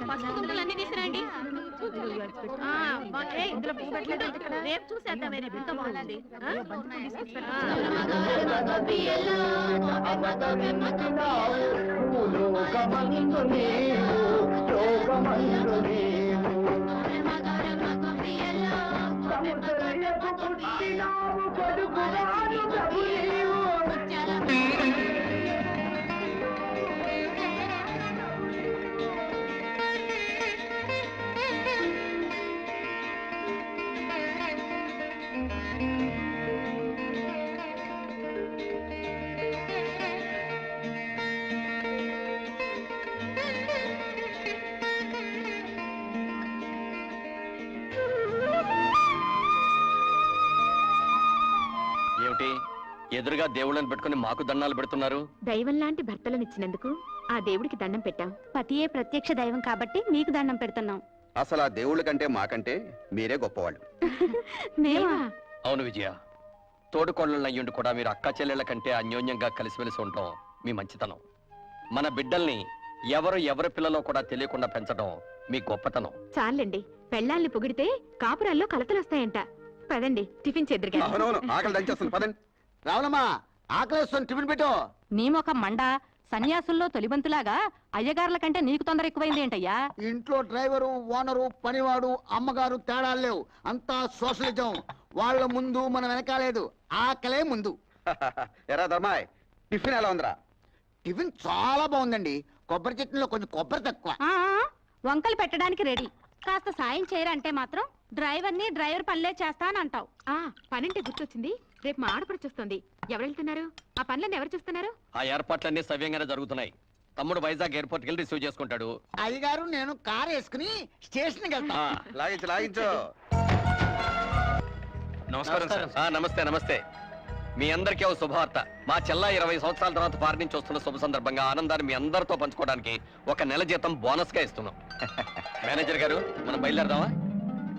పసుపుకుంటలన్నీ తీసుకురండి. రేపు చూసేద్దాం. ఎంతో బాగుంది. ఎదురుగా దేవుళ్ళని పెట్టుకుని మాకు దండాలు పెడుతున్నారు. దైవం లాంటి భర్తలనిచ్చినందుకు ఆ దేవుడికి దండం పెట్టాం. పతియే ప్రత్యక్ష దైవం కాబట్టి మీకు దండం పెడుతున్నాం. అసలు ఆ దేవుళ్ళ కంటే మాకంటే మీరే గొప్పవాళ్ళు. అవును విజయ, తోడుకోళ్ళయ్యుండి కూడా మీరు అక్క చెల్లెళ్ళ కంటే అన్యోన్యంగా కలిసిమెలిసి ఉంటాం మీ మంచితనం. మన బిడ్డల్ని ఎవరి పిల్లలో కూడా తెలియకుండా పెంచడం మీ గొప్పతనం. చాలండి, పెళ్ళాల్ని పొగిడితే కాపురాల్లో కలతలొస్తాయంట. పదండి, టిఫిన్ చేద్దరుగా. ఆకలి దంచేస్తుంది, పదండి. రావులమ్మా, ఆకలిస్తుంది, టిఫిన్ పెట్టు. నీమొక మండ సన్యాసుల్లో తొలిబంతులాగా అయ్యగారుల కంటే నీకు తొందర ఎక్కువైంది ఏంటయ్యా? ఇంట్లో డ్రైవరు, ఓనరు, పనివాడు, అమ్మగారు తేడాలు లేవు. అంతా సోషలిజం. వాళ్ళ ముందు మనం వెనకాలేదు, ఆకలే ముందు. ఎరా ధర్మాయ్, టిఫిన్ ఎలా ఉందిరా? టిఫిన్ చాలా బాగుందండి. కొబ్బరి చట్నీలో కొంచెం కొబ్బరి తక్కువ. వంకలు పెట్టడానికి రెడీ. కాస్త సాయం చేయరంటే మాత్రం డ్రైవర్ పనులే చేస్తానంటావు. పనంటే గుర్తొచ్చింది, రేపు మా ఆడపడుచొస్తుంది. ఎవరు వెళ్తున్నారు? ఆ పనులన్నీ ఎవరు చూస్తున్నారు? ఆ ఏర్పాట్లన్నీ సవ్యంగానే జరుగుతున్నాయి. తమ్ముడు వైజాగ్ ఎయిర్పోర్ట్ కి రిసీవ్ చేసుకుంటాడు. అయ్యగారు నేను కార్ వేసుకుని స్టేషన్ కి వెళ్తా. లాగించు. నమస్కారం సార్. నమస్తే నమస్తే. మీ అందరికీ ఓ శుభవార్త. మా చెల్ల 20 సంవత్సరాల తర్వాత ఫారెన్ నుంచి వస్తున్న శుభ సందర్భంగా ఆనందాన్ని మీ అందరితో పంచుకోవడానికి ఒక నెల జీతం బోనస్ గా ఇస్తున్నాం. మేనేజర్ గారు, మనం బయలుదేరదామా?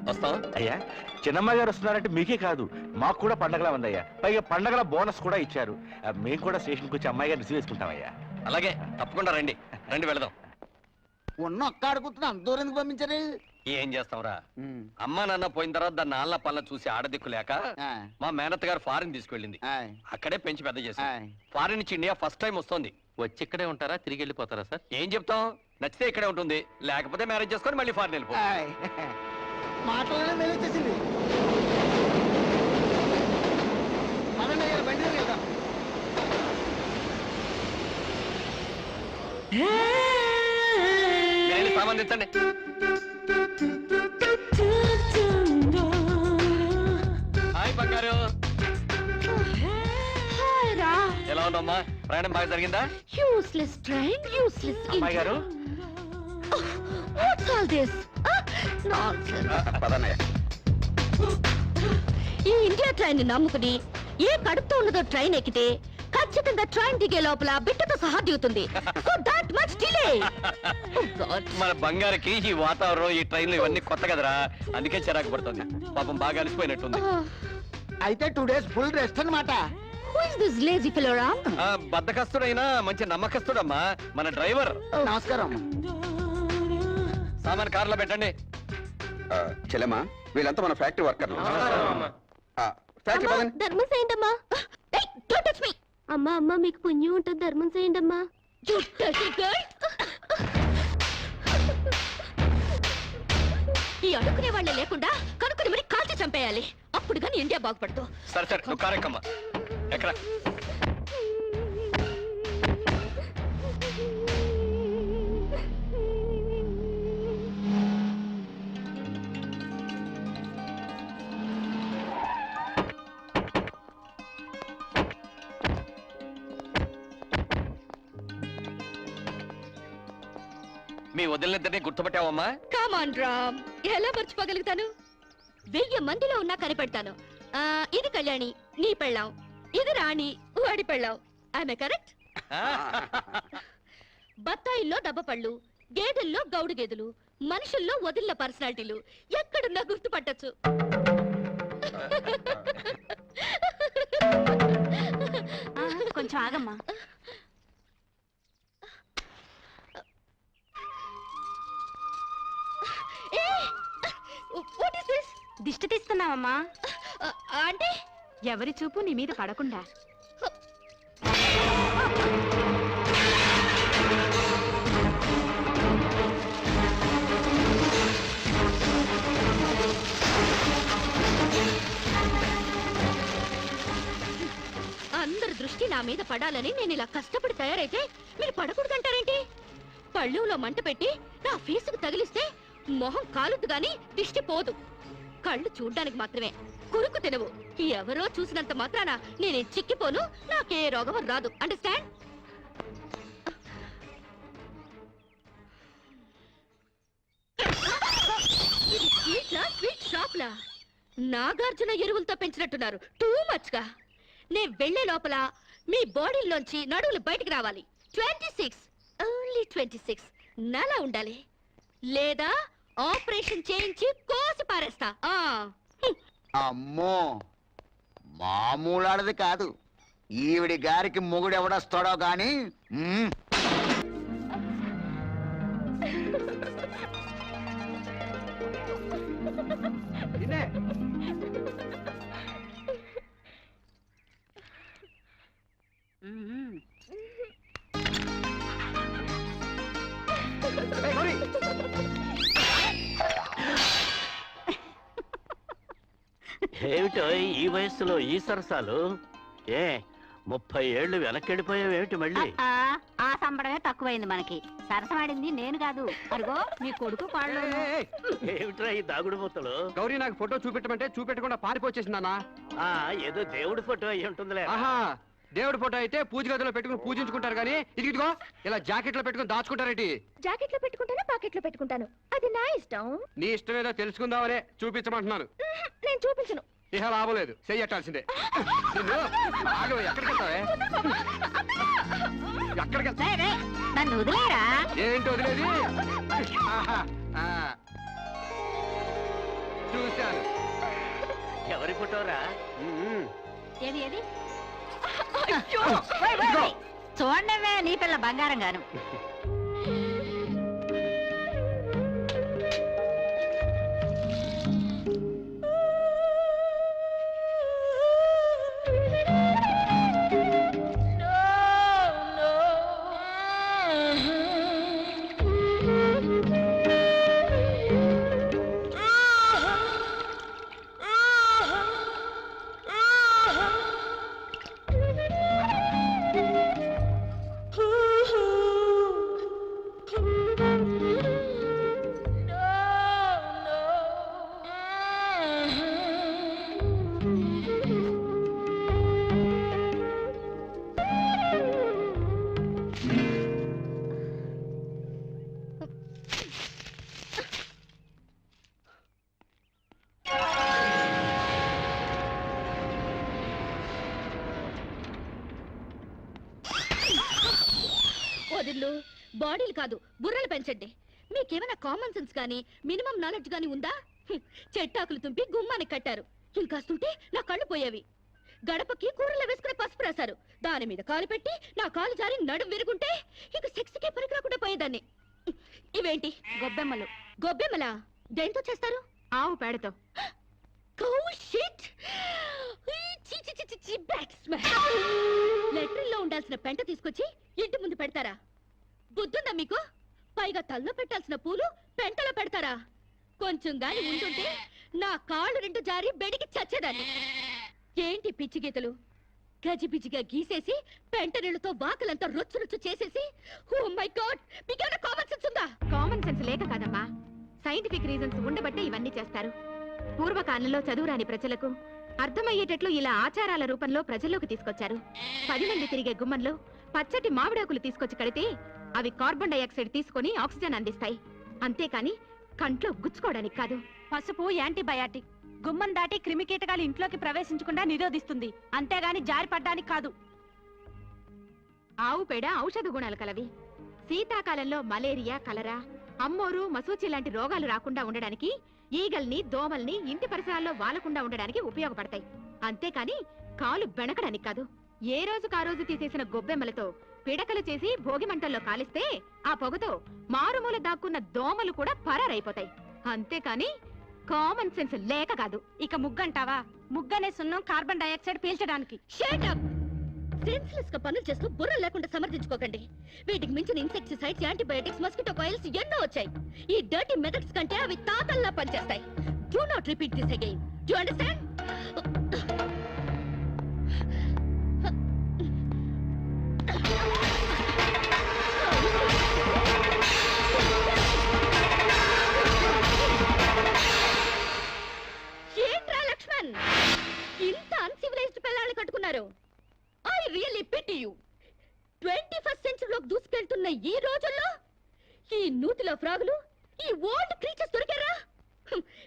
వస్తాం. అయ్యా, చిన్నమ్మ గారు వస్తున్నారంటే మీకే కాదు, మాకు కూడా పండగలా ఉందయ్యా. పైగా పండగల బోనస్ కూడా ఇచ్చారు. మేము కూడా స్టేషన్కి వచ్చి అమ్మాయి గారు రిసీవ్ చేసుకుంటామయ్యా. అలాగే, తప్పకుండా రండి. వెళదాం. ఉన్న ఒక్క అడుగుతున్నా, అంత దూరం ఎందుకు పంపించారు? ఏం చేస్తాంరా, అమ్మా నాన్న పోయిన తర్వాత దాన్ని నాన్న పళ్ళ చూసి ఆడదిక్కు లేక మా మేనత్త గారు ఫారిన్ తీసుకెళ్ళింది. అక్కడే పెంచి పెద్ద చేసి ఫారిన్ నుంచి ఇండియా ఫస్ట్ టైం వస్తుంది. వచ్చి ఇక్కడే ఉంటారా, తిరిగి వెళ్ళిపోతారా సార్? ఏం చెప్తాం, నచ్చితే ఇక్కడే ఉంటుంది, లేకపోతే మ్యారేజ్ చేసుకొని మళ్ళీ ఫారిన్ వెళ్ళిపో. మాటలోనే మేలు వచ్చేసింది. బండి వెళ్దాం. సంబంధించండి. హాయ్ బంగారు, ఎలా ఉందమ్మా? ప్రయాణం బాగా జరిగిందా? యూస్లెస్ ట్రైన్, యూస్లెస్ అమ్మాయి గారు. What's all this? ఈ ఇండియా ట్రైన్ నమ్ముకుని ఏ కడుపుతో ఉన్నదో ట్రైన్ ఎక్కితే ఖచ్చితంగా ట్రైన్ దిగే లోపల బిడ్డతో సహా దిగుతుంది. మన బంగారుకి ఈ వాతావరణం, ఈ ట్రైన్లు ఇవన్నీ కొత్త కదరా, అందుకే చిరాకు పడుతుంది. పాపం బాగా అలసిపోయినట్టుంది. అయితే 2 days ఫుల్ రెస్ట్ అన్నమాట. బద్దకస్తుడైనా మంచి నమ్మకస్తుడమ్మా మన డ్రైవర్. నమస్కారం. సామాన్ కార్లో పెట్టండి. చెల్లెమ్మా, వీళ్ళంతా మన ఫ్యాక్టరీ వర్కర్లు. ఫ్యాక్టరీ ధర్మం చేయండమ్మా. అమ్మా అమ్మా, మీకు పుణ్యం ఉంటుంది, ధర్మం చేయండమ్మా. ఈ అడుక్కునే వాళ్ళే లేకుండా కనుక్కుని మరి కాల్చి చంపేయాలి, అప్పుడు కానీ ఇండియా బాగుపడదు. సరే సరే, నువ్వు కారెక్కమ్మా. ఎక్కడ? మీ వదిలినిద్దరినీ గుర్తుపట్టావమ్మా? కమాన్ రామ్, ఎలా మర్చిపోగలుగుతాను? 1000 మందిలో ఉన్నా కనిపెడతాను. ఇది కళ్యాణి, నీ పెళ్ళాం. ఇది రాణి, వాడి పెళ్ళాం. ఆమె కరెక్ట్? బత్తాయిల్లో దబ్బపళ్ళు, గేదెల్లో గౌడు గేదెలు, మనుషుల్లో వదిలిన పర్సనాలిటీలు ఎక్కడున్నా గుర్తుపట్టచ్చు. కొంచెం ఆగమ్మా. దిష్టి తీస్తున్నావమ్మా. ఆ, అంటే ఎవరి చూపు నీ మీద పడకుండా. అందరి దృష్టి నా మీద పడాలని నేను ఇలా కష్టపడి తయారైతే మీరు పడకూడదంటారేంటి? పళ్ళులో మంట పెట్టి నా ఫేసుకు తగిలిస్తే మొహం కాలుద్దు గాని దిష్టి పోదు. కళ్ళు చూడ్డానికి మాత్రమే, కురుకు తినవు. ఎవరో చూసినంత మాత్రాన నేనే చిక్కిపోను, నాకే రోగం రాదు. అండర్స్టాండ్? ఇది స్వీట్ షాప్ లా నాగార్జున ఎరువులతో పెంచినట్టున్నారు. టూ మచ్ గా. నే వెళ్లే లోపల మీ బాడీలోంచి నడువులు బయటికి రావాలి. 26 ఓన్లీ 26 నలా ఉండాలి, లేదా ఆపరేషన్ చేయించి కోసి పారేస్తా. అమ్మో మామూలాడది కాదు. ఈవిడి గారికి మొగుడు ఎవడొస్తాడో గాని ఏమిటో ఈ వయస్సులో ఈ సరసాలు? 30 ఏళ్ళు వెనకెళ్ళిపోయావేమిటి మళ్ళీ? ఆ సంబడమే తక్కువైంది మనకి. సరసమాడింది నేను కాదు, అరుగో మీ కొడుకు కాళ్ళు. ఏమిట్రా ఈ దాగుడు మూతలు? గౌరీ నాకు ఫోటో చూపెట్టమంటే చూపెట్టకుండా పారిపోచేసిందానా? ఏదో దేవుడి ఫోటో అయి ఉంటుందిలే. ఆహా, దేవుడి ఫోటో అయితే పూజ గదిలో పెట్టుకుని పూజించుకుంటారు కానీ ఇదిగో ఇలా జాకెట్ లో పెట్టుకుని దాచుకుంటారేంటి? జాకెట్ లో పెట్టుకుంటాను, పాకెట్ లో పెట్టుకుంటాను, అది నా ఇష్టం. నీ ఇష్టం ఏదో తెలుసుకుందామనే చూపించమంటున్నాను. నేను చూపించను. ఇహ లాభం లేదు, చెయ్యట్టాల్సిందే. ఎక్కడికి వెళ్తావే? ఎక్కడికి వెళ్తా? నన్ను వదిలేరా? ఏంటి వదిలేది? ఆహా, చూశాను. ఎవరి ఫోటోరా? ఏది ఏది? చూడండివే నీ పిల్ల బంగారం గాను. వదిళ్ళు బాడీలు కాదు, బుర్రలు పెంచండి. మీకేమైనా కామన్ సెన్స్ గానీ మినిమం నాలెడ్జ్ గానీ ఉందా? చెట్టాకులు తుంపి గుమ్మానికి కట్టారు, ఇంకాస్తుంటే నా కళ్ళు పోయేవి. గడపకి కూరలో వేసుకునే పసుపు రాశారు, దాని మీద కాలు పెట్టి నా కాలు జారి నడుం విరుగుంటే ఇక సెక్స్కే పనికి రాకుండా పోయేదాన్ని. ఇవేంటి? గొబ్బెమ్మలు. గొబ్బెమ్మలా? దేంతో చేస్తారు? ఆవు పేడతో. లెట్రిన్లో ఉండాల్సిన పెంట తీసుకొచ్చి ఇంటి ముందు పెడతారా? బుద్ధుందా మీకు? పైగా తల్లో పెట్టాల్సిన పూలు పెంటలో పెడతారా? కొంచెం గాని ఉంటుంటే నా కాళ్ళు రెండు జారి బెడికి చచ్చేదాన్ని. ఏంటి పిచ్చి గీతలు? గజిబిజిగా గీసేసి పెంట నీళ్లతో వాకలంతా రొచ్చు రొచ్చు చేసేసి, ఓ మై గాడ్, మీకేమైనా కామన్ సెన్స్ ఉందా? కామన్ సెన్స్ లేక కాదమ్మా, సైంటిఫిక్ రీజన్స్ ఉండబట్టే ఇవన్నీ చేస్తారు. పూర్వకాలంలో చదువురాని ప్రజలకు అర్థమయ్యేటట్లు ఇలా ఆచారాల రూపంలో ప్రజల్లోకి తీసుకొచ్చారు. 10 మంది తిరిగే గుమ్మంలో పచ్చటి మామిడాకులు తీసుకొచ్చి కడితే అవి కార్బన్ డైఆక్సైడ్ తీసుకొని ఆక్సిజన్ అందిస్తాయి. అంతేకాని కంట్లో గుచ్చుకోవడానికి కాదు. పసుపు యాంటీబయాటిక్, గుమ్మం దాటి క్రిమికీటకాలు ఇంట్లోకి ప్రవేశించకుండా నిరోధిస్తుంది, అంతేగాని జారి పడ్డానికి కాదు. ఆవు పేడ ఔషధ గుణాలు కలవి. శీతాకాలంలో మలేరియా, కలరా, అమ్మోరు, మసూచి లాంటి రోగాలు రాకుండా ఉండడానికి, ఈగల్ని, దోమల్ని ఇంటి పరిసరాల్లో వాలకుండా ఉండడానికి ఉపయోగపడతాయి. అంతేకాని కాలు బెణకడానికి కాదు. ఏ రోజుకా రోజు తీసేసిన గొబ్బెమ్మలతో పిడకలు చేసి భోగి మంటల్లో కాలిస్తే ఆ పొగతో మారుమూల దాక్కున్న దోమలు కూడా పరారైపోతాయి. అంతేకాని కామన్ సెన్స్ లేక కాదు. ఇక ముగ్గంటావా? ముగ్గనే సున్నం కార్బన్ డైఆక్సైడ్ పీల్చడానికి. Shut up. సెన్స్లెస్ గా పనులు చేస్తూ బుర్ర లేకుండా సమర్థించుకోకండి. వీటికి మించిన ఇన్సెక్టిసైడ్స్, యాంటీబయాటిక్స్, మస్కిటో కాయిల్స్ ఎన్నో వచ్చాయి. ఈ డర్టీ మెథడ్స్ కంటే అవి తాతల్లా పనిచేస్తాయి. Do not repeat this again. Do understand? ఏంట్రా లక్ష్మణ్, ఇంత అన్సివిలైజ్డ్ పిల్లల్ని కట్టుకున్నారు? I really pity you. 21st సెంచరీలోకి దూసుకెళ్తున్న ఈ రోజుల్లో ఈ నూతిలో ఫ్రాగులు, ఈ ఓల్డ్ క్రీచర్స్ దొరికారా?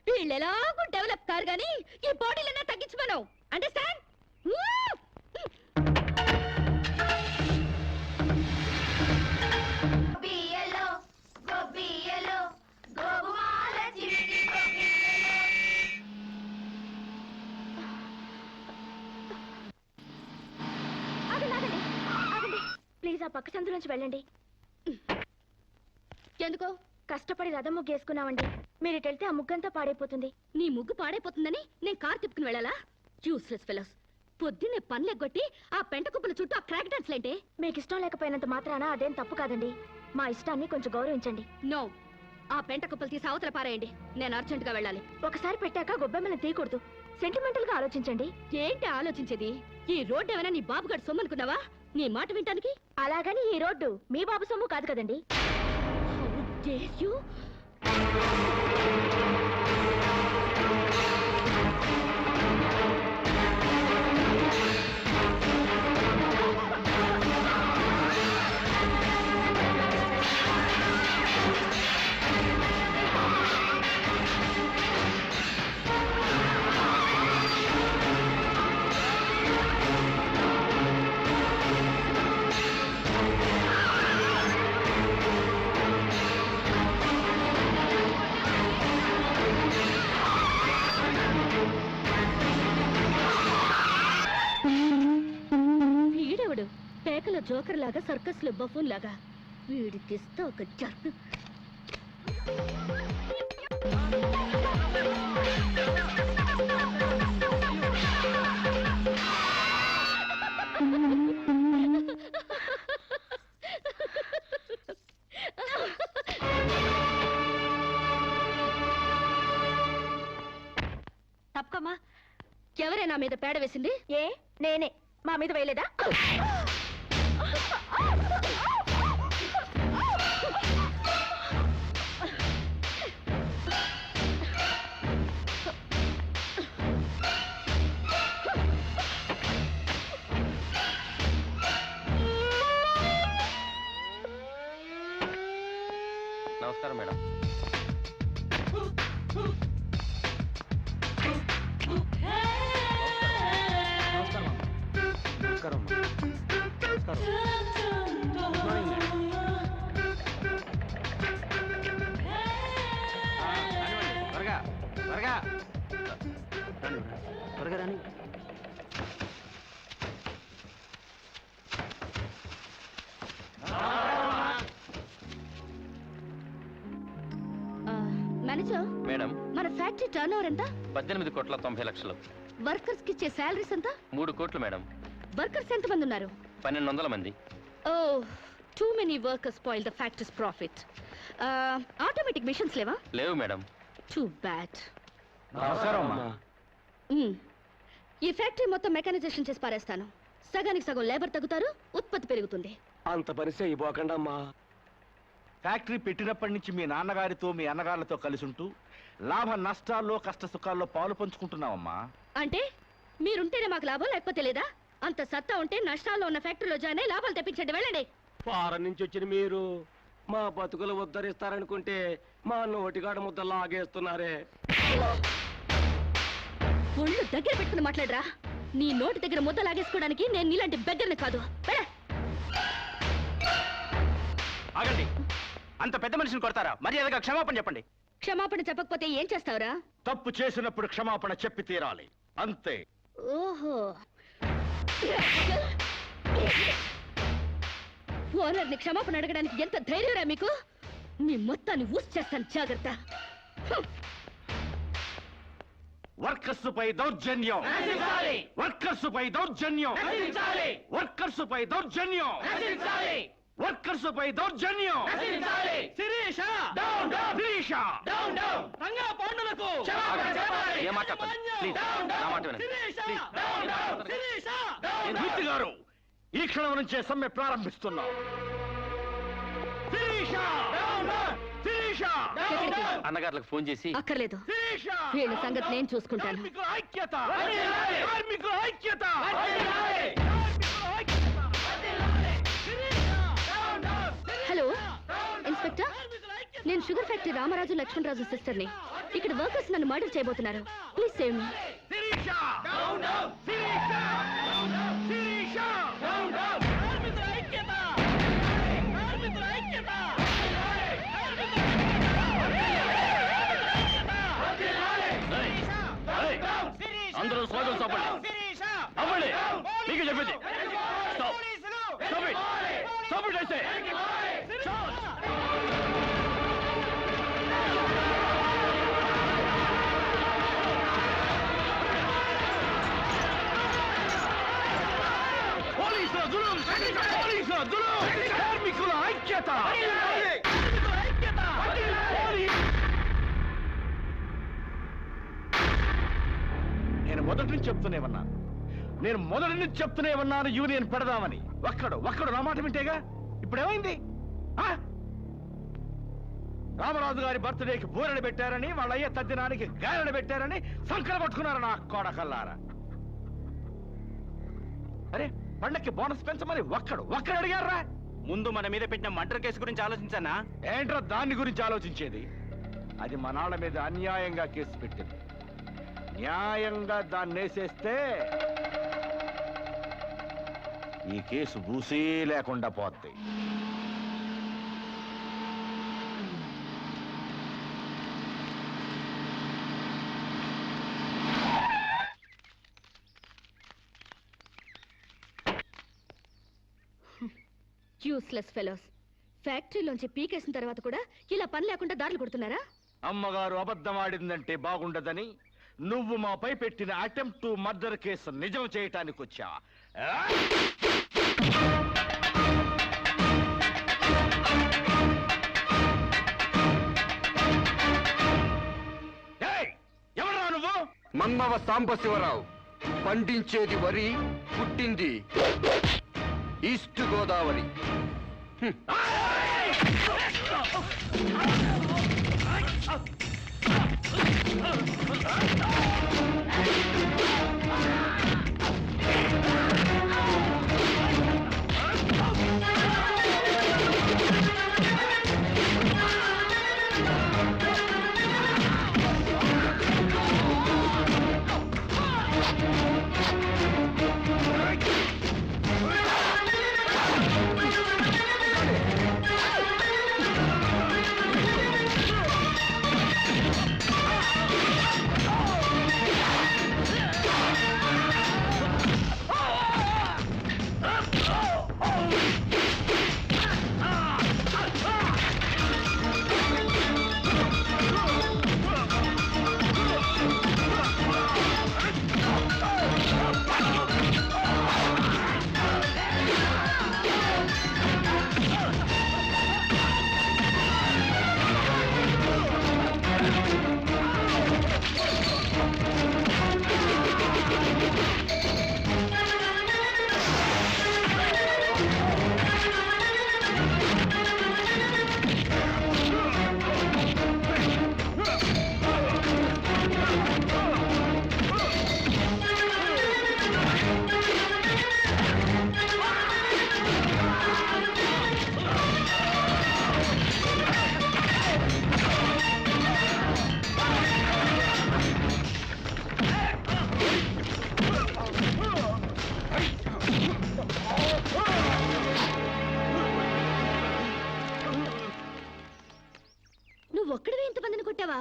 వీళ్ళు ఎలాగో డెవలప్ కారు గానీ ఈ బాడీలన్నా తగ్గించమను. అండర్స్టాండ్? ప్లీజ్ ఆ పక్క సందులోంచి వెళ్ళండి. ఎందుకో? కష్టపడి రథం ముగ్గు వేసుకున్నామండి. మీరు ఇటు వెళ్తే ఆ ముగ్గంతా పాడైపోతుంది. నీ ముగ్గు పాడైపోతుందని నేను కారు తిప్పుకుని వెళ్ళాలా? Useless fellows. పొద్దున్నే పనులెగ్గొట్టి ఆ పెంట కుప్పల చుట్టూ ఆ క్రాక్ డాన్స్ లేంటే? మీకు ఇష్టం లేకపోయినంత మాత్రాన అదేం తప్పు కాదండి. మా ఇష్టాన్ని కొంచెం గౌరవించండి. నో. ఆ పెంట కుప్పలు తీసి అవతల పారేయండి. నేను అర్జెంట్ గా వెళ్ళాలి. ఒకసారి పెట్టాక గొబ్బెమ్మలను తీయకూడదు. సెంటిమెంటల్ గా ఆలోచించండి. ఏంటి ఆలోచించేది? ఈ రోడ్డు ఏమైనా నీ బాబుగాడు సొమ్మనుకున్నావా నీ మాట వింటానికి? అలాగని ఈ రోడ్డు మీ బాబు సొమ్ము కాదు కదండి. How dare you? వీడెవడు? పేకల జోకర్ లాగా, సర్కస్ లో బఫూన్ లాగా. వీడికిస్తా ఒక జర్ను. తప్పకమ్మా. ఎవరైనా మీద పేడ వేసింది? ఏ నేనే. మా మీద వేయలేదా? నమస్కారం మేడం. త్వరగా త్వరగా త్వరగా రాని. మేనేజర్, మేడం, మన ఫ్యాక్టరీ టర్న్ ఓవర్ ఎంత? 18,90,00,000. వర్కర్స్ కి ఇచ్చే శాలరీస్ ఎంత? 3 కోట్లు మేడం. వర్కర్స్ ఎంత మంది ఉన్నారు? 1200 మంది. Oh, too many workers spoil the factory's profit. Automatic machines లేవా? లేవు మేడం. Too bad. నమస్కారం అమ్మా. ఈ ఫ్యాక్టరీ మొత్తం మెకానైజేషన్ చేసి పారేస్తాను. సగానికి సగం లేబర్ తగ్గుతారు, ఉత్పత్తి పెరుగుతుంది. అంత పని చేయబోకండమ్మా. ఫ్యాక్టరీ పెట్టినప్పటి నుంచి మీ నాన్నగారితో మీ అన్నగారులతో కలిసి ఉంటూ లాభ నష్టాల్లో కష్ట సుఖాల్లో పాలు పంచుకుంటున్నావమ్మా. అంటే మీరుంటేనే మాకు లాభం, లేకపోతే లేదా? అంత సత్తా ఉంటే నష్టాల్లో ఉన్న ఫ్యాక్టరీలో జాయిన్ అయ్యి లాభాలు తెప్పించండి. వెళ్ళండి. ఫారెన్ నుంచి వచ్చిన మీరు మా బతుకులు ఉద్ధరిస్తారనుకుంటే మా నోటిగాడ ముద్ద లాగేస్తున్నారే. ఒళ్ళు దగ్గర పెట్టుకుని మాట్లాడరా. నీ నోటి దగ్గర ముద్ద లాగేసుకోవడానికి నేను నీలాంటి బెగ్గర్ని కాదు. ఆగండి. అంత పెద్ద మనిషిని కొడతారా? మర్యాదగా క్షమాపణ చెప్పండి. క్షమాపణ చెప్పకపోతే ఏం చేస్తావురా? తప్పు చేసినప్పుడు క్షమాపణ చెప్పి తీరాలి, అంతే. ఓహో, ఓనర్ని క్షమాపణ అడగడానికి ఎంత ధైర్యరా మీకు? మీ మొత్తాన్ని ఊసి చేస్తాను, జాగ్రత్త. వర్కర్స్ పై దౌర్జన్యం, వర్కర్స్ పై దౌర్జన్యం, వర్కర్స్ పై దౌర్జన్యం, వర్కర్స్ పై దౌర్జన్యం. శిరీష శిరీష రంగా పాండులకు ఏ మాట్లాడతాను ప్లీజ్ నా మాట వినండి మూర్తి గారు, ఈ క్షణం నుంచే సమ్మె ప్రారంభిస్తున్నాం. శిరీష శిరీష అన్నగారులకు ఫోన్ చేసి అక్కర్లేదు, శిరీష వీళ్ళ సంగతి నేను చూసుకుంటాను. కార్మికుల ఐక్యత, కార్మికుల ఐక్యత. హలో ఇన్స్పెక్టర్, నేను షుగర్ ఫ్యాక్టరీ రామరాజు లక్ష్మణరాజు సిస్టర్ని. ఇక్కడ వర్కర్స్ నన్ను మర్డర్ చేయబోతున్నారు. Please save me. Sirisha Sirisha Sirisha కార్మికుల ఐక్యత, కార్మికుల ఐక్యత. అందరూ స్లోగన్స్ అవ్వండి అవ్వండి. మీకు చెప్పింది stop stop it stop it అయితే. పోలీసుల జులుం, పోలీసుల జులుం, కార్మికుల ఐక్యత. నేను మొదటి నుంచి చెప్తూనే ఉన్నాను, నేను మొదటి నుంచి చెప్తూనే ఉన్నాను యూనియన్ పెడదామని. ఒక్కడు నా మాట వింటేగా. ఇప్పుడు ఏమైంది? రామరాజు గారి బర్త్డేకి బూరెలు పెట్టారని, వాళ్ళ అయ్యే తద్దినానికి గారెలు పెట్టారని సంకర పట్టుకున్నారు నా కోడకల్లారా. అరే పండక్కి బోనస్ పెంచమని ఒక్కడు అడిగారా? ముందు మన మీద పెట్టిన మర్డర్ కేసు గురించి ఆలోచించానా? ఏంట్రా దాన్ని గురించి ఆలోచించేది? అది మా నాన్న మీద అన్యాయంగా కేసు పెట్టింది. న్యాయంగా దాన్ని వేసేస్తే ఈ కేసు బూసీ లేకుండా పోద్ది. Useless fellows. ఫ్యాక్టరీలోంచి పీకేసిన తర్వాత కూడా ఇలా పని లేకుండా దారులు కొడుతున్నారా? అమ్మగారు అబద్ధం ఆడిందంటే బాగుండదని నువ్వు మాపై పెట్టిన అటెంప్ట్ టు మర్డర్ కేసు నిజం చేయటానికి వచ్చా. ఎవరా నువ్వు? మన్నవ సాంబశివరావు. పండించేది వరి, పుట్టింది ఈస్ట్ గోదావరి. ఒక్కడివే ఇంతమందిని కొట్టావా?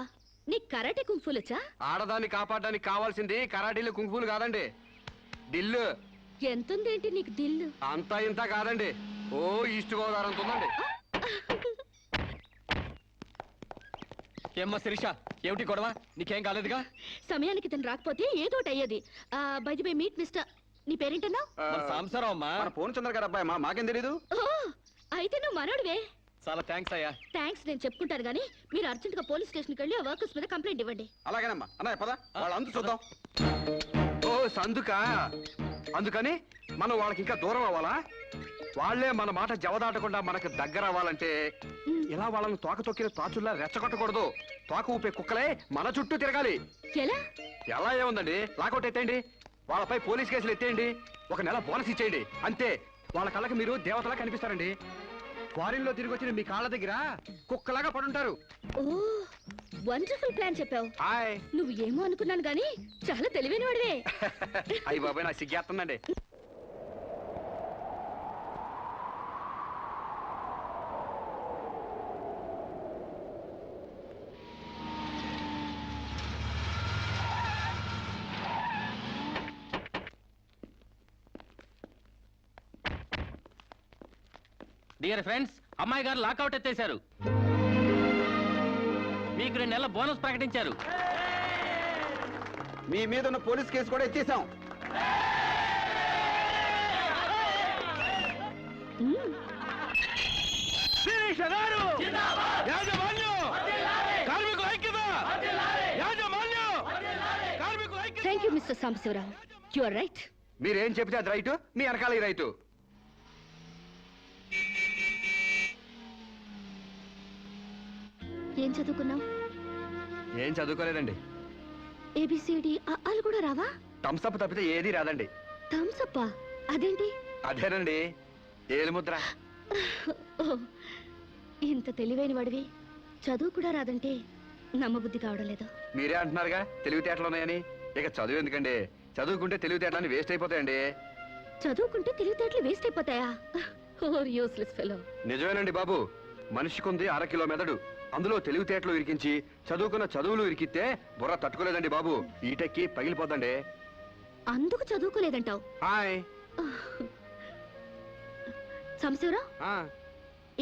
నీ కరాటే కుంఫులొచ్చా? ఆడదాన్ని కాపాడడానికి కావాల్సింది కరాటీలు కుంఫులు కాదండి, దిల్లు. ఎంతుందేంటి నీకు దిల్లు? అంతా ఇంత కాదండి, ఓ ఈస్ట్ గోదావరి అంత ఉందండి. ఏమ్మా శిరీష, ఏమిటి గొడవ? నీకేం కాలేదుగా? సమయానికి తను రాకపోతే ఏదో ఒకటి అయ్యేది. By the way meet mister, నీ పేరేంటన్నావు? సాంసారం అమ్మా. మన ఫోన్ చంద్ర గారు అబ్బాయి మాకేం తెలీదు. ఓ, అయితే నువ్వు మనోడివే. చాలా థ్యాంక్స్ అయ్యా. థ్యాంక్స్ నేను చెప్పుకుంటాను గానీ మీరు అర్జెంట్ గా పోలీస్ స్టేషన్కి వెళ్ళి ఆ వర్కర్స్ మీద కంప్లైంట్ ఇవ్వండి. అలాగేనమ్మా. అన్నయ్య పద, వాళ్ళ అందు చూద్దాం. ఓ సందుకా? అందుకని మనం వాళ్ళకి ఇంకా దూరం అవ్వాలా? వాళ్ళే మన మాట జవదాటకుండా మనకు దగ్గర అవ్వాలంటే ఇలా వాళ్ళని తోక తొక్కిన తాచుల్లా రెచ్చగొట్టకూడదు. తోక ఊపే కుక్కలే మన చుట్టూ తిరగాలి. ఎలా? ఎలా ఏముందండి, లాకౌట్ ఎత్తేయండి, వాళ్ళపై పోలీస్ కేసులు ఎత్తేయండి, 1 నెల బోనస్ ఇచ్చేయండి, అంతే. వాళ్ళ కళ్ళకి మీరు దేవతలా కనిపిస్తారండి. ఫారిన్ లో తిరిగి వచ్చిన మీ కాళ్ళ దగ్గర కుక్కలాగా పడుంటారు. ఓ, వండర్ఫుల్ ప్లాన్ చెప్పావు. హాయ్. నువ్వు ఏమో అనుకున్నాను గానీ చాలా తెలివైన వాడివే. అయ్యి బాబాయ్, నాకు సిగ్గేస్తుందండి. డియర్ ఫ్రెండ్స్, అమ్మాయి గారు లాకౌట్ ఎత్తేశారు. మీకు 2 నెలల బోనస్ ప్రకటించారు. మీ మీద ఉన్న పోలీస్ కేసు కూడా ఎత్తేసాం. Thank you mister Sambasivarao, you are right. మీరేం చెప్తే అది రైటు, మీ వెనకాల రైటు. ఏం చదువుకున్నావు? ఏం చదువుకోలేదండి. ఏబిసిడి అలు కూడా రావా? థమ్స్అప్ తప్పితే ఏది రాదండి. థమ్సప్పా? అదేంటి? అదేనండి, ఏలుముద్ర. ఓ, ఇంత తెలివైన వాడివి చదువు కూడా రాదంటే నమ్మబుద్ధి కావడం లేదు. మీరే అంటున్నారుగా తెలివితేటలు ఉన్నాయని. ఇక చదువు ఎందుకండి, చదువుకుంటే తెలివితేటలని వేస్ట్ అయిపోతాయండి. చదువుకుంటే తెలివితేటలు వేస్ట్ అయిపోతాయా? Useless fellow. నిజమేనండి బాబు, మనిషికుంది 1/2 కిలో మెదడు, అందులో తెలివితేటలు ఇరికించి చదువుకున్న చదువులు ఇరికితే బుర్ర తట్టుకోలేదండి బాబు, ఈటెక్కి పగిలిపోద్దండి. అందుకు చదువుకోలేదంటావు? హాయ్. సాంబశివరావు, ఆ,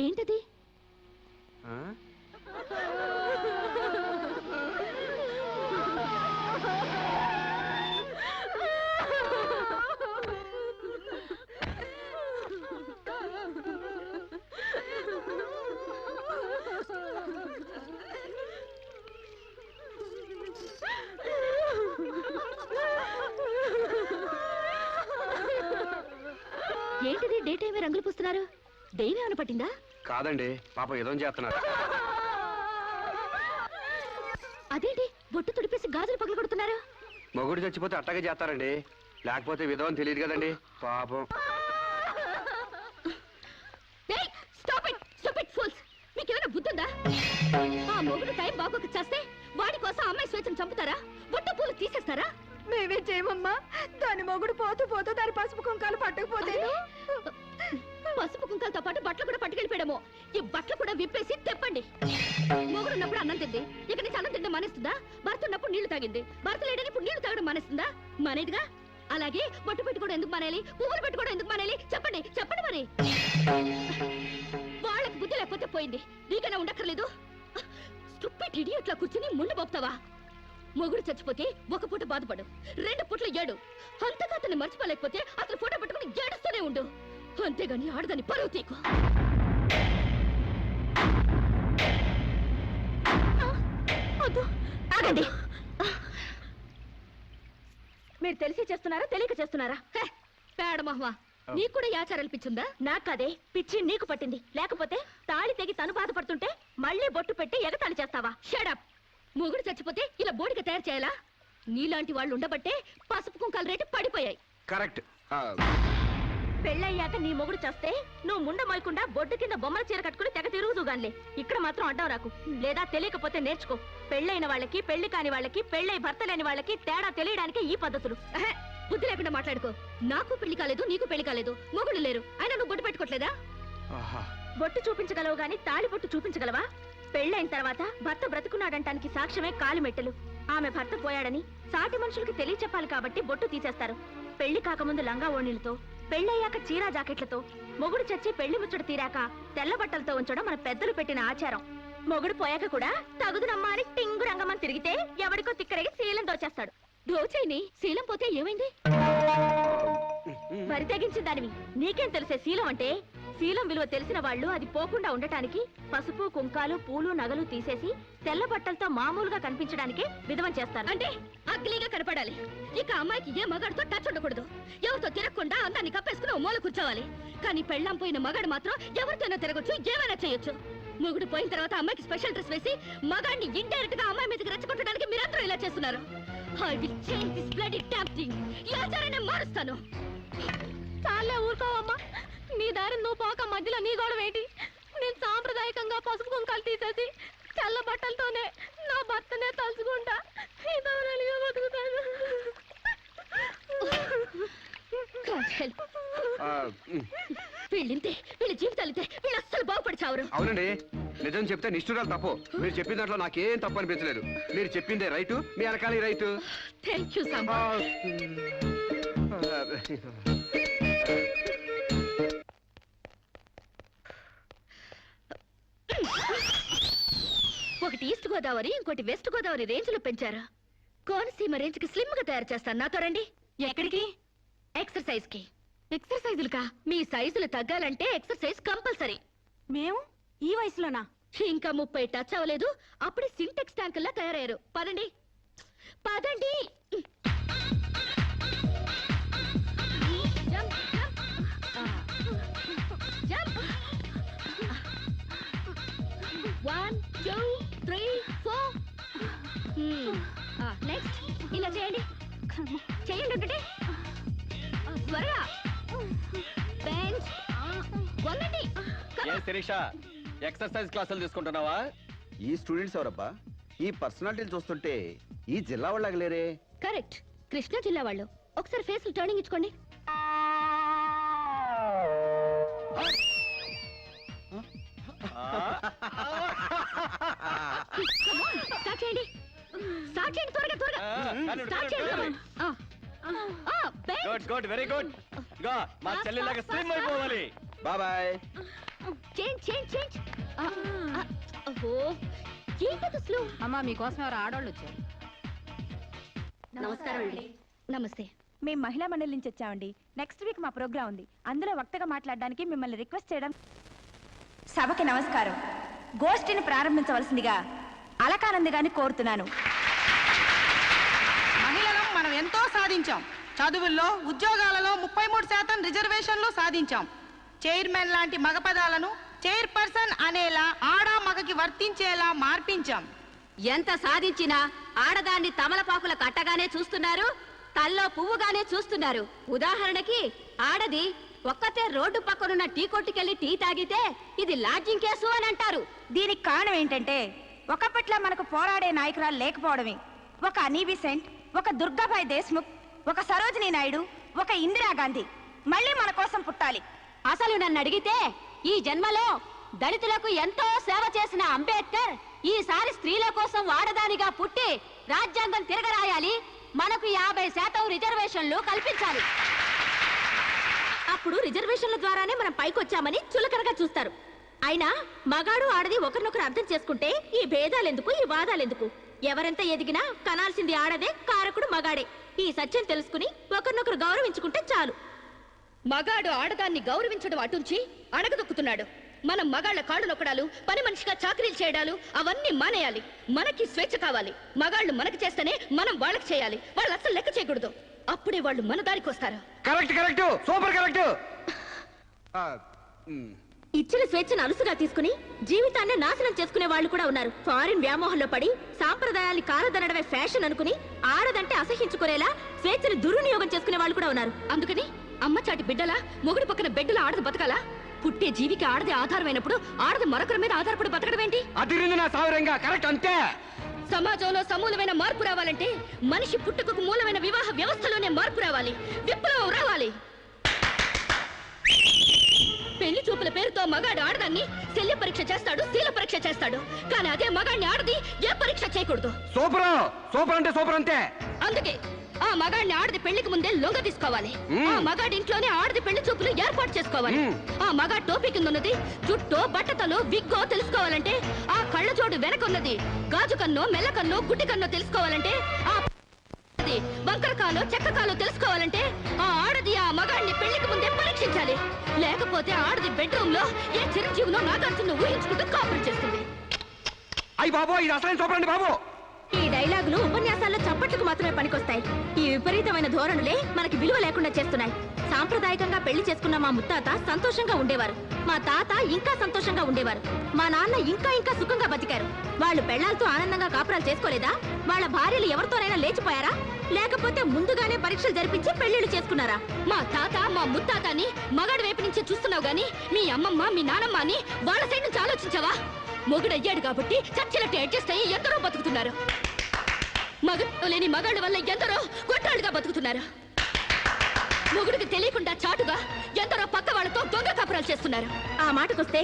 ఏంటది? ఆ? ఏంటిది డే టైమే రంగులు పూస్తున్నారు? దెయ్యం ఏమైనా పట్టిందా? కాదండి, పాప ఏదో చేస్తున్నారు. అదేంటి బొట్టు తుడిపేసి గాజులు పగలు కొడుతున్నారు? మొగుడు చచ్చిపోతే అట్టగే చేస్తారండి, లేకపోతే విధవని తెలియదు కదండి పాపం. మీకేమైనా బుద్ధుందా? ఆ మొగుడు టైం బాగోక చేస్తే వాడి కోసం అమ్మాయి స్వేచ్ఛను చంపుతారా? బొట్టు పూలు తీసేస్తారా? మేమే చేయమమ్మా. దాని మొగుడు పోతూ పోతూ దాని పసుపు కుంకాలు పట్టకపోతే పసుపు కుంకాలతో పాటు బట్టలు కూడా పట్టుకెళ్ళిపోయాము. ఈ బట్టలు కూడా విప్పేసి తెప్పండి. మొగుడు ఉన్నప్పుడు అన్నం తింది, ఇక నుంచి అన్నం తింటే మానేస్తుందా? భర్త ఉన్నప్పుడు నీళ్లు తాగింది, భర్త లేడని ఇప్పుడు నీళ్లు తాగడం మానేస్తుందా? మానేదిగా. అలాగే బొట్టు పెట్టుకోవడం ఎందుకు మానేయాలి? పువ్వులు పెట్టుకోవడం ఎందుకు మానేయాలి? చెప్పండి చెప్పండి. మరి వాళ్ళకి బుద్ధి లేకపోతే పోయింది, నీకైనా ఉండక్కర్లేదు. స్టూపిడ్ ఇడియట్లా కూర్చుని ముందు పోపుతావా? మొగుడు చచ్చిపోతే 1 పూట బాధపడు, 2 పూటలు ఏడు. అంతగా అతన్ని మర్చిపోలేకపోతే అతను ఫోటో పెట్టుకుని ఏడుస్తూనే ఉండు, అంతేగాని ఆడదాన్ని పరువు తీకు. ఆగండి. మీరు తెలిసి చేస్తున్నారా తెలియక చేస్తున్నారా? పేడ మహ్వా, నీకు కూడా ఈ ఆచారాలు పిచ్చుందా? నాకదే పిచ్చి నీకు పట్టింది. లేకపోతే తాళి తెగి తను బాధపడుతుంటే మళ్ళీ బొట్టు పెట్టి ఎగతాళి చేస్తావా? షడప్. మొగుడు చచ్చిపోతే ఇలా బోడిగా తయారు చేయాలా? నీలాంటి వాళ్ళు ఉండబట్టే పసుపు కుంకాల రేటు పడిపోయాయి. కరెక్ట్. పెళ్ళయ్యాక నీ మొగుడు చేస్తే నువ్వు ముండ మోయకుండా బొడ్డు కింద బొమ్మల చీర కట్టుకుని తెగ తిరుగుదుగాన్లే. ఇక్కడ మాత్రం అడ్డం రాకు, లేదా తెలియకపోతే నేర్చుకో. పెళ్ళైన వాళ్ళకి, పెళ్లి కాని వాళ్ళకి, పెళ్ళై భర్త లేని వాళ్ళకి తేడా తెలియడానికి ఈ పద్ధతులు. బుద్ధి లేకుండా మాట్లాడుకో. నాకు పెళ్లి కాలేదు, నీకు పెళ్లి కాలేదు, మొగుడు లేరు, అయినా నువ్వు బొట్టు పెట్టుకోవట్లేదా? బొట్టు చూపించగలవు గాని తాళి బొట్టు చూపించగలవా? పెళ్ళైన తర్వాత భర్త బ్రతుకున్నాడంటానికి సాక్ష్యమే కాలిమెట్టెలు. ఆమె భర్త పోయాడని సాటి మనుషులకి తెలియచెప్పాలి కాబట్టి బొట్టు తీసేస్తారు. పెళ్లి కాకముందు లంగా ఓణీలతో, పెళ్ళయ్యాక చీరా జాకెట్లతో, మొగుడు చచ్చి పెళ్లి ముచ్చట తీరాక తెల్ల బట్టలతో ఉంచడం మన పెద్దలు పెట్టిన ఆచారం. మొగుడు పోయాక కూడా తగుదునమ్మా అని టింగు రంగమని తిరిగితే ఎవడికో తిక్కరగి శీలం దోచేస్తాడు. దోచైని శీలం పోతే ఏమైంది? మరి తెగించిన దానివి నీకేం తెలిసే శీలం అంటే? శీలం విలువ తెలిసిన వాళ్ళు అది పోకుండా ఉండటానికి పసుపు కుంకాలు పూలు నగలు తీసేసి తెల్ల బట్టలతో మామూలుగా కనిపించడానికే విధవం చేస్తారు. అంటే అగ్లీగా కనపడాలి. ఇక అమ్మాయికి ఏ మగాడితో టచ్ ఉండకూడదు. ఎవరితో తిరగకుండా అందాన్ని కప్పేసుకుని ఓ మూల కూర్చోవాలి. కానీ పెళ్ళాం పోయిన మగాడు మాత్రం ఎవరితోనో తిరగొచ్చు, ఏమైనా చేయొచ్చు. మొగుడు పోయిన తర్వాత అమ్మాయికి స్పెషల్ డ్రెస్ వేసి మగాడిని ఇండైరెక్ట్ గా అమ్మాయి మీదకి రెచ్చగొట్టడానికి మీరందరూ ఇలా చేస్తున్నారు. I will change this bloody damn thing. ఈ ఆచారాన్ని మారుస్తాను. చాలే ఊరుకోవమ్మా, నీ దారి నువ్వు పోక మధ్యలో నీ గొడవ ఏంటి? నేను సాంప్రదాయకంగా పసుపు కుంకాలు తీసేసి తెల్ల బట్టలతోనే నా భర్తనే తలుచుకుంటా. ఇదవరలిగా బతుకుతాను. Can't help. వీళ్ళింతే, వీళ్ళ జీవితాలితే, వీళ్ళు అస్సలు బాగుపడి చావరు. అవునండి, నిజం చెప్తే నిష్ఠురాలు తప్పు. మీరు చెప్పిన దాంట్లో నాకేం తప్పు అనిపించలేదు. మీరు చెప్పిందే రైటు, మీ వెనకాల రైటు. Thank you Samba. ఒకటి ఈస్ట్ గోదావరి, ఇంకోటి వెస్ట్ గోదావరి రేంజ్ లో పెంచారు. కోనసీమ రేంజ్ కి స్లిమ్ గా తయారు చేస్తాను. నాతో రండి. ఎక్కడికి? ఎక్సర్సైజ్ కి. ఎక్సర్సైజులుకా? మీ సైజులు తగ్గాలంటే ఎక్సర్సైజ్ కంపల్సరీ. మేము ఈ వయసులోనా? ఇంకా 30 టచ్ అవ్వలేదు, అప్పుడే సింటెక్స్ ట్యాంకుల్లా తయారయ్యారు. పదండి పదండి. Jump, jump. జంప్. 1 2 3 4. నెక్స్ట్ ఇలా చేయండి. చేయండి ఒకటి. త్వరగా. బెంచ్. వంగండి. ఏ శిరీష, ఎక్సర్సైజ్ క్లాసులు తీసుకుంటున్నావా? ఈ స్టూడెంట్స్ ఎవరబ్బా? ఈ పర్సనాలిటీలు చూస్తుంటే ఈ జిల్లా వాళ్ళకి లేరే. కరెక్ట్, కృష్ణా జిల్లా వాళ్ళు. ఒకసారి ఫేస్ టర్నింగ్ ఇచ్చుకోండి. స్టార్ట్ చేయండి. స్టార్ట్ చేయండి త్వరగా త్వరగా. స్టార్ట్ చేయండి. Good good, very good. ఇగో మా చెల్లిలాగా స్లిమ్ అయిపోవాలి. బాయ్. Change change change. ఓహో, ఏంటది స్లో? అమ్మా మీకోసం ఎవరు ఆడవాళ్ళు వచ్చారు. నమస్కారం అండి. నమస్తే. మేము మహిళా మండలి నుంచి వచ్చామండి. నెక్స్ట్ వీక్ మా ప్రోగ్రాం ఉంది. అందులో వక్తగా మాట్లాడడానికి మిమ్మల్ని రిక్వెస్ట్ చేయడం. సభకి నమస్కారం. గోష్ఠిని ప్రారంభించవలసిందిగా అలకానంది గారిని కోరుతున్నాను. మహిళలం మనం ఎంతో సాధించాం. చదువుల్లో, ఉద్యోగాలలో 33% రిజర్వేషన్లు సాధించాం. చైర్మన్ లాంటి మగ పదాలను చైర్పర్సన్ అనేలా ఆడా మగకి వర్తించేలా మార్పించాం. ఎంత సాధించినా ఆడదాన్ని తమలపాకుల కట్టగానే చూస్తున్నారు, తల్లో పువ్వుగానే చూస్తున్నారు. ఉదాహరణకి ఆడది ఒక్కతే రోడ్డు పక్కనున్న టీ కొట్టుకెళ్లి టీ తాగితే ఇది లాడ్జింగ్ కేసు అని అంటారు. దీనికి కారణం ఏంటంటే ఒకప్పట్లా మనకు పోరాడే నాయకురాలు లేకపోవడమే. ఒక అనీ బిసెంట్, ఒక దుర్గాబాయ్ దేశ్ముఖ్, ఒక సరోజినీ నాయుడు, ఒక ఇందిరాగాంధీ మళ్ళీ మన కోసం పుట్టాలి. అసలు నన్ను అడిగితే ఈ జన్మలో దళితులకు ఎంతో సేవ చేసిన అంబేద్కర్ ఈసారి స్త్రీల కోసం ఆడదానిగా పుట్టి రాజ్యాంగం తిరగరాయాలి, మనకు 50% రిజర్వేషన్లు కల్పించాలి. అప్పుడు రిజర్వేషన్ల ద్వారానే మనం పైకొచ్చామని చులకనగా చూస్తారు. అయినా మగాడు ఆడది ఒకరినొకరు అర్థం చేసుకుంటే ఈ భేదాలెందుకు, ఈ వాదాలెందుకు? ఎవరెంత ఎదిగినా కనాల్సింది ఆడదే, కారకుడు మగాడే. ఈ సత్యం తెలుసుకుని ఒకరినొకరు గౌరవించుకుంటే చాలు. మగాడు ఆడదాన్ని గౌరవించడం అటుంచి అణగదొక్కుతున్నాడు. మనం మగాళ్ళ కాళ్ళు నొక్కడాలు, పని మనిషిగా చాకరీలు చేయడాలు అవన్నీ మానేయాలి. మనకి స్వేచ్ఛ కావాలి. మగాళ్ళు మనకి చేస్తేనే మనం వాళ్ళకి చేయాలి. వాళ్ళు అసలు లెక్క చేయకూడదు. అప్పుడే వాళ్ళు మన దారికి వస్తారు. Correct correct, super correct. ఇచ్చిన స్వేచ్ఛను అలుసుగా తీసుకుని జీవితాన్ని నాశనం చేసుకునే వాళ్ళు కూడా ఉన్నారు. ఫారిన్ వ్యామోహంలో పడి సాంప్రదాయాన్ని కాలదనడమే ఫ్యాషన్ అనుకుని ఆడదంటే అసహించుకునేలా స్వేచ్ఛను దుర్వినియోగం చేసుకునే వాళ్ళు కూడా ఉన్నారు. అందుకని అమ్మ చాటి బిడ్డలా మొగుడు పక్కన బిడ్డలా ఆడదు బతకాలా? పుట్టే జీవికి ఆడది ఆధారమైనప్పుడు ఆడది మరొకరి మీద ఆధారపడి బతకడం ఏంటి? అదిరింది నా సావరంగా. కరెక్ట్, అంతే. సమాజంలో సమూలమైన మార్పు రావాలంటే మనిషి పుట్టుకకు మూలమైన వివాహ వ్యవస్థలోనే మార్పు రావాలి, విప్లవం రావాలి. పెళ్లి చూపుల పేరుతో మగాడు ఆడదాన్ని శల్య పరీక్ష చేస్తాడు, శీల పరీక్ష చేస్తాడు. కానీ అదే మగాడిని ఆడది ఏ పరీక్ష చేయకూడదు. సూపర్, సూపర్ అంటే సూపర్ అంతే. ఆ మగాడిని ఆడది పెళ్లికి ముందే లొంగ తీసుకోవాలి. ఆ మగాడి ఇంట్లోనే ఆడది పెళ్లి చూపులు ఏర్పాటు చేసుకోవాలి. ఆ మగాడి టోపీ కింద ఉన్నది జుట్టో బట్టతలో విగ్గో తెలుసుకోవాలంటే, ఆ కళ్ళ జోడు వెనకున్నది గాజు కన్నో మెల్ల కన్నో గుడ్డి కన్నో తెలుసుకోవాలంటే, ఆ వంకరకాలో చెక్కకాలో తెలుసుకోవాలంటే ఆ ఆడది ఆ మగాడిని పెళ్లికి ముందే పరీక్షించాలి. లేకపోతే ఆడది బెడ్రూమ్ లో ఏ చిరంజీవినో నాగార్జున ఊహించుకుంటూ కాపురం చేస్తుంది. అయ్యి బాబు, ఇది అసలు చూపండి బాబు. ఈ డైలాగులు ఉపన్యాసాల్లో చప్పట్లకు మాత్రమే పనికొస్తాయి. ఈ విపరీతమైన ధోరణులే మనకి విలువ లేకుండా చేస్తున్నాయి. సాంప్రదాయకంగా పెళ్లి చేసుకున్న మా ముత్తాత సంతోషంగా ఉండేవారు. మా తాత ఇంకా సంతోషంగా ఉండేవారు. మా నాన్న ఇంకా సుఖంగా బతికారు. వాళ్ళు పెళ్లాలతో ఆనందంగా కాపురాలు చేసుకోలేదా? వాళ్ళ భార్యలు ఎవరితోనైనా లేచిపోయారా? లేకపోతే ముందుగానే పరీక్షలు జరిపించి పెళ్లిళ్ళు చేసుకున్నారా? మా తాత మా ముత్తాతని మగాడి వైపు నుంచి చూస్తున్నావు గాని మీ అమ్మమ్మ మీ నానమ్మ అని వాళ్ళ సైడ్ నుంచి ఆలోచించావా? మొగుడయ్యాడు కాబట్టి చచ్చినట్టు అడ్జస్ట్ అయ్యి ఎందరో బతుకుతున్నారు. మగడు లేని మగాళ్ళ వల్ల ఎందరో కొట్టాళ్ళుగా బతుకుతున్నారు. మొగుడికి తెలియకుండా చాటుగా ఎందరో పక్క వాళ్ళతో దొంగ కాపురాలు చేస్తున్నారు. ఆ మాటకొస్తే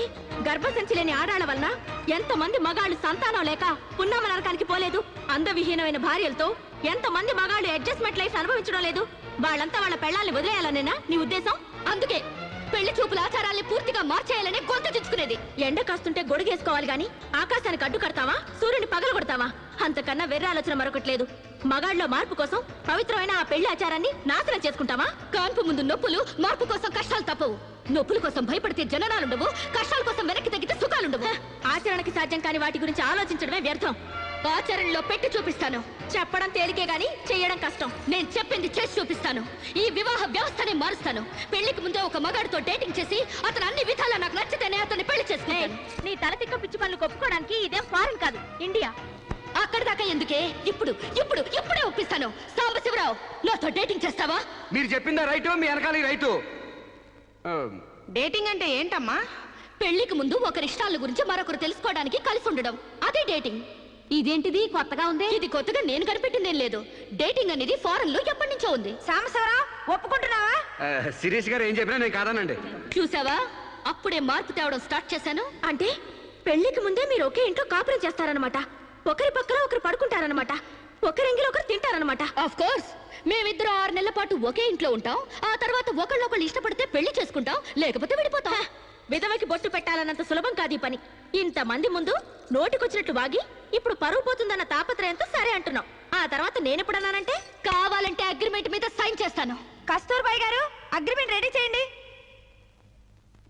గర్భసంచి లేని ఆడాళ్ల వలన ఎంతమంది మగాళ్ళు సంతానం లేక పున్నామ నరకానికి పోలేదు? అందవిహీనమైన భార్యలతో ఎంతమంది మగాళ్ళు అడ్జస్ట్మెంట్ లైఫ్ అనుభవించడం లేదు? వాళ్ళంతా వాళ్ళ పెళ్లాల్ని వదిలేయాలనేనా నీ ఉద్దేశం? అందుకే పెళ్లి చూపుల ఆచారాల్ని పూర్తిగా మార్చేయాలని గొంతు తెచ్చుకునేది. ఎండ కాస్తుంటే గొడుగేసుకోవాలి గాని ఆకాశానికి అడ్డు కడతావా? సూర్యుని పగలు కొడతావా? అంతకన్నా వెర్ర ఆలోచన మరొకట్లేదు. మగాళ్ళలో మార్పు కోసం పవిత్రమైన ఆ పెళ్లి ఆచారాన్ని నాశనం చేసుకుంటావా? కాన్పు ముందు నొప్పులు, మార్పు కోసం కష్టాలు తప్పవు. నొప్పుల కోసం భయపడితే జననాలుండవు, కష్టాల కోసం వెనక్కి తగ్గితే సుఖాలుండవు. ఆచరణకి సాధ్యం కాని వాటి గురించి ఆలోచించడమే వ్యర్థం. ఆచరణలో పెట్టి చూపిస్తాను. చెప్పడం తేలికే గాని చేయడం కష్టం. నేను చెప్పింది చేసి చూపిస్తాను. ఈ వివాహ వ్యవస్థని మారుస్తాను. పెళ్లికి ముందే ఒక మగాడితో డేటింగ్ చేసి అతను అన్ని విధాలా నాకు నచ్చితేనే అతన్ని పెళ్లి చేసుకుంటాను. నీ తల తిక్క పిచ్చి పనులు ఒప్పుకోవడానికి ఇదేం ఫారెన్ కాదు, ఇండియా. అక్కడి దాకా ఎందుకే? ఇప్పుడే ఒప్పిస్తాను. సాంబశివరావు, నాతో డేటింగ్ చేస్తావా? మీరు చెప్పిందా రైటు, మీ వెనకాల రైటు. డేటింగ్ అంటే ఏంటమ్మా? పెళ్లికి ముందు ఒకరి ఇష్టాల గురించి మరొకరు తెలుసుకోవడానికి కలిసి ఉండడం, అదే డేటింగ్. ఇదేంటిది కొత్తగా ఉంది? ఇది కొత్తగా నేను కనిపెట్టిందేం లేదు. డేటింగ్ అనేది ఫారెన్ లో ఎప్పటి నుంచో ఉంది. సాంబశివరావు, ఒప్పుకుంటున్నావా? శిరీష్ గారు ఏం చెప్పినా నేను కాదానండి. చూసావా, అప్పుడే మార్పు తేవడం స్టార్ట్ చేశాను. అంటే పెళ్లికి ముందే మీరు ఒకే ఇంట్లో కాపురం చేస్తారనమాట. ఒకరి పక్కన ఒకరు పడుకుంటారనమాట. ఒకరింగిలో ఒకరు తింటారనమాట. ఆఫ్ కోర్స్, మేమిద్దరం 6 నెలల పాటు ఒకే ఇంట్లో ఉంటాం. ఆ తర్వాత ఒకళ్ళొకళ్ళు ఇష్టపడితే పెళ్లి చేసుకుంటాం, లేకపోతే విడిపోతాం. విధవకి బొట్టు పెట్టాలన్నంత సులభం కాదు ఈ పని. ఇంతమంది ముందు నోటికొచ్చినట్లు వాగి ఇప్పుడు పరువు పోతుందన్న తాపత్రయంతో సరే అంటున్నాం. ఆ తర్వాత నేనెప్పుడన్నానంటే కావాలంటే అగ్రిమెంట్ మీద సైన్ చేస్తాను. కస్తూర్బాయ్ గారు, అగ్రిమెంట్ రెడీ చేయండి.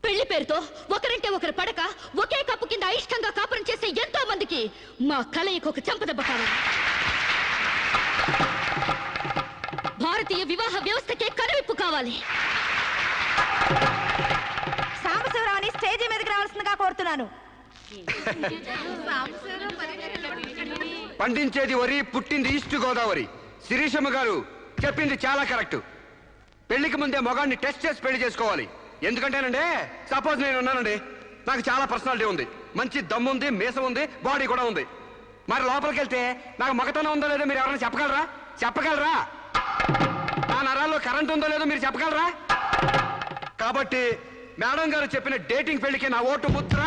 పెళ్లి పేరుతో ఒకరంటే ఒకరు పడక ఒకే కప్పు కింద అయిష్టంగా కాపురం చేసే ఎంతో మందికి మా కలయికి ఒక చెంపదెబ్బ కావాలి. భారతీయ వివాహ వ్యవస్థకే కనువిప్పు కావాలి. సాంబశివరావుని స్టేజీ మీదకి రావాల్సిందిగా కోరుతున్నాను. పండించేది వరి, పుట్టింది ఈస్ట్ గోదావరి. శిరీషమ్మ గారు చెప్పింది చాలా కరెక్ట్. పెళ్లికి ముందే మొగాన్ని టెస్ట్ చేసి పెళ్లి చేసుకోవాలి. ఎందుకంటేనండి, సపోజ్ నేను ఉన్నానండి, నాకు చాలా పర్సనాలిటీ ఉంది, మంచి దమ్ము ఉంది, మీసం ఉంది, బాడీ కూడా ఉంది. మరి లోపలికి వెళ్తే నాకు మగతనం ఉందో లేదో మీరు ఎవరైనా చెప్పగలరా? నా నరాల్లో కరెంట్ ఉందో లేదో మీరు చెప్పగలరా? కాబట్టి మేడం గారు చెప్పిన డేటింగ్ పెళ్లికి నా ఓటు ముద్ర.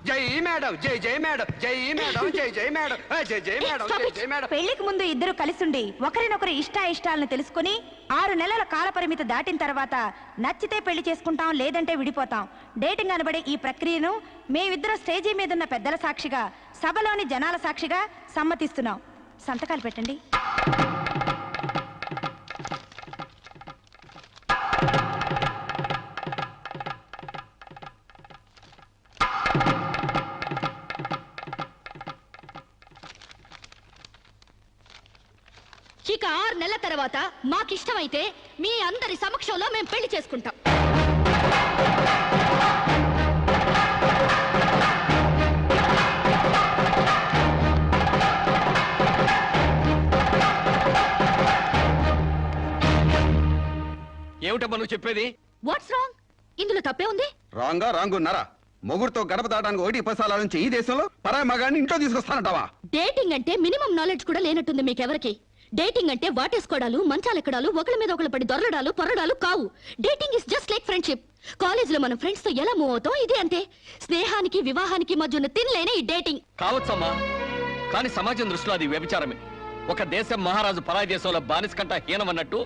జై మేడం, జై మేడం, జై మేడం, జై మేడం, జై మేడం, జై మేడం. పెళ్లికి ముందు ఇద్దరు కలిసుండి ఒకరినొకరు ఇష్టాయిష్టాలను తెలుసుకుని 6 నెలల కాల పరిమితి దాటిన తర్వాత నచ్చితే పెళ్లి చేసుకుంటాం, లేదంటే విడిపోతాం. డేటింగ్ అనబడే ఈ ప్రక్రియను మేమిద్దరం స్టేజీ మీదున్న పెద్దల సాక్షిగా, సభలోని జనాల సాక్షిగా సమ్మతిస్తున్నాం. సంతకాలు పెట్టండి. ఇక 6 నెలల తర్వాత మాకిష్టమైతే మీ అందరి సమక్షంలో మేము పెళ్లి చేసుకుంటాం. ఏమిటమ్మా నువ్వు చెప్పేది? What's wrong? ఇందులో తప్పే ఉంది? రాంగున్నారా? మొగుడుతో గడప దాటానికి 1 నుంచి ఈ దేశంలో పరాయి మగాన్ని ఇంట్లో తీసుకొస్తానంటావా? డేటింగ్ అంటే మినిమం నాలెడ్జ్ కూడా లేనట్టుంది మీకెవరికి. డేటింగ్ అంటే వాటేసుకోవడాలు, మంచాలెక్కడాలు, ఒకళ్ళ మీద ఒకళ్ళు పడి దొరలడాలు, పొరడాలు కావు. Dating is just like friendship. కాలేజీలో మనం ఫ్రెండ్స్ తో ఎలా మూవ్ అవుతాం, ఇది అంతే. స్నేహానికి వివాహానికి మధ్య ఉన్న తినలేని ఈ డేటింగ్ కావచ్చమ్మా, కానీ సమాజం దృష్టిలో అది వ్యభిచారమే. ఒక దేశం మహారాజు పరాయి దేశంలో బానిస కంట హీనం అన్నట్టు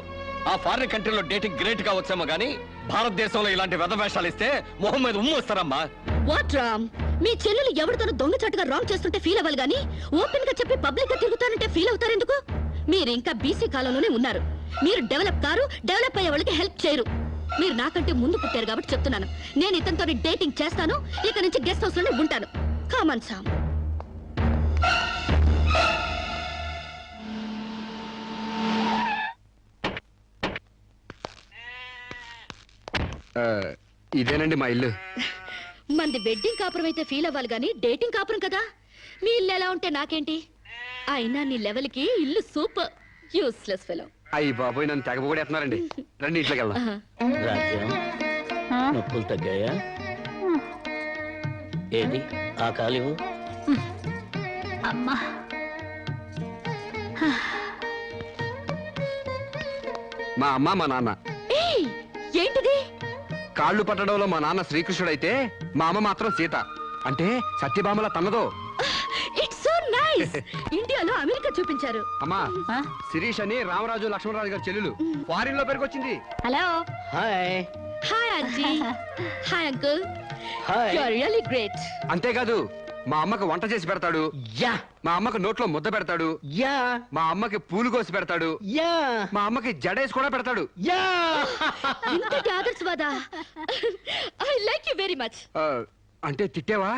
ఆ ఫారిన్ కంట్రీలో డేటింగ్ గ్రేట్ గా వచ్చామో గానీ భారతదేశంలో ఇలాంటి వెధవేషాలు ఇస్తే మొహం మీద ఉమ్ము వస్తారమ్మా. వాట్ రామ్, మీ చెల్లెలు ఎవరితోనూ దొంగచాటుగా రాంగ్ చేస్తుంటే ఫీల్ అవ్వాలి గానీ ఓపెన్ గా చెప్పి పబ్లిక్ గా తిరుగుతానంటే ఫీల్ అవుతారు ఎందుకు? మీరు ఇంకా బీసీ కాలంలోనే ఉన్నారు. మీరు డెవలప్ కారు, డెవలప్ అయ్యే వాళ్ళకి హెల్ప్ చేయరు. మీరు నాకంటే ముందు పుట్టారు కాబట్టి చెప్తున్నాను. నేను ఇతనితో డేటింగ్ చేస్తాను. ఇక నుంచి గెస్ట్ హౌస్ లోనే ఉంటాను. Come on Sam. ఇదేనండి మా ఇల్లు. మంది వెడ్డింగ్ కాపురం అయితే ఫీల్ అవ్వాలి గానీ డేటింగ్ కాపురం కదా. మీ ఇల్లు ఎలా ఉంటే నాకేంటి? అయినా నీ లెవెల్ కి ఇల్లు సూపర్. Useless fellow. అయ్యి బాబోయ్, నన్ను తెగబోడేస్తున్నారండి. రండి ఇంట్లోకి వెళ్దాం. రాజ్యం నొప్పులు తగ్గాయా? ఏది ఆ కాలివు? అమ్మా మా అమ్మ మా నాన్న. ఏయ్, ఏంటిది? కాళ్ళు పట్టడంలో మా నాన్న శ్రీకృష్ణుడైతే మా అమ్మ మాత్రం సీత. అంటే సత్యభామల తన్నదో. It's so nice. ఇండియాలో అమెరికా చూపించారు. అమ్మా, శిరీష్ అని రామరాజు లక్ష్మణరాజు గారి చెల్లెలు ఫారిన్ లో పెరిగొచ్చింది. Hello. Hi. Hi aunty. Hi uncle. Hi. You are really great. అంతేకాదు మా అమ్మకు వంట చేసి పెడతాడు. యా మా అమ్మకు నోట్లో ముద్ద పెడతాడు. యా మా అమ్మకి పూలు కోసి పెడతాడు. యా మా అమ్మకి జడేసి కూడా పెడతాడు. యా ఇంతటి ఆదర్శవాదా? I like you very much. అంటే తిట్టేవా?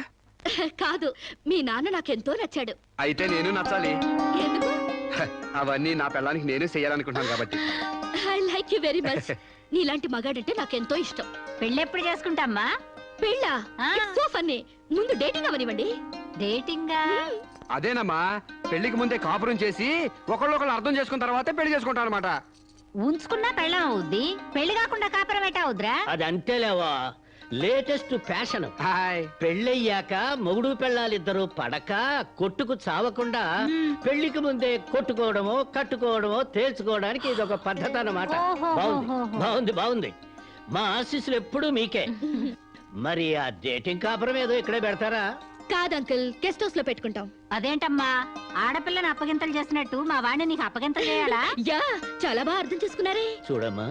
కాదు, మీ నాన్న నాకెంతో నచ్చాడు. అయితే నేను నచ్చాలి. ఎందుకు? అవన్నీ నా పిల్లానికి నేను చెయ్యాలనుకుంటున్నాను కాబట్టి. I like you very much. నీలాంటి మగాడంటే నాకెంతో ఇష్టం. పెళ్ళెప్పుడు చేసుకుంటామ్మా? పెళ్ళా? ఆ. So funny. ముందు డేటింగ్ అవనివ్వండి. డేటింగా? అదేనమ్మా, పెళ్లికి ముందే కాపురం చేసి ఒకళ్ళొకళ్ళు అర్థం చేసుకున్న తర్వాతే పెళ్లి చేసుకుంటాం అనమాట. ఉంచుకున్నా పెళ్ళం అవుద్ది, పెళ్లి కాకుండా కాపురం ఎట్టా అవుద్రా? అది అంతేలేవా, లేటెస్ట్ ఫ్యాషన్. హాయ్. పెళ్ళయ్యాక మొగుడు పెళ్ళాలిద్దరూ పడక కొట్టుకు చావకుండా పెళ్లికి ముందే కొట్టుకోవడమో కట్టుకోవడమో తేల్చుకోవడానికి ఇది ఒక పద్ధతి అన్నమాట. బాగుంది బాగుంది బాగుంది. మా ఆశీస్సులు ఎప్పుడూ మీకే. మరి ఆ డేటింగ్ కాపురం ఏదో ఇక్కడే పెడతారా? కాదు అంకుల్, గెస్ట్ హౌస్ లో పెట్టుకుంటాం. అదేంటమ్మా, ఆడపిల్లని అప్పగింతలు చేసినట్టు మా వాడిని నీకు అప్పగింతలు చేయాలా? యా, చాలా బాగా అర్థం చేసుకున్నారే. చూడమ్మా,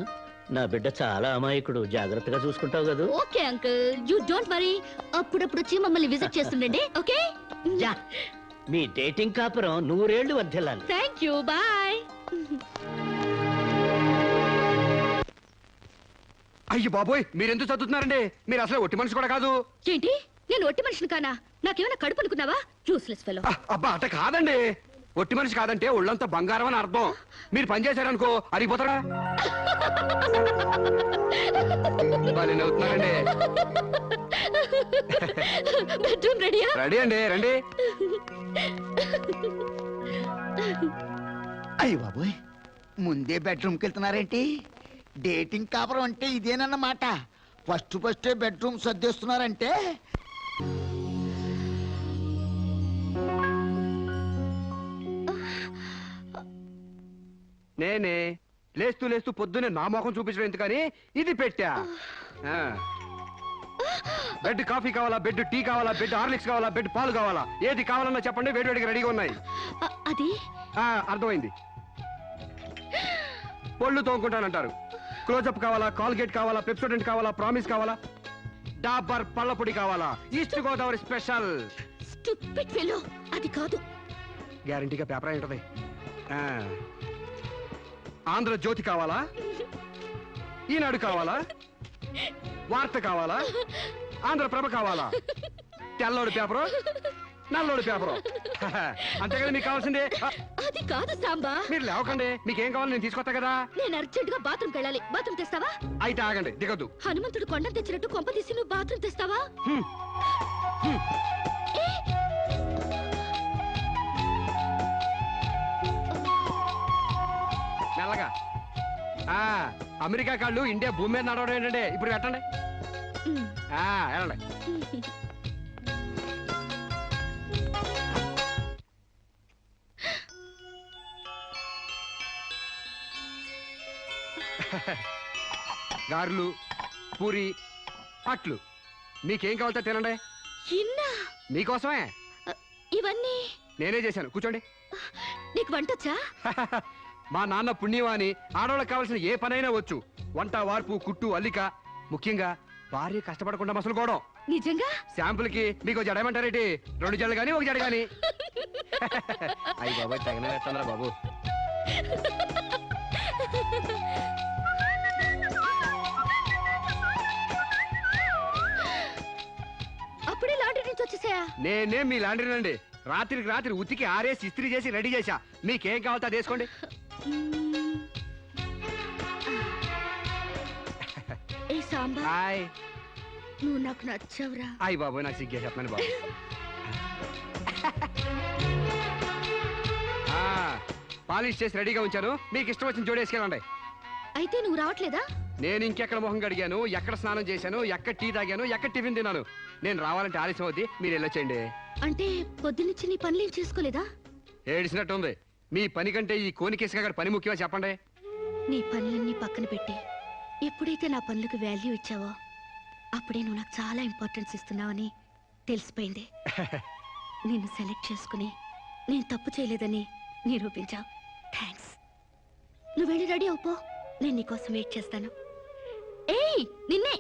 నా బిడ్డ చాలా అమాయకుడు, జాగ్రత్తగా చూసుకుంటావు కదా. Okay uncle, you don't worry. అప్పుడప్పుడు వచ్చి మమ్మల్ని విజిట్ చేస్తుండండి. ఓకే. యా, మీ డేటింగ్ కాపురం 100 ఏళ్లు వర్ధిల్లాలి. Thank you. బాయ్. అయ్యి బాబోయ్, మీరెందుకు చదువుతున్నారండి? మీరు అసలు ఒట్టి మనిషి కూడా కాదు. ఏంటి? నేను ఒట్టి మనిషిని కానా? నాకేమైనా కడుపు అనుకున్నావా? Useless fellow. అబ్బా, అట్ట కాదండి. ఒట్టి మనిషి కాదంటే ఒళ్ళంతా బంగారం అని అర్థం. మీరు పని చేశారనుకో అరిగిపోతారా? అవుతున్నారండి. బెడ్రూమ్ రెడీయా? రెడీ అండి, రండి. అయ్య బాబోయ్, ముందే బెడ్రూమ్కి వెళ్తున్నారేంటి? డేటింగ్ కాపురం అంటే ఇదేనన్నమాట. First bedroom సర్దేస్తున్నారంటే. నేనే లేస్తూ లేస్తూ పొద్దునే నా మొఖం చూపించడం ఎందుకని ఇది పెట్టా. బెడ్ కాఫీ కావాలా, బెడ్ టీ కావాలా, బెడ్ హార్లిక్స్ కావాలా, బెడ్ పాలు కావాలా, ఏది కావాలన్నా చెప్పండి, వేడివేడిగా రెడీగా ఉన్నాయి. అది అర్థమైంది. పళ్ళు తోముకుంటానంటారు. క్లోజప్ కావాలా, కాల్గేట్ కావాలా, పెప్సోడెంట్ కావాలా, ప్రామిస్ కావాలా, డాబర్ పళ్ళ పొడి కావాలా, east Godavari special. Stupid fellow, అది కాదు. గ్యారంటీగా పేపర్ అయి ఉంటది. ఆంధ్ర జ్యోతి కావాలా, ఈనాడు కావాలా, వార్త కావాలా, ఆంధ్రప్రభ కావాలా, తెల్లోడు పేపరు, నల్లోడు పేపరు. అంతేగాని మీకు కావాల్సిందే. అది కాదు సాంబా. మీరు లేవకండి, మీకేం కావాలి నేను తీసుకొస్తా కదా. నేను అర్జెంట్ గా బాత్రూమ్ వెళ్ళాలి. బాత్రూమ్ తెస్తావా? అయితే ఆగండి, దిగద్దు. హనుమంతుడు కొండ తెచ్చినట్టు కొంప తీసి నువ్వు బాత్రూమ్ తెస్తావా? మెల్లగా. అమెరికా కాళ్ళు ఇండియా భూమి మీద నడవడం ఏంటంటే ఇప్పుడు పెట్టండి. వెళ్ళండి. గారెలు, పూరి, అట్లు మీకేం కావాలో తినండి. ఇన్నా? మీకోసమే. ఇవన్నీ నేనే చేశాను, కూర్చోండి. నీకు వంటొచ్చా? మా నాన్న పుణ్యవాని ఆడవాళ్ళకి కావాల్సిన ఏ పనైనా వచ్చు. వంట, వార్పు, కుట్టు, అల్లిక, ముఖ్యంగా భార్య కష్టపడకుండా మసలుకోవడం. నిజంగా? శాంపుల్ కి మీకు జడమంటారేటి? 2 జడలు గాని 1 జడ గాని. అయ్యి బాబాయ్ తగిన వేస్తాంద్రా బాబు. అప్పుడే లాండ్రీ నుంచి వచ్చేసాయా? నేనే మీ లాండ్రీనండి. రాత్రికి రాత్రి ఉతికి ఆరేసి ఇస్త్రీ చేసి రెడీ చేశా. మీకేం కావాలో అది వేసుకోండి. ఏ సాంబా, హాయ్. నువ్వు నాకు నచ్చావురా. అయ్యి బాబోయ్ నాకు సిగ్గేసేస్తున్నాను బాబు. పాలిష్ చేసి రెడీగా ఉంచాను. మీకు ఇష్టం వచ్చిన జోడేసుకెళ్ళండి. అయితే నువ్వు రావట్లేదా? నేను ఇంకెక్కడ మొహం కడిగాను, ఎక్కడ స్నానం చేశాను, ఎక్కడ టీ తాగాను, ఎక్కడ టిఫిన్ తిన్నాను. నేను రావాలంటే ఆలస్యం అవుద్ది. మీరు వెళ్ళొచ్చండి. అంటే పొద్దున్నుంచి నీ పనులేం చేసుకోలేదా? ఏడిసినట్టుంది. మీ పని కంటే ఈ కోనికేసుగా పని ముఖ్యమా చెప్పండి. నీ పనులన్నీ పక్కన పెట్టి ఎప్పుడైతే నా పనులకు వాల్యూ ఇచ్చావో అప్పుడే నువ్వు నాకు చాలా ఇంపార్టెన్స్ ఇస్తున్నావని తెలిసిపోయింది. నిన్ను సెలెక్ట్ చేసుకుని నేను తప్పు చేయలేదని నిరూపించావు. థ్యాంక్స్. నువ్వు వెళ్ళి రెడీ అవుపో, నేను నీకోసం వెయిట్ చేస్తాను. ఏయ్ నిన్నే.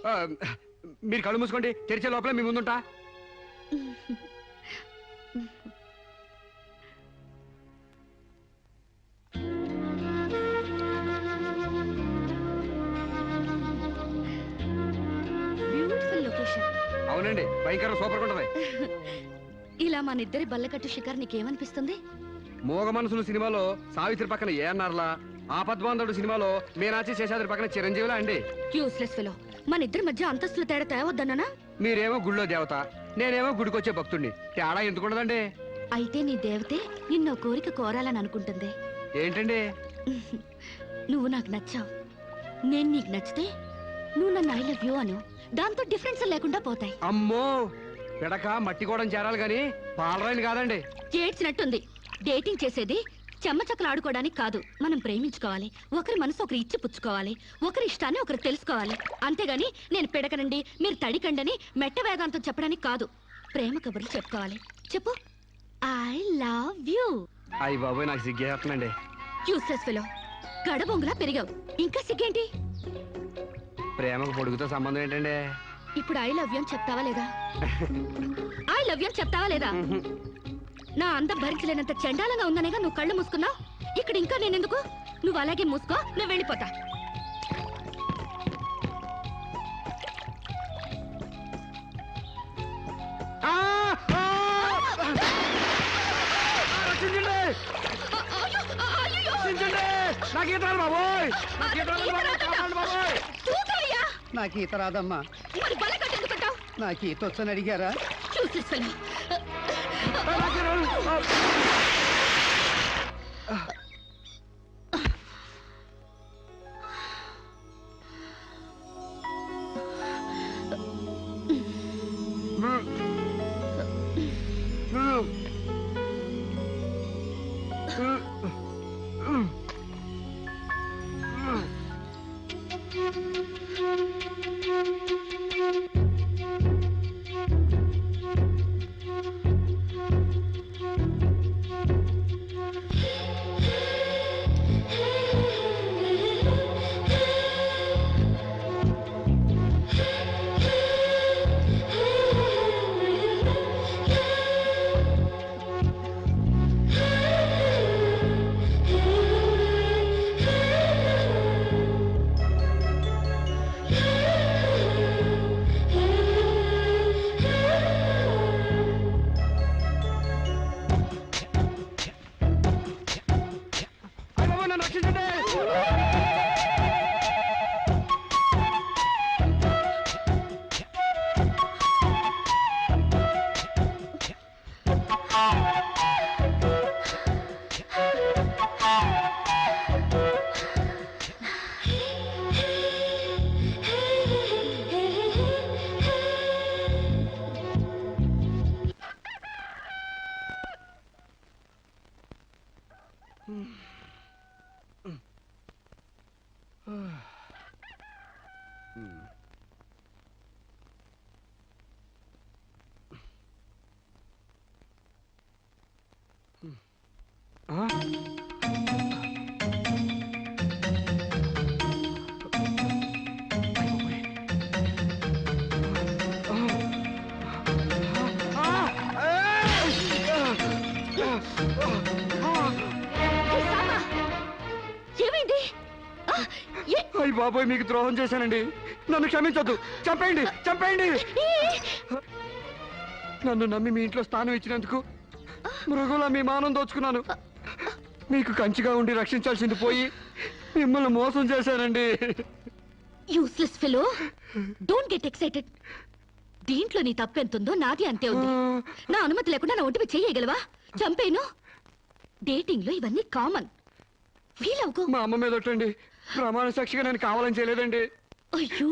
మీరు కళ్ళు మూసుకోండి, తెరిచే లోపల మీ ముందుంటా. Beautiful location. అవునండి, భయంకర సూపర్ ఉంటది. ఇలా మన ఇద్దరి బల్లకట్టు షికార్ నీకేమనిపిస్తుంది? మోగ మనసులు సినిమాలో సావిత్రి పక్కన ఏఎన్ఆర్లా, ఆపద్బాంధవుడు సినిమాలో మీనాచి శేషాద్రి పక్కన చిరంజీవిలా అండి. Useless fellow. మన ఇద్దరి మధ్య అంతస్తుల తేడా తేవద్దన్నానా? మీరేమో గుళ్ళో దేవత, నేనేమో గుడికొచ్చే భక్తుడిని. తేడా ఎందుకుండదండి? అయితే నీ దేవతే నిన్నో కోరిక కోరాలని అనుకుంటుంది. ఏంటండి? నువ్వు నాకు నచ్చావు, నేను నీకు నచ్చితే నువ్వు నన్ను ఐ లవ్ యూ అను. దాంతో డిఫరెన్స్ లేకుండా పోతాయి. అమ్మో, పిడక మట్టి కూడా చేరాలి గాని పాలరాయిని కాదండి. చేర్చినట్టుంది. డేటింగ్ చేసేది చెమ్మచక్కలు ఆడుకోవడానికి కాదు. మనం ప్రేమించుకోవాలి, ఒకరి మనసు ఒకరు ఇచ్చి పుచ్చుకోవాలి, ఒకరి ఇష్టాన్ని ఒకరు తెలుసుకోవాలి. అంతేగాని నేను పిడకనండి మీరు తడికండని మెట్ట వేదాంతం చెప్పడానికి కాదు. ప్రేమ కబుర్లు చెప్పుకోవాలి. చెప్పు, ఐ లవ్ యూ. అయ్యి బాబోయ్ నాకు సిగ్గేస్తుందండి. Useless fellow. గడబొంగులా పెరిగావు, ఇంకా సిగ్గేంటి? ప్రేమకు పొడుగుతో సంబంధం ఏంటండి? ఇప్పుడు ఐ లవ్ యూ అని చెప్తావా లేదా? ఐ లవ్ యూ అని చెప్తావా లేదా? నా అందం భరించలేనంత చండాలంగా ఉందనేగా నువ్వు కళ్ళు మూసుకున్నావు. ఇక్కడ ఇంకా నేనెందుకు? నువ్వు అలాగే మూసుకో, నేను వెళ్ళిపోతా. నాకు ఈత రాదమ్మా. నాకు ఈత వచ్చని అడిగారా? ఆ? ఏమైంది ఆ, అయ్య బాబోయ్, మీకు ద్రోహం చేశానండి. నన్ను క్షమించొద్దు. చంపేయండి, చంపేయండి. నన్ను నమ్మి మీ ఇంట్లో స్థానం ఇచ్చినందుకు మృగులా మీ మానం దోచుకున్నాను. మీకు కంచిగా ఉండి రక్షించాల్సింది పోయి మిమ్మల్ని మోసం చేశానండి. Useless fellow, don't get excited. దీంట్లో నీ తప్పెంతుందో నాది అంతే ఉంది. నా అనుమతి లేకుండా నా ఒంటిపై చేయగలవా? చంపేను. డేటింగ్ లో ఇవన్నీ కామన్. ఫీల్ అవుకో. మా అమ్మ మీద ఒట్టండి. ప్రమాణ సాక్షిగా నేను కావాలని చేయలేదండి. అయ్యో,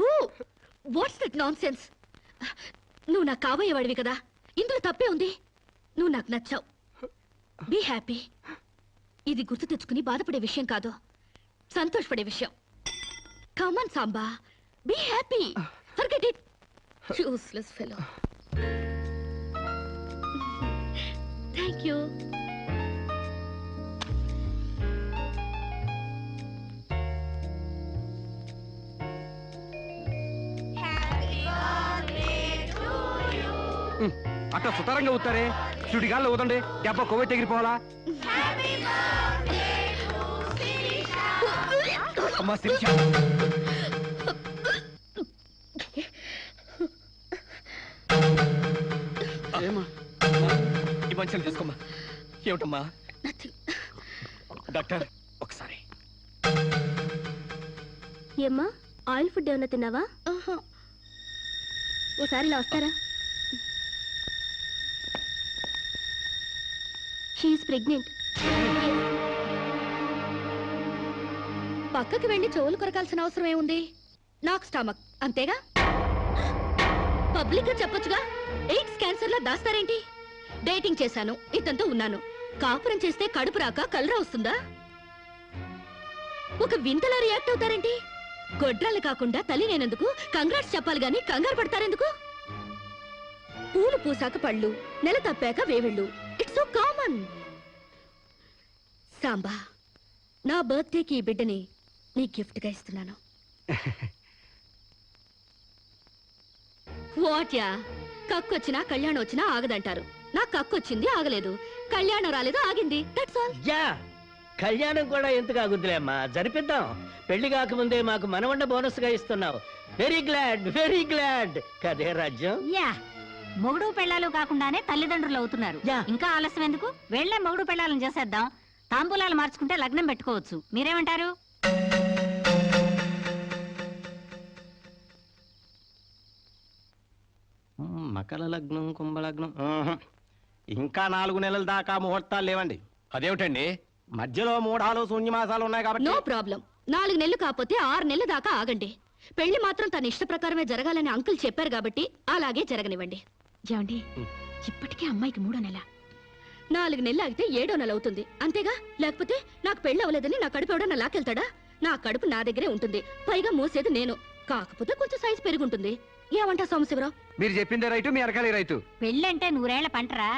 వాట్స్ దట్ నాన్ సెన్స్? నువ్వు నాకు కాబోయేవాడివి కదా, ఇందులో తప్పే ఉంది. నువ్వు నాకు నచ్చావు. Be happy. ఇది గుర్తు తెచ్చుకుని బాధపడే విషయం కాదు, సంతోషపడే విషయం. Come on Samba, be happy. Forget it. Useless fellow. Thank you. అట్లా సుతారంగా ఊతారే, సుడిగాల్లో ఊదండి. దెబ్బ కొవ్వె తెగిరిపోవాలా? అమ్మా శిరీష, ఈ మంచిని తీసుకోమ్మా. ఏమిటమ్మా? డాక్టర్ ఒకసారి. ఏమ్మా, ఆయిల్ ఫుడ్ ఏమన్నా తిన్నావా? ఓసారి ఇలా వస్తారా? She is pregnant. పక్కకి వెళ్ళి చెవులు కొరకాల్సిన అవసరం ఏముంది? నాకు స్టమక్, అంతేగా. పబ్లిక్ గా చెప్పొచ్చుగా. ఎయిడ్స్ క్యాన్సర్ లా దాస్తారేంటి? డేటింగ్ చేశాను, ఇతనితో ఉన్నాను. కాపురం చేస్తే కడుపు రాక కలరా వస్తుందా? ఒక వింతలా రియాక్ట్ అవుతారేంటి? గొడ్రాలు కాకుండా తల్లి నేనందుకు కంగ్రాట్స్ చెప్పాలి గాని కంగారు పడతారెందుకు? పూలు పూసాక పళ్ళు, నెల తప్పాక వేవిళ్ళు. It's so common. సాంబా, నా బర్త్డేకి ఈ బిడ్డని నీ గిఫ్ట్ గా ఇస్తున్నాను. వాట్యా, కక్కొచ్చినా కళ్యాణం వచ్చినా ఆగదంటారు. నాకు కక్కొచ్చింది, ఆగలేదు. కళ్యాణం రాలేదు, ఆగింది. That's all. యా, కళ్యాణం కూడా ఎందుకు ఆగుద్దులే అమ్మా, జరిపిద్దాం. పెళ్లి కాకముందే మాకు మనవండ బోనస్ గా ఇస్తున్నావు. వెరీ గ్లాడ్ కదే రాజ్యం. యా, మొగుడు పెళ్ళాలు కాకుండానే తల్లిదండ్రులు అవుతున్నారు. ఇంకా ఆలస్యం ఎందుకు? వెళ్లే మొగుడు పెళ్ళాలను చేసేద్దాం. తాంబూలాలు మార్చుకుంటే లగ్నం పెట్టుకోవచ్చు. మీరేమంటారు? మకర లగ్నం, కుంభలగ్నం. ఇంకా 4 నెలల దాకా ముహూర్తాలు లేవండి. అదేమిటండి? మధ్యలో 3 శూన్యమాసాలు ఉన్నాయి కాబట్టి. No problem. 4 నెలలు కాకపోతే 6 నెలల దాకా ఆగండి. పెళ్లి మాత్రం తన ఇష్ట ప్రకారమే జరగాలని అంకుల్ చెప్పారు కాబట్టి అలాగే జరగనివ్వండి. ఏమండి, ఇప్పటికే అమ్మాయికి 3వ నెల. 4 నెలలు ఆగితే 7వ నెల అవుతుంది, అంతేగా. లేకపోతే నాకు పెళ్లి అవ్వలేదని నా కడుపు ఎవడన్నా లాకెళ్తాడా? నా కడుపు నా దగ్గరే ఉంటుంది. పైగా మోసేది నేను. కాకపోతే కొంచెం సైజు పెరుగుంటుంది. ఏమంటా సోమశివరావు? మీరు చెప్పిందే రైతు, మీ అరకాలి రైతు. పెళ్ళంటే 100 పంటరా.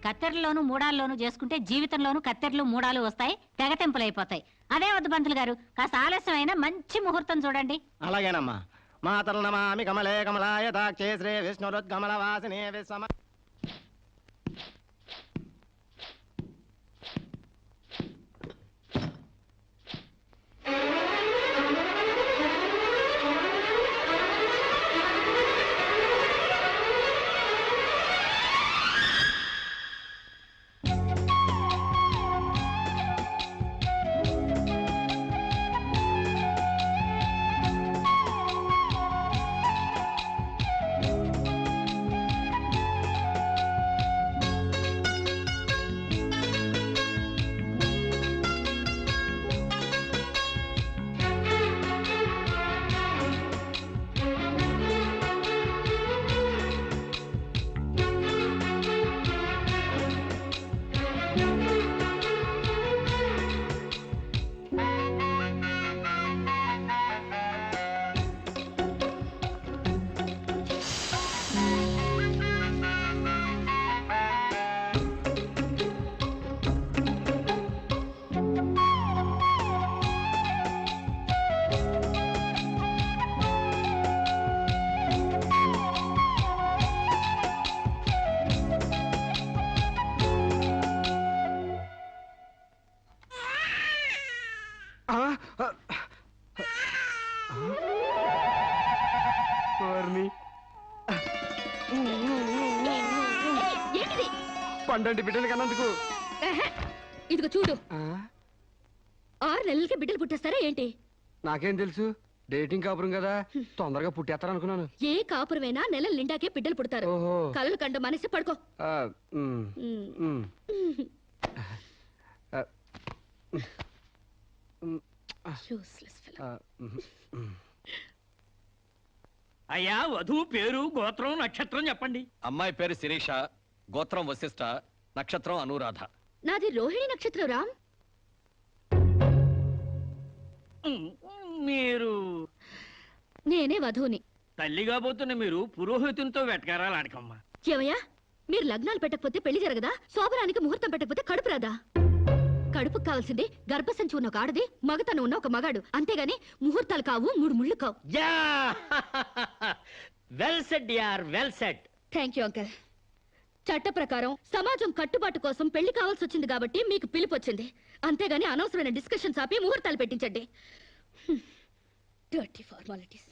కత్తెరలోను మూడాల్లోనూ చేసుకుంటే జీవితంలోనూ కత్తెరలు మూడాలు వస్తాయి, తెగతెంపులైపోతాయి. అదే వద్దు పంతులు గారు, కాస్త ఆలస్యమైన మంచి ముహూర్తం చూడండి. అలాగేనమ్మా. మాతలు నమామి కమలే కమలాయ దాక్షే శ్రీ విష్ణురుద్గమల వాసినే విశ్వమ. ఏంటిది? పండంటి బిడ్డలు కన్నందుకు ఎహె, ఇదిగో చూడు 6 నెలలకి బిడ్డలు పుట్టేస్తారా ఏంటి? నాకేం తెలుసు డేటింగ్ కాపురం కదా తొందరగా పుట్టేస్తారు అనుకున్నాను. ఏ కాపురమైనా నెలల నిండాకే బిడ్డలు పుడతారు. ఓహో. కలలు కండ మనసి పడుకో. ఉమ్, ఉమ్. ఉమ్. Useless fellow. అయ్యా వధువు పేరు గోత్రం నక్షత్రం చెప్పండి. అమ్మాయి పేరు శిరీష, గోత్రం వశిష్ఠ, నక్షత్రం అనురాధ. నాది రోహిణి నక్షత్రం రామ్. మీరు నేనే వధువుని. తల్లిగా పోతున్న మీరు పురోహితునితో వెటకారాలు ఆడకమ్మా. ఏమయ్యా, మీరు లగ్నాలు పెట్టకపోతే పెళ్లి జరగదా? శోభనానికి ముహూర్తం పెట్టకపోతే కడుపు రాదా? కడుపుకు కావాల్సింది గర్భసంచి ఉన్న ఒక ఆడది, మగతను ఉన్న ఒక మగాడు. అంతేగాని ముహూర్తాలు కావు, 3 ముళ్ళు కావు. వెల్ సెడ్ యార్, well said. Thank you uncle. చట్ట ప్రకారం సమాజం కట్టుబాటు కోసం పెళ్లి కావాల్సి వచ్చింది కాబట్టి మీకు పిలుపు వచ్చింది. అంతేగాని అనవసరమైన డిస్కషన్స్ ఆపి ముహూర్తాలు పెట్టించండి. Dirty formalities.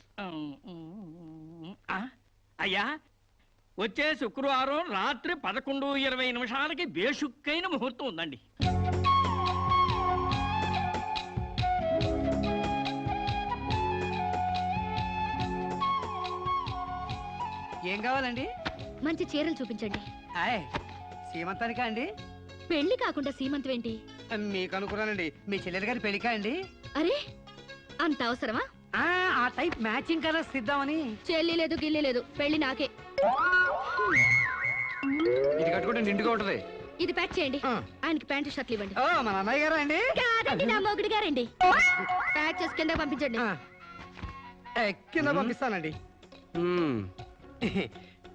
అయ్యా వచ్చే శుక్రవారం రాత్రి 11:20 బేషుక్కైన ముహూర్తం ఉందండి. ఏం కావాలండి? మంచి చీరలు చూపించండి. ఆయ్ సీమంతానికా అండి? పెళ్లి కాకుండా సీమంతం ఏంటి? మీకు అనుకున్నానండి, మీ చెల్లెలు గారి పెళ్లికా అండి? అరే, అంత అవసరమా? ఆ టైప్ మ్యాచింగ్ కలర్స్ ఇద్దామని. చెల్లి లేదు, గిల్లి లేదు, పెళ్లి నాకే. ఇది కట్టుకుంటే నిండుగా ఉంటది. ఇది ప్యాక్ చేయండి. ఆయనకి ప్యాంటు షర్ట్లు ఇవ్వండి. ఓ మన అన్నయ్య గారా అండి? కాదండి, నా మొగుడు గారండి. ప్యాక్ చేసి కింద పంపించండి. కింద పంపిస్తానండి.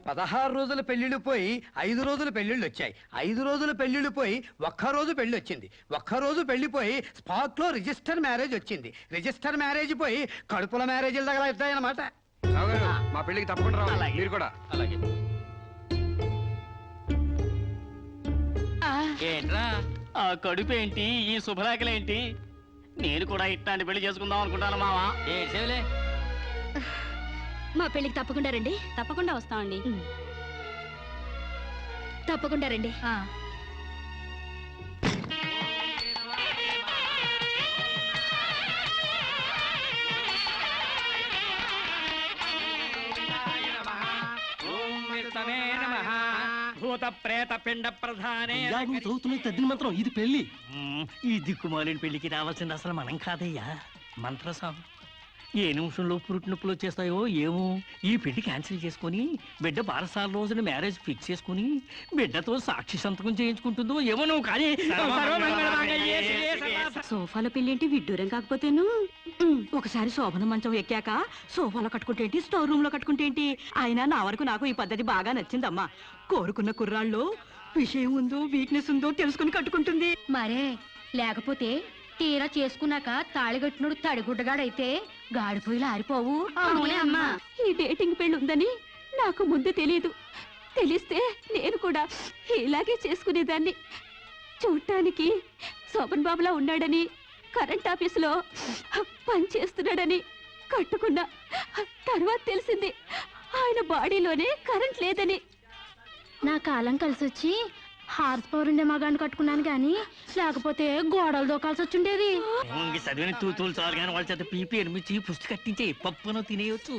16 రోజుల పెళ్లిళ్ళు పోయి 5 రోజుల పెళ్లిళ్ళు వచ్చాయి. 5 రోజుల పెళ్లిళ్ళు పోయి ఒక్క రోజు పెళ్లి వచ్చింది. ఒక్క రోజు పెళ్లిపోయి స్పాట్ లో రిజిస్టర్ మ్యారేజ్ వచ్చింది. రిజిస్టర్ మ్యారేజ్ పోయి కడుపుల మ్యారేజీలు తగలవుతాయన్నమాట. మా పెళ్లికి తప్పకుండా రావాలి. మీరు కూడా అలాగే. ఏంట్రా ఆ కడుపేంటి, ఈ శుభలేఖలేంటి? నేను కూడా ఇట్లాంటి పెళ్లి చేసుకుందాం అనుకుంటాను మావా. ఏడ్చేవులే. మా పెళ్లికి తప్పకుండా రండి. తప్పకుండా వస్తామండి. తప్పకుండా రండి. భూత ప్రేత పిండ ప్రధానే. తద్దిన మంత్రం ఇది పెళ్లి. ఈ దిక్కుమాలిన పెళ్లికి రావాల్సింది అసలు మనం కాదయ్యా, మంత్రసాం. ఏ నిమిషంలో పురుటి నొప్పులు వచ్చేస్తాయో ఏమో. ఈ పెళ్లి క్యాన్సిల్ చేసుకుని బిడ్డ 12 రోజున మ్యారేజ్ ఫిక్స్ చేసుకుని బిడ్డతో సాక్షి సంతకం చేయించుకుంటుందో ఏమో. నువ్వు కానీ సోఫాలో పెళ్ళేంటి విడ్డూరం కాకపోతేను. ఒకసారి శోభన మంచం ఎక్కాక సోఫాలో కట్టుకుంటేంటి, స్టోర్ రూమ్ లో కట్టుకుంటేంటి. అయినా నా వరకు నాకు ఈ పద్ధతి బాగా నచ్చిందమ్మా. కోరుకున్న కుర్రాళ్ళు విషయం ఉందో వీక్నెస్ ఉందో తెలుసుకుని కట్టుకుంటుంది. మరే లేకపోతే తీరా చేసుకున్నాక తాళిగట్టినోడు తడిగుడ్డగాడైతే గాడిపోయిలు ఆరిపోవు. అవునే అమ్మా. ఈ డేటింగ్ పెళ్లి ఉందని నాకు ముందు తెలియదు. తెలిస్తే నేను కూడా ఇలాగే చేసుకునేదాన్ని. చూడటానికి శోభన్ బాబులా ఉన్నాడని, కరెంట్ ఆఫీసులో పని చేస్తున్నాడని కట్టుకున్నా. తర్వాత తెలిసింది ఆయన బాడీలోనే కరెంట్ లేదని. నా కాలం కలిసి వచ్చి హార్స్ పవర్ ఉండే మగాన్ని కట్టుకున్నాను గాని లేకపోతే గోడలు దోకాల్సి వచ్చిండేది. చదివిన తూతులు చాలు కానీ వాళ్ళ చేత పీపీ ఎనిమిచ్చి పుష్టి కట్టించే పప్పును తినేయొచ్చు.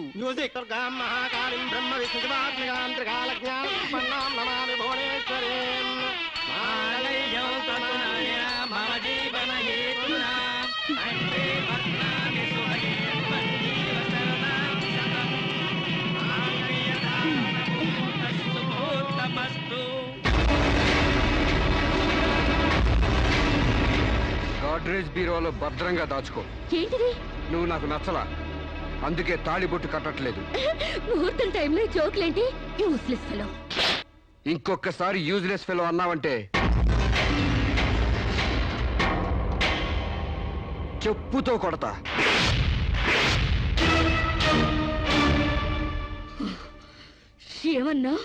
గాడ్రేజ్ బీరోలో భద్రంగా దాచుకో. ఏంటిది? నువ్వు నాకు నచ్చలా, అందుకే తాళిబొట్టు కట్టట్లేదు. ముహూర్తం టైంలో జోకులేంటి? Useless fellow. ఇంకొకసారి యూజ్లెస్ ఫెలో అన్నావంటే చెప్పుతో కొడతా. ఏమన్నా?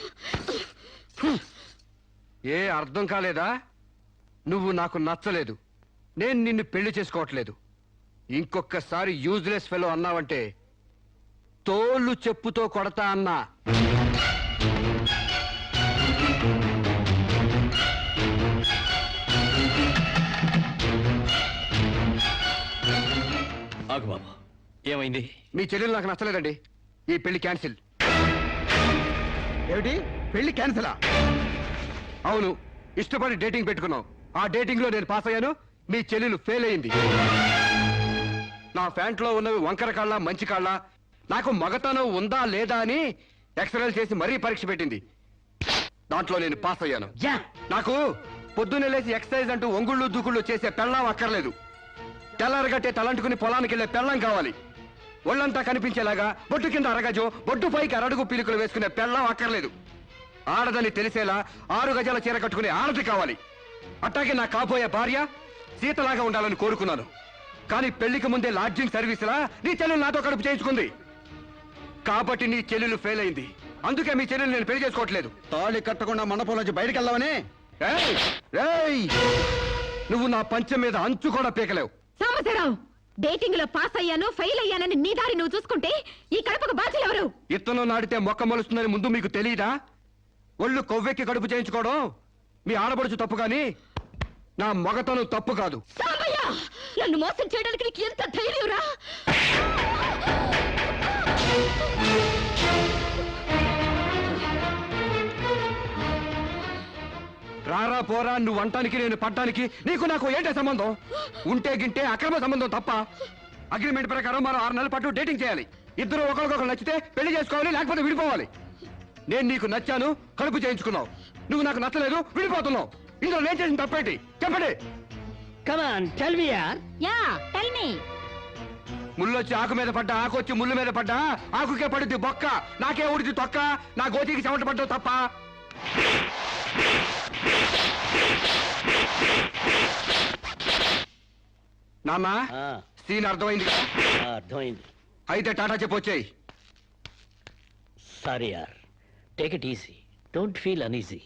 ఏ అర్థం కాలేదా? నువ్వు నాకు నచ్చలేదు, నేను నిన్ను పెళ్లి చేసుకోవట్లేదు. ఇంకొకసారి యూజ్లెస్ ఫెలో అన్నావంటే తోలు చెప్పుతో కొడతా అన్నా. ఆగు బాబు, ఏమైంది? మీ చెల్లెలు నాకు నచ్చలేదండి. ఈ పెళ్లి క్యాన్సిల్. ఏమిటి పెళ్లి క్యాన్సిలా? అవును, ఇష్టపడి డేటింగ్ పెట్టుకున్నాం. ఆ డేటింగ్ లో నేను పాస్ అయ్యాను, మీ చెల్లెలు ఫెయిల్ అయింది. నా ఫ్యాంట్లో ఉన్నవి వంకర కాళ్ళ మంచి కాళ్ళ, నాకు మగతనం ఉందా లేదా అని ఎక్స్రేలు చేసి మరీ పరీక్ష పెట్టింది. దాంట్లో నేను పాస్ అయ్యాను. నాకు పొద్దున్నే లేచి ఎక్సర్సైజ్ అంటూ ఒంగుళ్ళు దూకుళ్ళు చేసే పెళ్ళాం అక్కర్లేదు. తెల్లారగట్టే తలంటుకుని పొలానికి వెళ్లే పెళ్ళం కావాలి. ఒళ్ళంతా కనిపించేలాగా బొట్టు కింద అరగజో, బొట్టు పైకి అరడుగు పీలికలు వేసుకునే పెళ్ళం అక్కర్లేదు. ఆడదని తెలిసేలా 6 గజాల చీర కట్టుకునే ఆడది కావాలి. అట్టాగే నా కాబోయే భార్య సీతలాగా ఉండాలని కోరుకున్నాను. కానీ పెళ్లికి ముందే లాడ్జింగ్ సర్వీసులా నీ చెల్లెలు నాతో కడుపు చేయించుకుంది. కాబట్టి నీ చెల్లెలు ఫెయిల్ అయింది. అందుకే మీ చెల్లెలు నేను పెళ్లి చేసుకోవట్లేదు. తాళి కట్టకుండా మండపం నుంచి బయటికి వెళ్దామని. ఏయ్! ఏయ్! నువ్వు నా పంచం మీద అంచు కూడా పీకలేవు. సాంబశివరావు, డేటింగ్ లో పాస్ అయ్యాను ఫెయిల్ అయ్యానని నీ దారి నువ్వు చూసుకుంటే ఈ కడపకు బాధ్యులు ఎవరు? ఇత్తనం నాడితే మొక్క మొలుస్తుందని ముందు మీకు తెలియదా? ఒళ్ళు కొవ్వెక్కి కడుపు చేయించుకోవడం మీ ఆడపడుచు తప్పు కానీ నా మగతను తప్పు కాదు. సాంబయ్య, నన్ను మోసం చేయడానికి నీకు ఎంత ధైర్యం రా? రారా పోరా, నువ్వు అంటానికి నేను పడ్డానికి నీకు నాకు ఏంటే సంబంధం? ఉంటే గింటే అక్రమ సంబంధం తప్ప. అగ్రిమెంట్ ప్రకారం మనం 6 నెలల పాటు డేటింగ్ చేయాలి. ఇద్దరు ఒకరికొకరు నచ్చితే పెళ్లి చేసుకోవాలి, లేకపోతే విడిపోవాలి. నేను నీకు నచ్చాను, కడుపు చేయించుకున్నావు. నువ్వు నాకు నచ్చలేదు, విడిపోతున్నావు. ఇందులో నేను చేసిన తప్పేంటి చెప్పండి. Come on, tell me, yaar. Yeah, tell me. ముళ్ళొచ్చి ఆకు మీద పడ్డా, ఆకు వచ్చి ముళ్ళు మీద పడ్డా, ఆకుకే పడుద్ది బొక్క, నాకే ఊడిది తొక్క. నా గోతికి చెమట పడ్డావు తప్ప. నాన్న, సీన్ అర్థమైంది కదా? అర్థమైంది. అయితే టాటా చెప్పొచ్చాయి. సారీ యార్, take it easy, don't feel uneasy.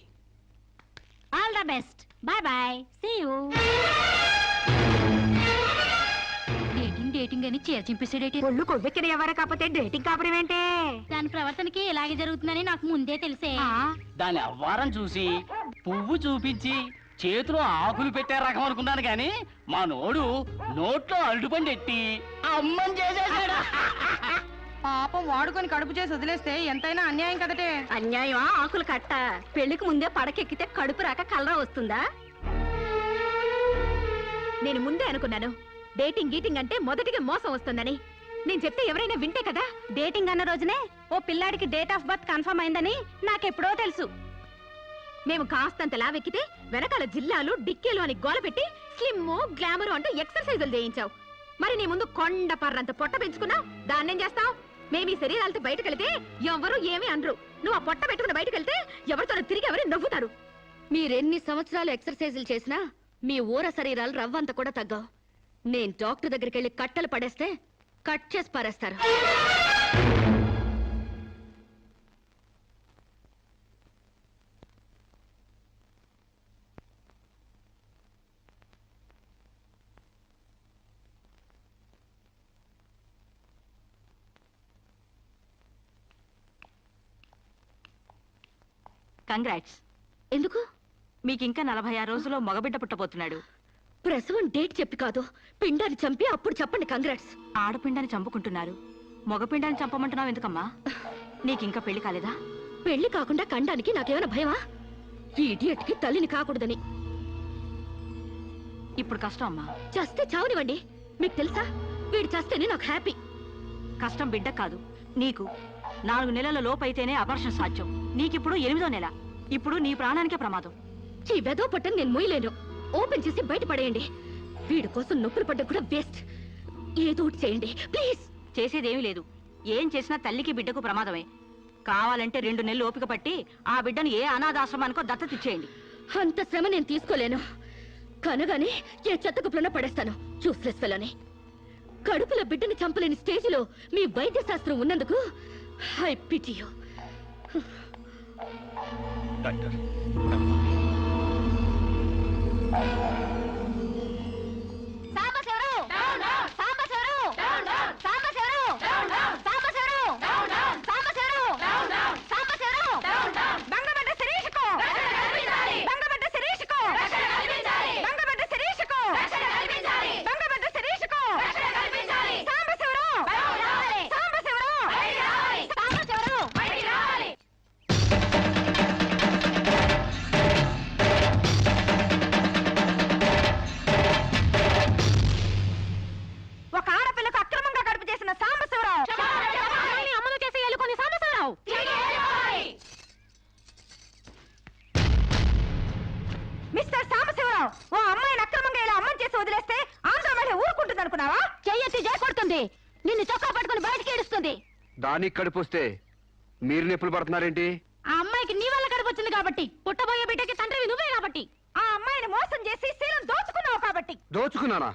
All the best. Bye bye. See you. Dating అని చీర చింపేసాడేటి. ఒళ్ళు కొవ్వెక్కిన ఎవరు కాకపోతే డేటింగ్ కాపురం ఏంటే? దాని ప్రవర్తనకి ఇలాగే జరుగుతుందని నాకు ముందే తెలిసే. దాని అవ్వారం చూసి పువ్వు చూపించి చేతిలో ఆకులు పెట్టే రకం అనుకున్నాను గాని మా నోడు నోట్లో అల్లుపండి ఎట్టి అమ్మని చేసేసాడు. పాపం వాడుకొని కడుపు చేసి వదిలేస్తే ఎంతైనా అన్యాయం కదటే. అన్యాయమా? ఆకులు కట్ట. పెళ్లికి ముందే పడకెక్కితే కడుపు రాక కలరా వస్తుందా? నేను ముందే అనుకున్నాను డేటింగ్ గీటింగ్ అంటే మొదటిగా మోసం వస్తుందని. నేను చెప్తే ఎవరైనా వింటే కదా. డేటింగ్ అన్న రోజునే ఓ పిల్లాడికి డేట్ ఆఫ్ బర్త్ కన్ఫర్మ్ అయిందని నాకెప్పుడో తెలుసు. మేము కాస్తంత లావెక్కితే వెనకాల జిల్లాలు డిక్కీలు అని గోల పెట్టి స్లిమ్ గ్లామర్ అంటూ ఎక్సర్సైజులు చేయించావు. మరి నీ ముందు కొండ పర్రంత పొట్ట పెంచుకున్నావు. దాన్నేం చేస్తావు? మేము ఈ శరీరాలతో బయటకెళ్తే ఎవరు ఏమీ అనరు. నువ్వు ఆ పొట్ట పెట్టుకుని బయటకెళ్తే ఎవరితో తిరిగి ఎవరు నవ్వుతారు. మీరెన్ని సంవత్సరాలు ఎక్సర్సైజులు చేసినా మీ ఊర శరీరాలు రవ్వంత కూడా తగ్గవు. నేను డాక్టర్ దగ్గరికి వెళ్ళి కట్టలు పడేస్తే కట్ చేసి పారేస్తారు. కంగ్రాట్స్. ఎందుకు? మీకు ఇంకా 46 రోజుల్లో మగబిడ్డ పుట్టబోతున్నాడు. ప్రసవం డేట్ చెప్పి కాదు, పిండాన్ని చంపి అప్పుడు చెప్పండి కంగ్రాట్స్. ఆడపిండాన్ని చంపుకుంటున్నారు, మగపిండాన్ని చంపమంటున్నావు ఎందుకమ్మా? నీకింకా పెళ్లి కాలేదా? పెళ్లి కాకుండా కండానికి నాకేమైనా భయమా? ఈ ఇడియట్ కి తల్లిని కాకూడదని. ఇప్పుడు కష్టం అమ్మా. చస్తే చావనివ్వండి. మీకు తెలుసా, వీడు చస్తేనే నాకు హ్యాపీ. కష్టం బిడ్డ కాదు నీకు. 4 నెలల లోపైతేనే అపర్షన్ సాధ్యం. నీకిప్పుడు 8వ నెల. ఇప్పుడు నీ ప్రాణానికే ప్రమాదం. ఈ వెదో పట్టని నేను మొయ్యలేను. ఓపెన్ చేసి బయట పడేయండి. వీడి కోసం నొప్పులు పడ్డ కూడా వేస్ట్. ఏదో ఒకటి చేయండి ప్లీజ్. చేసేదేమీ లేదు. ఏం చేసినా తల్లికి బిడ్డకు ప్రమాదమే. కావాలంటే 2 నెలలు ఓపిక పట్టి ఆ బిడ్డను ఏ అనాథాశ్రమానికో దత్తతిచ్చేయండి. అంత శ్రమ నేను తీసుకోలేను. కనగానే ఏ చెత్తకుప్పులన పడేస్తాను. చూస్లెస్ ఫెలోని. కడుపులో బిడ్డని చంపలేని స్టేజిలో మీ వైద్య శాస్త్రం ఉన్నందుకు I pity you. Doctor, Sambasivarao! అనుకున్నావా? చెయ్యెత్తి కొడుతుంది, నిన్ను చొక్కా పట్టుకుని బయటికి ఏడుస్తుంది. దానికి కడుపు వస్తే మీరు నొప్పులు పడుతున్నారేంటి? ఆ అమ్మాయికి నీ వల్ల కడుపు వచ్చింది కాబట్టి, పుట్టబోయే బిడ్డకి తండ్రివి నువ్వే కాబట్టి, ఆ అమ్మాయిని మోసం చేసి శీలం దోచుకున్నావు కాబట్టి. దోచుకున్నానా?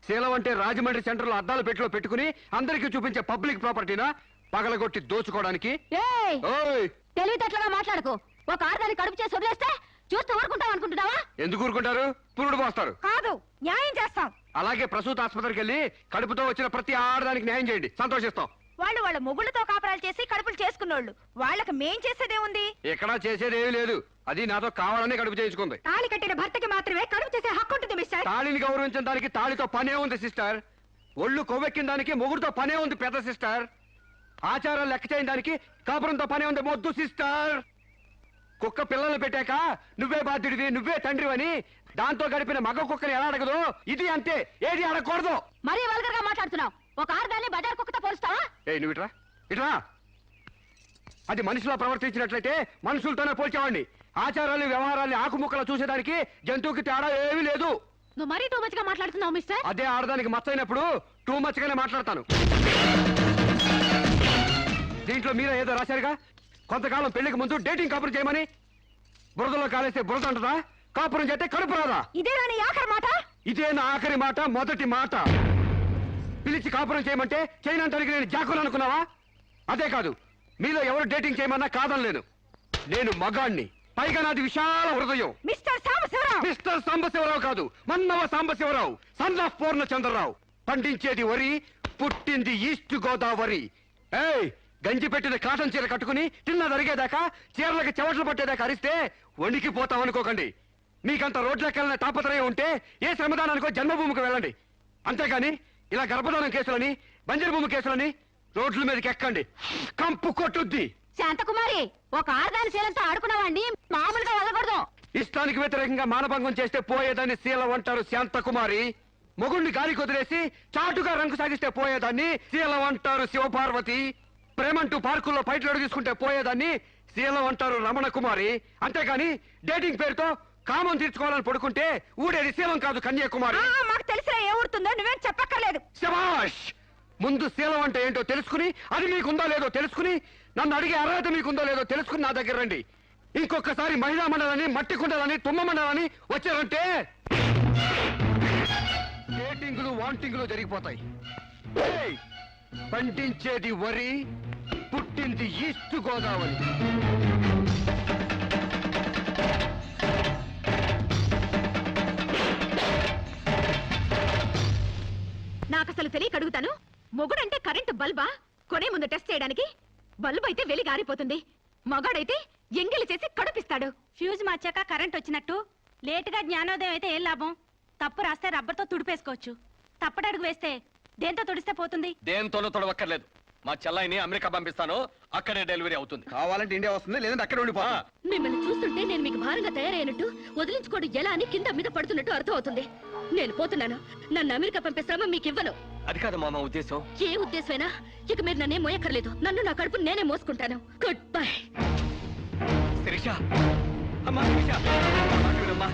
శీలం అంటే రాజమండ్రి సెంటర్ లో అద్దాల పెట్టిలో పెట్టుకుని అందరికీ చూపించే పబ్లిక్ ప్రాపర్టీనా పగలగొట్టి దోచుకోవడానికి? ఏయ్, ఓయ్, తెలివితేటలుగా మాట్లాడకు. ఒక ఆడదాన్ని కడుపు చేసి వదిలేస్తే చూస్తూ ఊరుకుంటావు అనుకుంటున్నావా? ఎందుకు ఊరుకుంటారు? పురుడు పోస్తారు. కాదు, న్యాయం చేస్తాం. అలాగే ప్రసూత ఆసుపత్రికి వెళ్ళి కడుపుతో వచ్చిన ప్రతి ఆడదానికి న్యాయం చేయండి, సంతోషిస్తాం. వాళ్ళు వాళ్ళ మొగుళ్ళతో కాపురాలు చేసి కడుపులు చేసుకున్నోళ్ళు, వాళ్ళకి మేం చేసేదేముంది? ఎక్కడా చేసేది ఏమీ లేదు. అది నాతో కావాలని కడుపు చేయించుకుంది. తాళి కట్టిన భర్తకి మాత్రమే కడుపు చేసే హక్కు ఉంటుంది మిస్టర్. తాళిని గౌరవించడానికి తాళితో పనే ఉంది సిస్టర్. ఒళ్ళు కొవ్వెక్కిన దానికి మొగుడుతో పనే ఉంది పెద్ద సిస్టర్. ఆచారాలు లెక్క చేయని దానికి కాపురంతో పనే ఉంది మొద్దు సిస్టర్. కుక్క పిల్లలు పెట్టాక నువ్వే బాధ్యుడివి, నువ్వే తండ్రివని దాంతో గడిపిన మగ కుక్కని ఎలా అడగదు, ఇది అంతే, ఏది అడగకూడదు. మరీ వల్గర్ గా మాట్లాడుతున్నావు. ఒక ఆడదాన్ని బజార్ కుక్కతో పోలుస్తావా? నువ్వు ఇట్రా ఇట్రా. అది మనిషిలా ప్రవర్తించినట్లయితే మనుషులతోనే పోల్చేవాడిని. ఆచారాలు వ్యవహారాన్ని ఆకుముక్కలు చూసేదానికి జంతువుకి తేడా ఏమీ లేదు. నువ్వు మరీ టూ మచ్ గా మాట్లాడుతున్నావు మిస్టర్. అదే ఆడదానికి మచ్చైనప్పుడు టూ మచ్ గానే మాట్లాడతాను. దీంట్లో మీరే ఏదో రాశారుగా, కొంతకాలం పెళ్లికి ముందు డేటింగ్ కాపురం చేయమని. బురదలో కాలేస్తే బురద అంటదా? కాపురం చేస్తే కడుపు రాదా? ఇదే నా ఆఖరి మాట. ఇదే నా ఆఖరి మాట, మొదటి మాట. పిలిచి కాపురం చేయమంటే చేయనంటానికి నేను జాకులు అనుకున్నావా? అదే కాదు, మీలో ఎవరు డేటింగ్ చేయమన్నా కాదనలేను. నేను మగాణ్ణి, పైగా నాది విశాల హృదయం. మిస్టర్ సాంబశివరావు. మిస్టర్ సాంబశివరావు కాదు, మన్నవ సాంబశివరావు, సన్ ఆఫ్ పూర్ణచంద్రరావు. పండించేది వరి, పుట్టింది ఈస్ట్ గోదావరి. ఏయ్, గంజి పెట్టిన కాటన్ చీర కట్టుకుని తిన్నది అరిగేదాకా, చీరలకు చెవట్లు పట్టేదాకా అరిస్తే వణికిపోతాం అనుకోకండి. మీకంత రోడ్లకెళ్ళిన తాపత్రయం ఉంటే ఏ శ్రమదానానికో జన్మభూమికి వెళ్ళండి. అంతేగాని ఇలా గర్భధానం కేసులని, బంజరు భూమి కేసులని రోడ్ల మీదకి ఎక్కండి, కంపు కొట్టుద్ది. శాంతకుమారి, ఒక ఆడదాని శీలంతో ఆడుకున్నావండి, మామూలుగా వదలకూడదు. ఇష్టానికి వ్యతిరేకంగా మానభంగం చేస్తే పోయేదాన్ని శీలం అంటారు శాంతకుమారి. మొగుణ్ణి గాలికి వదిలేసి చాటుగా రంగు సాగిస్తే పోయేదాన్ని శీలం అంటారు శివపార్వతి. ప్రేమంటూ పార్కుల్లో పైట్లు తీసుకుంటే పోయేదాన్ని శీలం అంటారు రమణ కుమారి. అంతేగాని డేటింగ్ పేరుతో కామం తీర్చుకోవాలని పడుకుంటే ఊడేది శీలం కాదు కన్యాకుమారి. మాకు తెలిసినా ఏ ఊరుతుందో నువ్వేం చెప్పక్కర్లేదు. శభాష్! ముందు శీలం అంటే ఏంటో తెలుసుకుని, అది మీకుందో లేదో తెలుసుకుని, నన్ను అడిగే అర్హత మీకుందో లేదో తెలుసుకుని నా దగ్గర రండి. ఇంకొకసారి మహిళా మండలని, మట్టి కుండలని, తుమ్మ మండలని వచ్చారంటే డేటింగ్లు వాంటింగ్లు జరిగిపోతాయి. ఏయ్! పండించేది వరి, పుట్టింది ఈస్ట్ గోదావరి. నాకు అసలు తెలియక అడుగుతాను, మొగుడంటే కరెంటు బల్బా? కొనే ముందు టెస్ట్ చేయడానికి. బల్బు అయితే వెలి గారిపోతుంది, మగాడైతే ఎంగిలి చేసి కడుపిస్తాడు. ఫ్యూజ్ మార్చాక కరెంట్ వచ్చినట్టు లేటుగా జ్ఞానోదయం అయితే ఏం లాభం? తప్పు రాస్తే రబ్బర్తో తుడిపేసుకోవచ్చు, తప్పటడుగు వేస్తే దేంతో తుడిస్తే పోతుంది? దేంతోనూ తొడవక్కర్లేదు. మా చెల్లాయిని అమెరికా పంపిస్తాను, అక్కడే డెలివరీ అవుతుంది. కావాలంటే ఇండియా వస్తుంది, లేదంటే అక్కడ ఉండిపో. మిమ్మల్ని చూస్తుంటే నేను మీకు భారంగా తయారైనట్టు, వదిలించుకోవడం ఎలా అని కింద మీద పడుతున్నట్టు అర్థం అవుతుంది. నేను పోతున్నాను. నన్ను అమెరికా పంపే శ్రమ మీకు ఇవ్వను. అది కాదు మామ ఉద్దేశం. ఏ ఉద్దేశమైనా ఇక మీరు నన్నే మోయక్కర్లేదు. నన్ను నా కడుపు నేనే మోసుకుంటాను. Good bye. శిరీష, అమ్మా శిరీష, మాట వినమ్మా.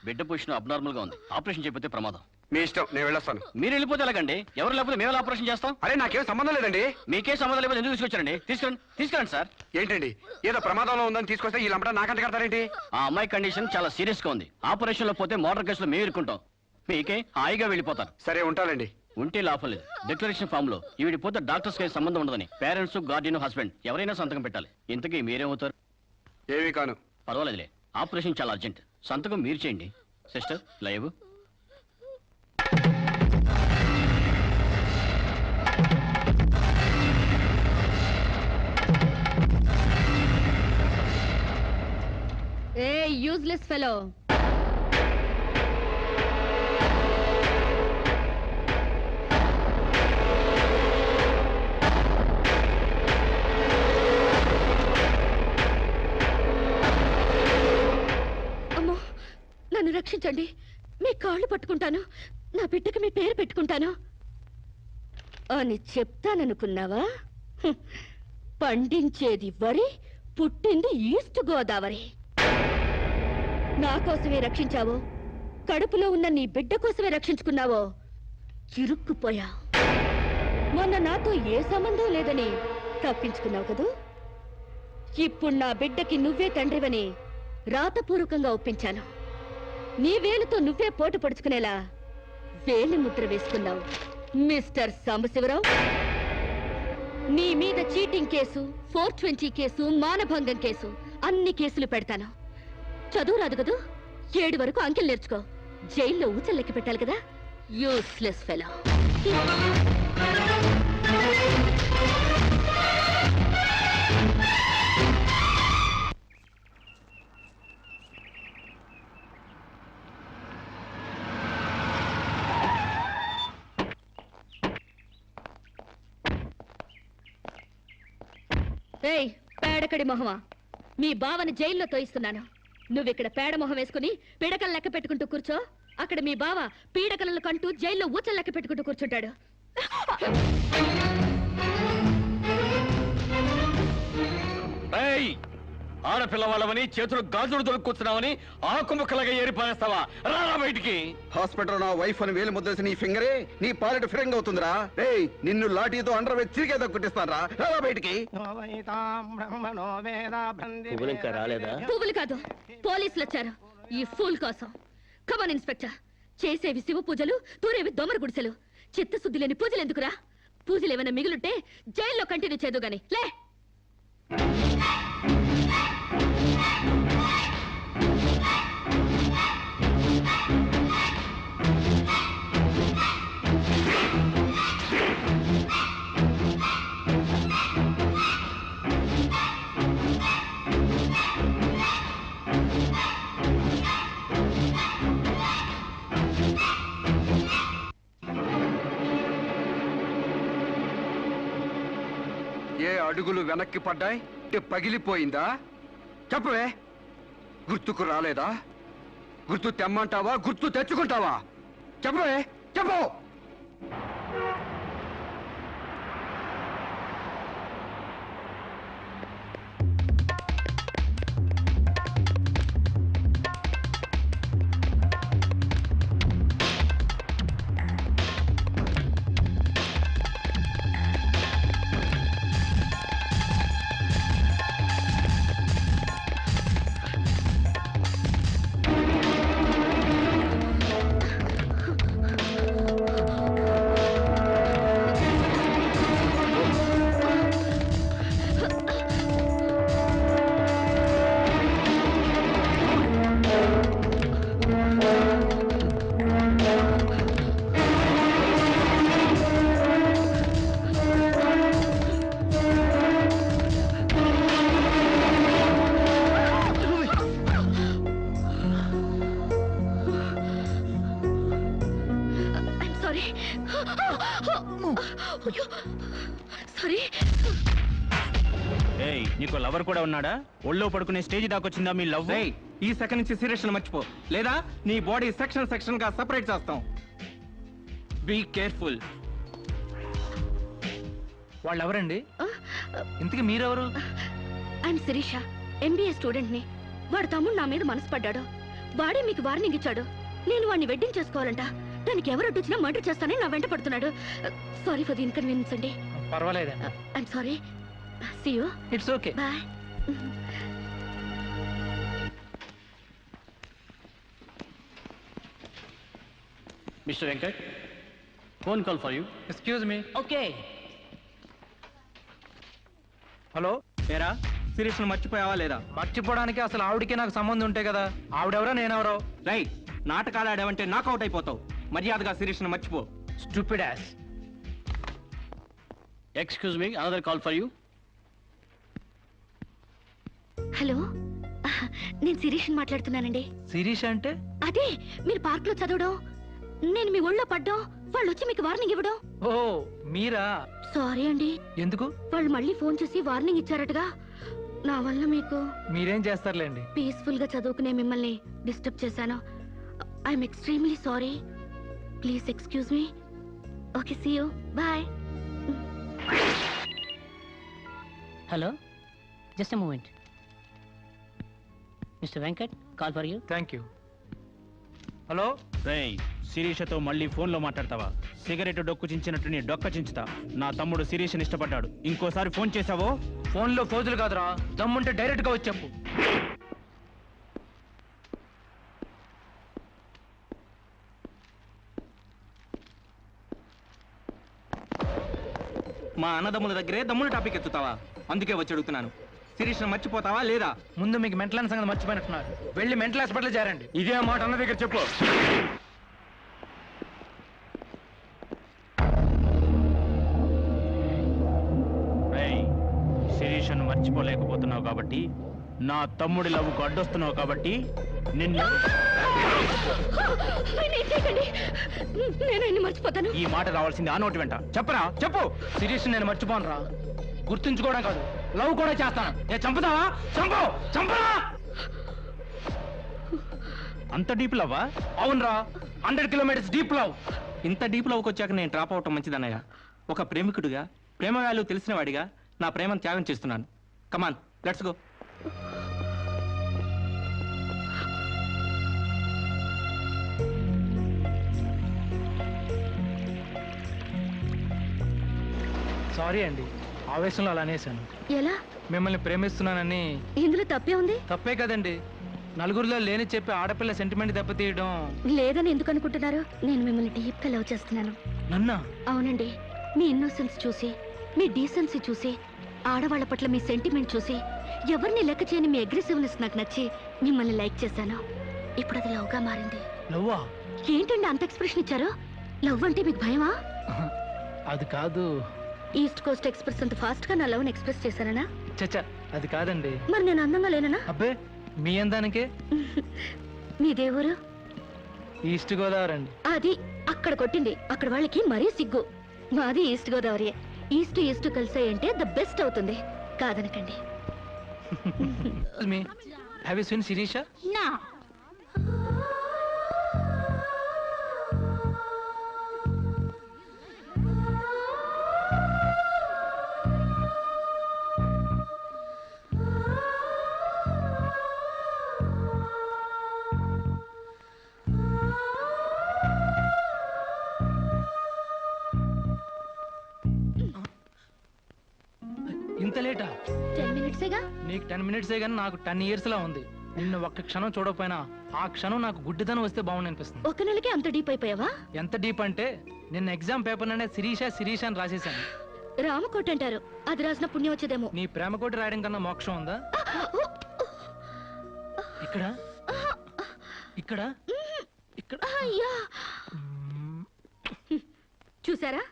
బిడ్డ పొజిషన్ అబ్నార్మల్ గా ఉంది. ఆపరేషన్ చేయకపోతే ప్రమాదం. మీ ఇష్టం, నేను వెళ్ళొస్తాను. మీరు వెళ్ళిపోతే ఎలాగండి? ఎవరు లేకపోతే మేము ఆపరేషన్ చేస్తాం. అరే నాకేం సంబంధం లేదండి. మీకే సంబంధం లేకపోతే ఎందుకు తీసుకొచ్చారండి? తీసుకురండి సార్. ఏంటండి, ఏదో ప్రమాదంలో ఉందని తీసుకొస్తే వీళ్ళంపట నాకంట కడతారేంటి? ఆ అమ్మాయి కండిషన్ చాలా సీరియస్ గా ఉంది. ఆపరేషన్ లో పోతే మోటార్ కేసులో మేము ఇరుక్కుంటాం. మీకే హాయిగా వెళ్ళిపోతారు. సరే ఉంటానండి. ఉంటే లాభం లేదు. డిక్లరేషన్ ఫామ్ లో ఈవిడి పోతే డాక్టర్స్ కి సంబంధం ఉండదని పేరెంట్స్, గార్డియన్, హస్బెండ్ ఎవరైనా సంతకం పెట్టాలి. ఇంతకీ మీరేమవుతారు? ఏమీ కాను. పర్వాలేదులే, ఆపరేషన్ చాలా అర్జెంట్. సంతకం మీరు చేయండి. Sister live. ఏ యూజ్లెస్ ఫెలో, అమ్మో నన్ను రక్షించండి. మీ కాళ్ళు పట్టుకుంటాను, నా బిడ్డకి మీ పేరు పెట్టుకుంటాను అని చెప్తాననుకున్నావా? హ్మ్. పండించేది వరి, పుట్టింది ఈస్ట్ గోదావరి. నా కోసమే రక్షించావో, కడుపులో ఉన్న నీ బిడ్డ కోసమే రక్షించుకున్నావో చిరుక్కుపోయా. మొన్న నాతో ఏ సంబంధం లేదని తప్పించుకున్నావు కదూ. ఇప్పుడు నా బిడ్డకి నువ్వే తండ్రివని రాతపూర్వకంగా ఒప్పించాను. నీ వేలుతో నువ్వే పోటు పొడుచుకునేలా వేలి ముద్ర వేసుకున్నావు మిస్టర్ సాంబశివరావు. నీ మీద చీటింగ్ కేసు, 420 కేసు, మానభంగం కేసు, అన్ని కేసులు పెడతాను. చదువు రాదు కదూ, 7 వరకు అంకెలు నేర్చుకో. జైల్లో ఊచల్లెక్కి పెట్టాలి కదా. Useless fellow. ఏయ్ పేడకడి మొహమా, మీ బావని జైల్లో తోయిస్తున్నాను. నువ్విక్కడ పేడ మొహం వేసుకుని పీడకలు లెక్క పెట్టుకుంటూ కూర్చో. అక్కడ మీ బావ పీడకలను కంటూ జైల్లో ఊచలు లెక్క పెట్టుకుంటూ కూర్చుంటాడు. ఆడపిల్లవాళ్ళవని చేతులు గాజులు దొరుకుతున్నావని ఆకు ముక్కలుగా ఏరిపారేస్తావా? రారా బయటికి. హాస్పిటల్ నా వైఫ్ అని వేలు ముద్రేసి నీ ఫింగరే నీ పాలెట్ ఫిరంగ్ అవుతుందిరా. ఏయ్ నిన్ను లాఠీతో అండర్ వేసి తిరిగేదో కుట్టిస్తానరా. రారా బయటికి. పువ్వులు ఇంకా రాలేదా? పువ్వులు కాదు, పోలీసులు వచ్చారు ఈ ఫూల్ కోసం. Come on inspector. చేసేవి శివ పూజలు, తూరేవి దొమర గుడిసెలు. చిత్తశుద్ధి లేని పూజలు ఎందుకురా? పూజలు ఏమైనా మిగులుంటే జైల్లో కంటిన్యూ చేదు గాని లే. ఏ అడుగులు వెనక్కి పడ్డాయి? పగిలిపోయిందా? చెప్పవే. గుర్తుకు రాలేదా? గుర్తు తెమ్మంటావా, గుర్తు తెచ్చుకుంటావా? చెప్పవే, చెప్పు. సారీ. నీకు లవర్ కూడా ఉన్నాడా? ఒళ్ళో పడుకునే స్టేజ్ దాకా వచ్చిందా మీ లవ్? ఈ సెకండ్ నుంచి సీరియస్ మర్చిపో, లేదా నీ బాడీ సెక్షన్ సెక్షన్ గా సెపరేట్ చేస్తాం. Be careful. వాళ్ళు ఎవరండి? ఇంతకీ మీరెవరు? ఐఎమ్ శిరీష, MBA స్టూడెంట్ ని. వాడు తమ్ముడు నా మీద మనసు పడ్డాడు. వాడే మీకు వార్నింగ్ ఇచ్చాడు. నేను వాడిని వెడ్డింగ్ చేసుకోవాలంట. దానికి ఎవరు అడ్డొచ్చినా మర్డర్ చేస్తానని నా వెంట పడుతున్నాడు. సారీ ఫర్ ది ఇన్కన్వీనియన్స్ అండి. పర్వాలేదు. I'm sorry. See you. It's okay. Bye. Mister Venkat, phone call for you. Excuse me. Okay. Hello. ఏరా శిరీష్ మర్చిపోయావా లేదా? మర్చిపోవడానికి అసలు ఆవిడకి నాకు సంబంధం ఉంటే కదా. ఆవిడెవరో నేనెవరో. రైట్. నాటకాలు ఆడావంటే నాకౌట్ అయిపోతావు. మర్యాదగా శిరీష్ మర్చిపో. Stupid ass. Excuse me, another call for you. Hello, నేను శిరీష్ మాట్లాడుతున్నానండి. శిరీష్ అంటే? అదే మీరు పార్క్ లో చదవడం, నేను మీ ఒళ్ళో పడ్డం, వాళ్ళు వచ్చి మీకు వార్నింగ్ ఇవ్వడం. ఓ మీరా? సారీ అండి. ఎందుకు? వాళ్ళు మళ్ళీ ఫోన్ చేసి వార్నింగ్ ఇచ్చారటగా. నా వల్ల మీకు. మీరేం చేస్తారులేండి. పీస్ఫుల్ గా చదువుకునే మిమ్మల్ని డిస్టర్బ్ చేశాను. I'm extremely sorry. Please excuse me. Okay, see you. Bye. Hello, just a moment. Mister Venkat, call for you. Thank you. Hello. రేయ్, శిరీషతో మళ్ళీ ఫోన్లో మాట్లాడతావా? సిగరెట్ డొక్కు చించినట్టు నీ డొక్క చించుతా. నా తమ్ముడు శిరీషని ఇష్టపడ్డాడు. ఇంకోసారి ఫోన్ చేసావో ఫోన్లో ఫోజులు కాదురా, దమ్ముంటే డైరెక్ట్ గా వచ్చి చెప్పు. మా అన్నదమ్ముల దగ్గరే దమ్ముల టాపిక్ ఎత్తుతావా? అందుకే వచ్చి అడుగుతున్నాను. శిరీష్ మర్చిపోతావా లేదా? ముందు మీకు మెంటల్ సంగతి మర్చిపోయినట్టున్నారు. వెళ్ళి మెంటల్ హాస్పిటల్ చేరండి. ఇదే మాట అన్న దగ్గర చెప్పు. రేయ్, శిరీషను మర్చిపోలేకపోతున్నావు కాబట్టి, నా తమ్ముడి లవ్వుకు అడ్డొస్తున్నావు కాబట్టి నిన్ను. నేను మర్చిపోతాను. ఈ మాట రావాల్సింది ఆ నోటి వెంట. చెప్పరా, చెప్పు. శిరీష్ నేను మర్చిపోను రా. గుర్తుంచుకోవడం కాదు, లవ్ కూడా చేస్తాను. చంపుతావా? చంపు, చంపరా. అంత డీప్ లవ్వా? అవునరా, 100 కిలోమీటర్స్ డీప్ లవ్. ఇంత డీప్ లోకి వచ్చాక నేను డ్రాప్ అవటం మంచిదన్నయ్య. ఒక ప్రేమికుడిగా, ప్రేమ వాల్యూ తెలిసిన వాడిగా నా ప్రేమను త్యాగం చేస్తున్నాను. కమాన్, లెట్స్ గో. సారీ అండి, ఆవేశంలో అలా అనేసాను. ఎలా? మిమ్మల్ని ప్రేమిస్తున్నానని. ఇందులో తప్పే ఉంది? తప్పే కదండి. నలుగురిలో లేని చెప్పి ఆడపిల్ల సెంటిమెంట్ దెబ్బతీయడం. లేదని ఎందుకు అనుకుంటున్నారు? నేను మిమ్మల్ని డీప్ గా లవ్ చేస్తున్నాను. నన్నా? అవునండి. మీ ఇన్నోసెన్స్ చూసి, మీ డీసెన్సీ చూసి, ఆడవాళ్ల పట్ల మీ సెంటిమెంట్ చూసి, ఎవరిని లెక్క చేయని మీ అగ్రెసివ్నెస్ నాకు నచ్చి మిమ్మల్ని లైక్ చేశాను. ఇప్పుడు అది లవ్ గా మారింది. లవ్వా? ఏంటండి అంత ఎక్స్ప్రెషన్ ఇచ్చారు? లవ్ అంటే మీకు భయమా? అది కాదు. ఈస్ట్ కోస్ట్ ఎక్స్ప్రెస్ అంత ఫాస్ట్ గా నా లవ్ ఎక్స్ప్రెస్ చేశానా? చచ్చా, అది కాదండి. మరి నేను అందంగా లేనా? అబ్బే, మీ అందానికే. మీ దేవురు? ఈస్ట్ గోదావరి అండి. అది అక్కడ కొట్టింది. అక్కడ వాళ్ళకి మరీ సిగ్గు. మాది ఈస్ట్ గోదావరి. ఈస్ట్ ఈస్ట్ కలిసాయంటే ద బెస్ట్ అవుతుంది. కాదనకండి. Have you seen Sirisha? No. ఇంత లేటా? 10 మినిట్సేగా. నీకు 10 మినిట్సే కానీ నాకు 10 years లా ఉంది. నిన్ను ఒక్క క్షణం చూడకపోయినా ఆ క్షణం నాకు గుడ్డిదనం వస్తే బాగుంది అనిపిస్తుంది. ఒక నెలకి అంత డీప్ అయిపోయావా? ఎంత డీప్ అంటే నిన్న ఎగ్జామ్ పేపర్ ననే శిరీష అని రాసేసాను. రామకోట అంటారు. అది రాసిన పుణ్యం వచ్చేదేమో. నీ ప్రేమ కోటి రాయడం కన్నా మోక్షం ఉందా? ఇక్కడ ఇక్కడ ఇక్కడ. అయ్యా, చూసారా?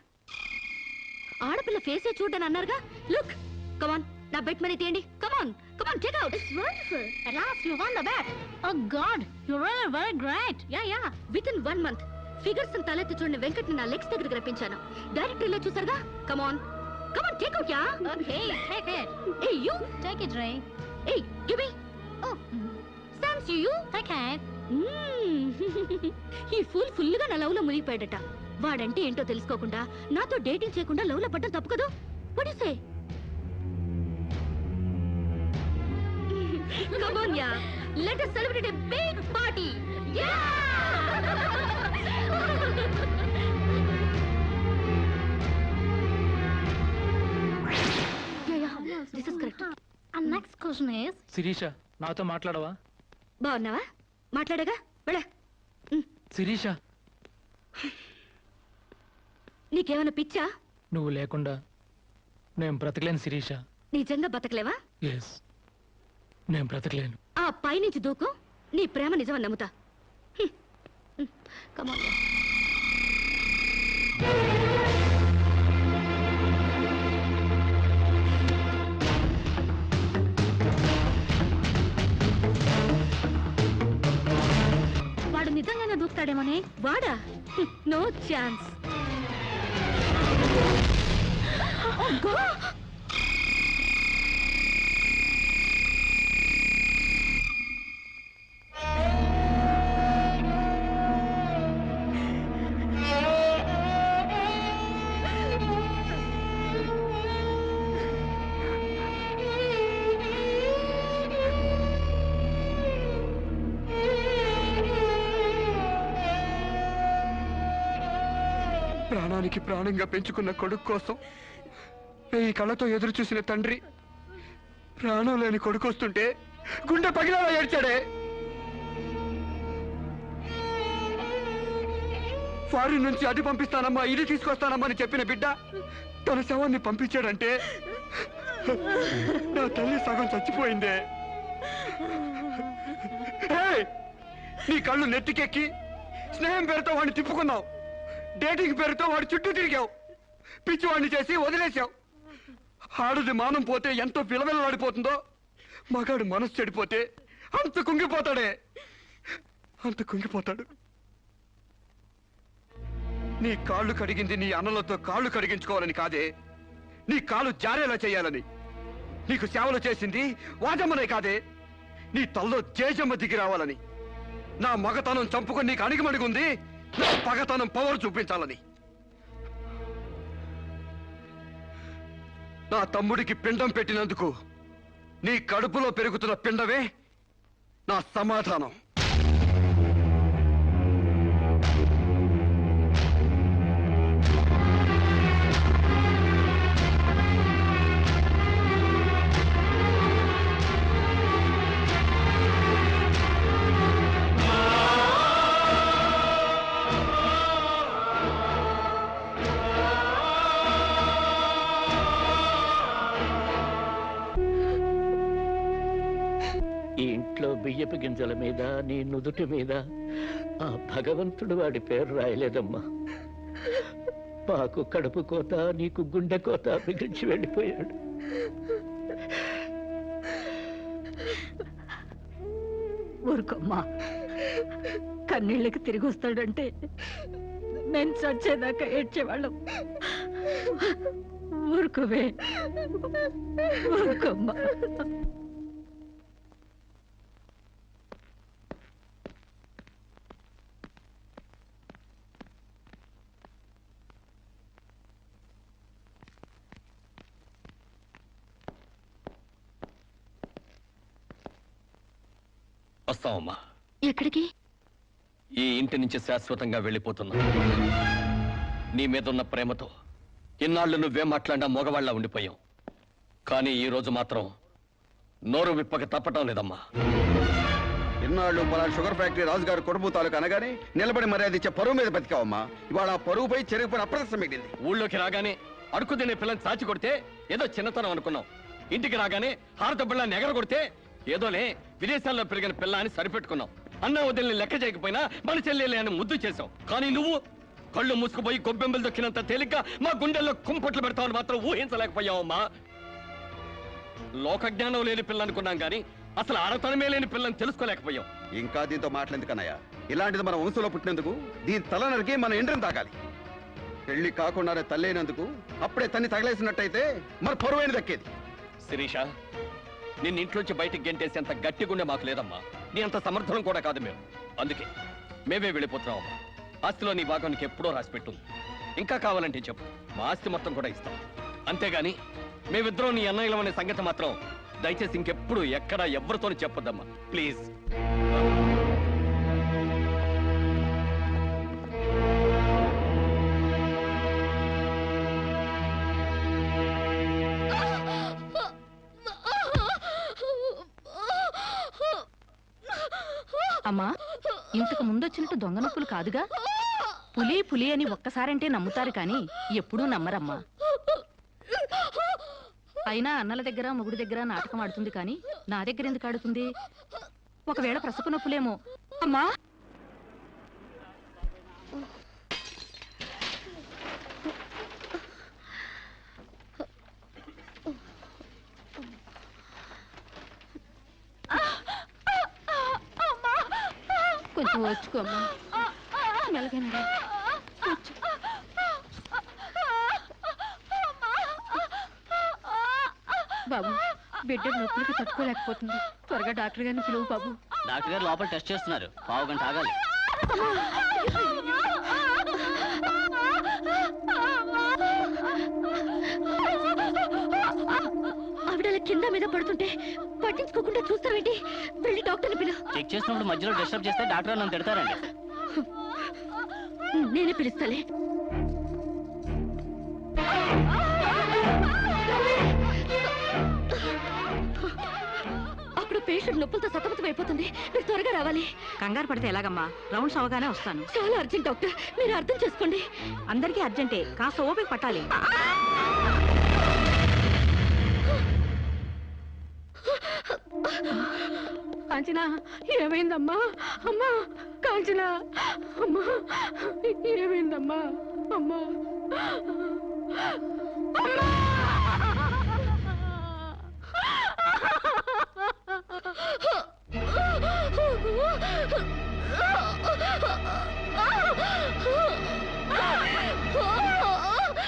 ఆడపిల్ల ఫేసే చూడని అన్నారుగా. లుక్, కమాన్, నా బెట్ మనీ తీయండి. Come on come on, take out. It's wonderful. At last you won the bet. Oh god, you're really very great. Yeah. Within 1 month figures తలెత్తి చూడని వెంకట్ ని నా లెగ్స్ దగ్గరికి రప్పించాను. డైరెక్టరీలో చూసారుగా. కమాన్ take out. Yeah, okay, take it. Hey, you take it, Ray. Hey, give me. Oh, Sam, you take it. ఈ full గా నా లవ్ లో మునిగిపోయాడట. వాడంటే ఏంటో తెలుసుకోకుండా నాతో డేటింగ్ చేయకుండా లవ్ లో పడ్డం తప్పు కదా. What do you say? Come on, yeah. Let us celebrate a big party. Yeah! Yeah. This is correct. And next question is. Sirisha, నాతో మాట్లాడవా? బాగున్నావా? మాట్లాడగా వెళ్ళ. శిరీష, నీకేమైనా పిచ్చా? నువ్వు లేకుండా నేను బ్రతకలేను శిరీష. నిజంగా బతకలేవా? ఎస్, నేను బ్రతకలేను. ఆ పైనుంచి దూకు, నీ ప్రేమ నిజమని నమ్ముతా. కమాన్. వాడు నిజంగానే దూకుతాడేమోనే. వాడా? No chance. ప్రాణానికి ప్రాణంగా పెంచుకున్న కొడుకు కోసం ఈ కళ్ళతో ఎదురు చూసిన తండ్రి ప్రాణం లేని కొడుకు వస్తుంటే గుండె పగిలేలా ఏడ్చాడే. ఫారిన్ నుంచి అది పంపిస్తానమ్మా ఇది తీసుకొస్తానమ్మా అని చెప్పిన బిడ్డ తన శవాన్ని పంపించాడంటే నా తల్లి సగం చచ్చిపోయిందే. ఏయ్! నీ కళ్ళు నెత్తికెక్కి స్నేహం పేరుతో వాడిని తిప్పుకున్నావు, డేటింగ్ పేరుతో వాడి చుట్టూ తిరిగావు, పిచ్చివాడిని చేసి వదిలేశావు. ఆడది మానం పోతే ఎంతో విలవిలలాడిపోతుందో, మగాడు మనసు చెడిపోతే అంత కుంగిపోతాడే, అంత కుంగిపోతాడు. నీ కాళ్ళు కడిగింది నీ అన్నలతో కాళ్ళు కడిగించుకోవాలని కాదే, నీ కాళ్ళు జారేలా చేయాలని. నీకు సేవలు చేసింది వాజమ్మనే కాదే, నీ తల్లో జేజమ్మ దిగి రావాలని. నా మగతనం చంపుకొని నీకు అణిగిమణిగుంది నా పగతనం పవర్ చూపించాలని. నా తమ్ముడికి పిండం పెట్టినందుకు నీ కడుపులో పెరుగుతున్న పిండమే నా సమాధానం. ఈ ఇంట్లో బియ్యపు గింజల మీద నీ నుదుటి మీద ఆ భగవంతుడు వాడి పేరు రాయలేదమ్మా. మాకు కడుపు కోత, నీకు గుండె కోత మిగిల్చి వెళ్ళిపోయాడు. ఊరుకోమ్మా, కన్నీళ్ళకి తిరిగి వస్తాడంటే మేము చచ్చేదాకా ఏడ్చేవాళ్ళం. ఊరుకోవే, ఊరుకోమ్మా. వస్తామమ్మా. ఎక్కడికి? ఈ ఇంటి నుంచి శాశ్వతంగా వెళ్ళిపోతున్నా. నీ మీద ఉన్న ప్రేమతో ఇన్నాళ్ళు నువ్వేం మాట్లాడినా మగవాళ్ళ ఉండిపోయాం. కానీ ఈ రోజు మాత్రం నోరు విప్పక తప్పటం లేదమ్మా. ఇన్నాళ్ళు పలానా షుగర్ ఫ్యాక్టరీ రాజుగారు కొడుపు తాలూకు అనగానే నిలబడి మర్యాద ఇచ్చే పరువు మీద బతికావమ్మా. ఇవాళ ఆ పరువుపై చెరుగుపడి అప్రదర్శనం మిగిలింది. ఊళ్ళోకి రాగానే అడుకు తినే పిల్లని చాచి కొడితే ఏదో చిన్నతనం అనుకున్నాం. ఇంటికి రాగానే హారత బిళ్ళని ఎగర కొడితే ఏదోలే విదేశాల్లో పెరిగిన పిల్ల అని సరిపెట్టుకున్నాం. అన్న వదిలిని లెక్క చేయకపోయినా మన చెల్లెలే అని ముద్దు చేశావు. కానీ నువ్వు కళ్ళు మూసుకుపోయి గొబ్బెంబలు దొక్కినంత తేలిక మా గుండెల్లో కుంపట్లు పెడతావని మాత్రం ఊహించలేకపోయావమ్మా. లోకజ్ఞానం లేని పిల్ల అనుకున్నాం కానీ అసలు ఆడతనమే లేని పిల్లని తెలుసుకోలేకపోయాం. ఇంకా దీంతో మాట్లాడేందుకన్నయ్య, ఇలాంటిది మన వంశంలో పుట్టినందుకు దీని తల నరికి మన ఎండ్రం తాగాలి. పెళ్లి కాకుండానే తల్లైనందుకు అప్పుడే తన్ని తగలేసినట్టయితే మన పరువైన దక్కేది. శిరీష, నిన్న ఇంట్లోంచి బయటికి గెంటేసేంత గట్టి గుండె మాకు లేదమ్మా. నీ అంత సమర్థనం కూడా కాదు మేము. అందుకే మేమే వెళ్ళిపోతున్నామమ్మా. ఆస్తిలో నీ భాగానికి ఎప్పుడో రాసిపెట్టుంది. ఇంకా కావాలంటే చెప్పు, మా ఆస్తి మొత్తం కూడా ఇస్తాం. అంతేగాని మేమిద్దరం నీ అన్నయ్యలం అనే సంగతి మాత్రం దయచేసి ఇంకెప్పుడు ఎక్కడా ఎవరితోని చెప్పొద్దమ్మా, ప్లీజ్. అమ్మా, ఇంతకు ముందు వచ్చినట్టు దొంగ నొప్పులు కాదుగా? పులి పులి అని ఒక్కసారంటే నమ్ముతారు కానీ ఎప్పుడూ నమ్మరమ్మా. అయినా అన్నల దగ్గర మొగుడి దగ్గర నాటకం ఆడుతుంది కానీ నా దగ్గర ఎందుకు ఆడుతుంది? ఒకవేళ ప్రసవ నొప్పులేమో. అమ్మా కొంచెం వచ్చుకోమ్మా. మెలగండి. బాబు బిడ్డ నొప్పులకి తట్టుకోలేకపోతుంది. త్వరగా డాక్టర్ గారిని పిలువు బాబు. డాక్టర్ గారు లోపల టెస్ట్ చేస్తున్నారు, పావు గంట ఆగాలి. ఆవిడ కింద మీద పడుతుంటే పట్టించుకోకుండా చూస్తావేంటి? వెళ్ళి డాక్టర్ని పిలు. చెక్ చేసినప్పుడు మధ్యలో డిస్టర్బ్ చేస్తే డాక్టర్ నన్ను తిడతారండి. నేనే పిలుస్తాలే. అక్కడ పేషెంట్ నొప్పులతో సతమతం అయిపోతుంది. మీరు త్వరగా రావాలి. కంగారు పడితే ఎలాగమ్మా? రౌండ్స్ అవగానే వస్తాను. చాలా అర్జెంట్ డాక్టర్, మీరు అర్థం చేసుకోండి. అందరికీ అర్జెంటే, కాస్త ఓపిక పట్టాలి. కాంచనా ఏమైందమ్మా? అమ్మా కాంచనా, అమ్మా ఏమైందమ్మా? అమ్మా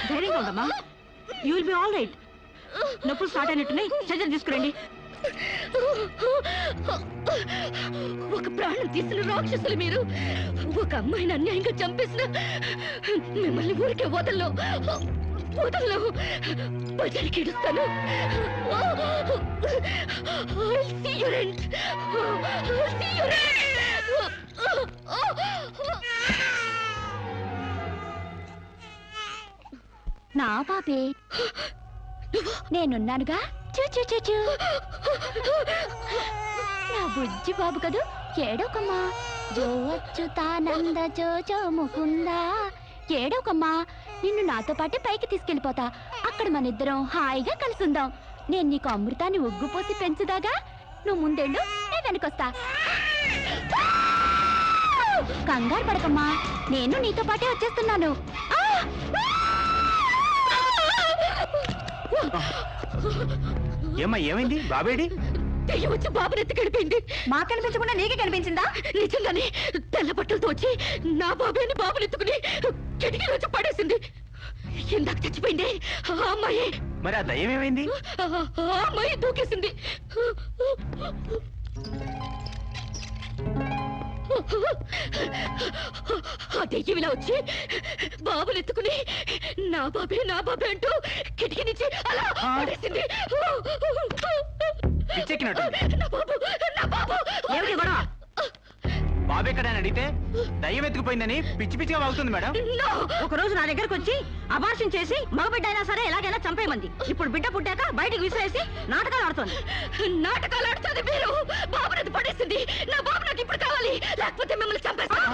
ధైర్యంగా ఉండమ్మా. You will be all right. నొప్పులు స్టార్ట్ అయినట్టున్నాయి, సర్జరీ తీసుకురండి. ఒక ప్రాణం తీసిన రాక్షసులు మీరు. ఒక అమ్మాయిని అన్యాయంగా చంపేసిన మిమ్మల్ని ఊరికే వదల్లో వదల్లో. బజార్కి ఇడుస్తాను. నా పాపే, నేనున్నానుగా. చూ నా బుజ్జి బాబు కదూ, ఏడోకమ్మా. జో అచ్యుతానంద జో జో ముకుందా. ఏడోకమ్మా, నిన్ను నాతో పాటు పైకి తీసుకెళ్ళిపోతా. అక్కడ మన ఇద్దరం హాయిగా కలుసుందాం. నేను నీకు అమృతాన్ని ఉగ్గుపోసి పెంచుదాగా. నువ్వు ముందెళ్ళు, నేను వెనకొస్తా. కంగారు పడకమ్మా, నేను నీతో పాటే వచ్చేస్తున్నాను. ఏమ్మా ఏమైంది? బాబేడి? దెయ్యం వచ్చి బాబుని ఎత్తి గడిపోయింది. మా కనిపించకుండా నీకే కనిపించిందా? నిజంగానే తెల్ల బట్టలతో వచ్చి నా బాబేని బాబుని ఎత్తుకుని కిటికీలో వచ్చి పడేసింది. ఇందాక చచ్చిపోయింది ఆ అమ్మాయి. మరి ఆ దయ్యం ఏమైంది? ఆ అమ్మాయి దూకేసింది. ఆ దెయ్యం ఇలా వచ్చి బాబుని ఎత్తుకుని నా బాబే అంటూ కిటికీ నుంచి అలా పడేసింది. నా బాబు ఏమిటి గొడవ? బాబు ఎక్కడ అని అడిగితే దయ్యం ఎత్తుకుపోయిందని పిచ్చి పిచ్చిగా వాగుతుంది మేడం. ఒక రోజు నా దగ్గరకు వచ్చి అబార్షన్ చేసి మగబిడ్డ అయినా సరే ఎలాగైనా చంపేయమంది. ఇప్పుడు బిడ్డ పుట్టాక బయటికి విసిరేసి నాటకాలు ఆడుతోంది. నాటకాలు ఆడుతుంది మీరు. బాబునది పడేసింది. నా బాబు నాకు ఇప్పుడు కావాలి, లేకపోతే మిమ్మల్ని చంపేస్తాను.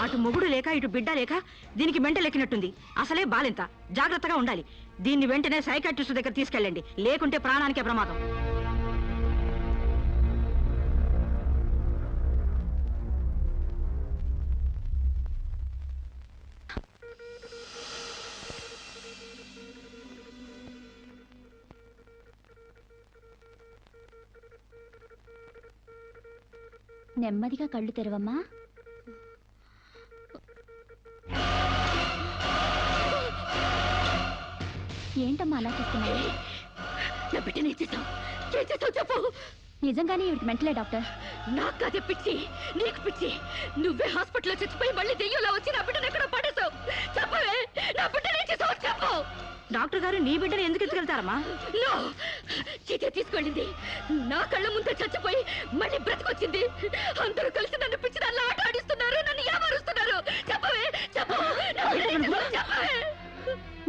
అటు మొగుడు లేక ఇటు బిడ్డ లేక దీనికి మెంటలెక్కినట్టుంది. అసలే బాలింత, జాగ్రత్తగా ఉండాలి. దీన్ని వెంటనే సైకాట్రిస్ట్ దగ్గర తీసుకెళ్ళండి, లేకుంటే ప్రాణానికే ప్రమాదం. నెమ్మదిగా కళ్ళు తెరవమ్మా. ఏంటమ్మా అలా చేస్తున్నావు? నా బిడ్డని చేసావు చెప్పు. నిజంగానే ఇవిడికి మెంటలే డాక్టర్. నాకు అదే పిచ్చి, నీకు పిచ్చి. నువ్వే హాస్పిటల్లో చచ్చిపోయి మళ్ళీ దెయ్యంలో వచ్చి నా బిడ్డను ఎక్కడో పడేసావు. చెప్పవే, నా బిడ్డని చేసావు చెప్పు. డాక్టర్ గారు నీ బిడ్డను ఎందుకు ఎత్తుకెళ్తారమ్మా? చీతే తీసుకెళ్ళింది. నా కళ్ళ ముందే చచ్చిపోయి మళ్ళీ బ్రతికొచ్చింది. అందరూ కలిసి నన్ను పిచ్చి నన్ను ఆట ఆడిస్తున్నారు, నన్ను ఏమారుస్తున్నారు. చెప్పవే చెప్పు. చెప్పవే.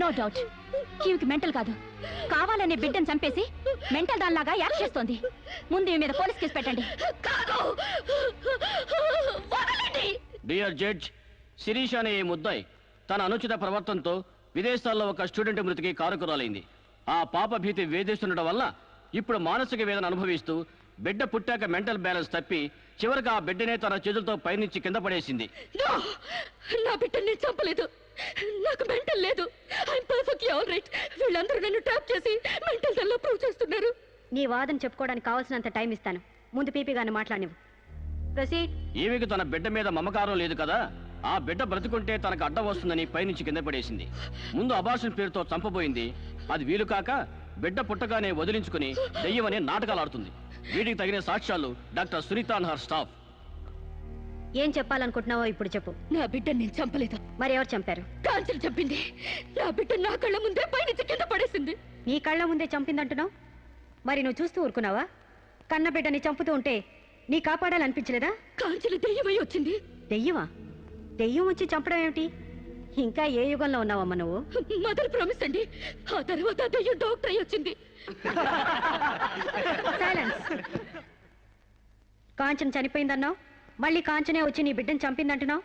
నో డౌట్, ఈవికి మెంటల్ కాదు, కావాలనే బిడ్డను చంపేసి మెంటల్ దానిలాగా యాక్ట్ చేస్తోంది. ముందు ఈ మీద పోలీస్ కేసు పెట్టండి. కాదు, డియర్ జడ్జ్, శిరీష్ అనే ఈ ముద్దాయి తన అనుచిత ప్రవర్తనతో విదేశాల్లో ఒక స్టూడెంట్ మృతికి కారకురాలైంది. ఆ పాప భీతి వేధిస్తుండటం వల్ల ఇప్పుడు మానసిక వేదన అనుభవిస్తూ బిడ్డ పుట్టాక మెంటల్ బ్యాలెన్స్ తప్పి చివరికి ఆ బిడ్డనే తన చేతులతో పైనుంచి కింద పడేసింది. నా బిడ్డని నేను చంపలేదు. నాకు మెంటల్ లేదు. I'm perfectly all right. వీళ్ళందరూ నన్ను ట్యాప్ చేసి మెంటల్ దానిలో ప్రూవ్ చేస్తున్నారు. నీ వాదన చెప్పుకోవడానికి కావాల్సినంత టైం ఇస్తాను. ముందు పీపీ గారిని మాట్లాడినవు. ప్రొసీడ్. ఈమెకు తన బిడ్డ మీద మమకారం లేదు కదా, ఆ బిడ్డ బ్రతుకుంటే తనకు అడ్డం వస్తుందని పైనుంచి కింద పడేసింది. ముందు అబార్షన్ పేరుతో చంపబోయింది. అది వీలు కాక బిడ్డ పుట్టగానే వదిలించుకుని దెయ్యమనే నాటకాలు ఆడుతుంది. వీటికి తగిన సాక్ష్యాలు doctor Sunitha and her staff. ఏం చెప్పాలనుకుంటున్నావో ఇప్పుడు చెప్పు. నా బిడ్డని నేను చంపలేదు. మరి ఎవరు చంపారు? కాంచన చంపింది. నా బిడ్డ నా కళ్ళ ముందే పైనుంచి కింద పడేసింది. నీ కళ్ళ ముందే చంపిందంటున్నావు. మరి నువ్వు చూస్తూ ఊరుకున్నావా? కన్న బిడ్డని చంపుతూ ఉంటే నీ కాపాడాలనిపించలేదా? కాంచన దెయ్యమై వచ్చింది. దెయ్యమా? దెయ్యం వచ్చి చంపడం ఏమిటి? ఇంకా ఏ యుగంలో ఉన్నావమ్మా నువ్వు? మదర్ ప్రామిస్ అండి. ఆ తర్వాత దెయ్యం డాక్టర్ అయి వచ్చింది. సైలెన్స్. కాంచన చనిపోయిందన్నావు, మళ్ళీ కాంచనే వచ్చి నీ బిడ్డను చంపిందంటున్నావు.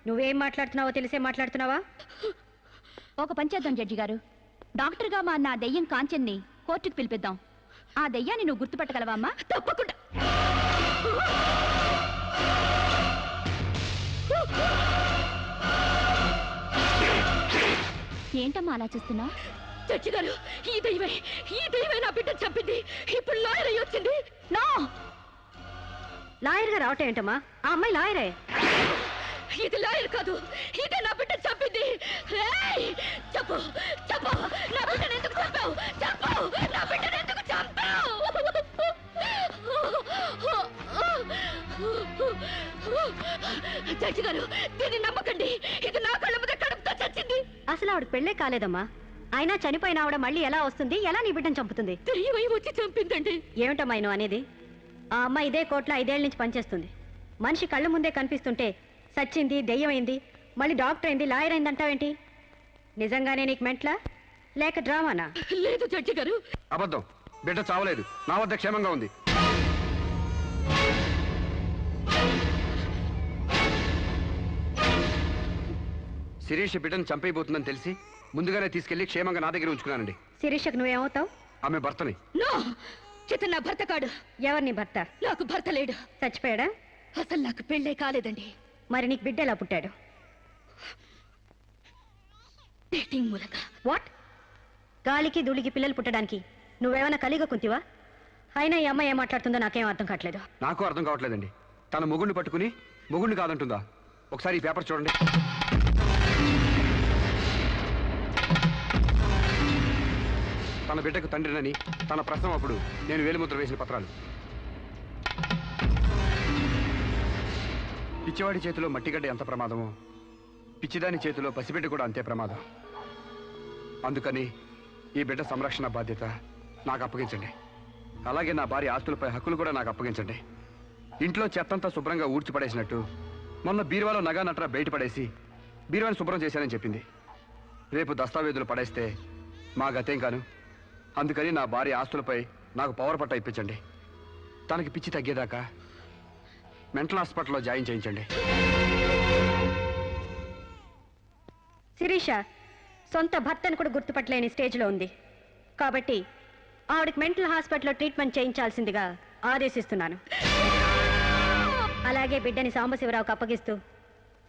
నువ్వేం మాట్లాడుతున్నావో తెలిసే మాట్లాడుతున్నావా? ఒక పని చేద్దాం జడ్జి గారు, డాక్టర్గా మా నా దెయ్యం కాంచెన్ని కోర్టుకు పిలిపిద్దాం. ఆ దెయ్యాన్ని నువ్వు గుర్తుపట్టగలవా అమ్మా? తప్పకుండా. ఏంటమ్మా అలా చూస్తున్నావు? జడ్జి గారు, ఈ దైవే నా బిడ్డను చంపింది. ఇప్పుడు లాయర్ అయి వచ్చింది. నో, లాయర్ గా రావటం ఏంటమ్మా? ఆ అమ్మాయి లాయరే. ఇది లాయర్ కాదు, ఇదే నా బిడ్డను చంపింది. చెప్పు చెప్పు, నా బిడ్డను ఎందుకు చంపావు? చెప్పు, నా బిడ్డను ఎందుకు చంపావు? జడ్జి గారు, దీన్ని నమ్మకండి. ఇది నా కళ్ళ మీద కడుపుతో చచ్చింది. అసలు ఆవిడ పెళ్ళే కాలేదమ్మా. అయినా చనిపోయిన ఆవిడ మళ్ళీ ఎలా వస్తుంది? ఎలా నీ బిడ్డను చంపుతుంది? దెయ్యమై వచ్చి చంపిందండి. ఏమిటమ్మా నువ్వు అనేది? ఆ అమ్మాయి ఇదే కోర్టులో 5 ఏళ్ల నుంచి పనిచేస్తుంది. మనిషి కళ్ళ ముందే కనిపిస్తుంటే సచ్చింది, దెయ్యమైంది, మళ్ళీ డాక్టర్ అయింది, లాయర్ అయింది అంటావేంటి? నిజంగానే నీకు మెంట్లా లేక డ్రామానా? లేదు జడ్జి గారు, అబద్ధం. బిడ్డ చావలేదు, నా వద్ద క్షేమంగా ఉంది. శిరీష్ బిడ్డను చంపైపోతుందని తెలిసి ముందుగానే తీసుకెళ్లి క్షేమంగా నా దగ్గర ఉంచుకున్నానండి. శిరీషకు నువ్వేమవుతావు? ఆమె భర్తని. నో, చితన్ నా భర్త కాడు. ఎవరిని భర్త? నాకు భర్త లేడు. చచ్చిపోయాడా? అసలు నాకు పెళ్ళే కాలేదండి. మరి నీకు బిడ్డ ఎలా పుట్టాడు? డేటింగ్ మూలంగా. వాట్? గాలికి ధూళికి పిల్లలు పుట్టడానికి నువ్వేమైనా కలిగ కుంతివా? అయినా ఈ అమ్మాయి ఏం మాట్లాడుతుందో నాకేం అర్థం కావట్లేదు. నాకు అర్థం కావట్లేదండి. తన మొగుడిని పట్టుకుని మొగుడిని కాదంటుందా? ఒకసారి ఈ పేపర్ చూడండి. తన బిడ్డకు తండ్రినని తన ప్రశ్న అప్పుడు నేను వేలిముద్ర వేసిన పత్రాలు. పిచ్చివాడి చేతిలో మట్టిగడ్డ ఎంత ప్రమాదమో, పిచ్చిదాని చేతిలో పసిబిడ్డ కూడా అంతే ప్రమాదం. అందుకని ఈ బిడ్డ సంరక్షణ బాధ్యత నాకు అప్పగించండి. అలాగే నా భార్య ఆస్తులపై హక్కులు కూడా నాకు అప్పగించండి. ఇంట్లో చెత్తంతా శుభ్రంగా ఊడ్చిపడేసినట్టు మొన్న బీరువాలో నగా నట్రా బయట పడేసి బీరువాని శుభ్రం చేశానని చెప్పింది. రేపు దస్తావేజులు పడేస్తే మా గతేం కాను. అందుకని నా భార్య ఆస్తులపై నాకు పవర్ పట్ట ఇప్పించండి. తనకి పిచ్చి తగ్గేదాకా మెంటల్ హాస్పిటల్లో జాయిన్ చేయించండి. శిరీష సొంత భర్తను కూడా గుర్తుపట్టలేని స్టేజ్లో ఉంది. కాబట్టి ఆవిడకి మెంటల్ హాస్పిటల్లో ట్రీట్మెంట్ చేయించాల్సిందిగా ఆదేశిస్తున్నాను. అలాగే బిడ్డని సాంబశివరావుకు అప్పగిస్తూ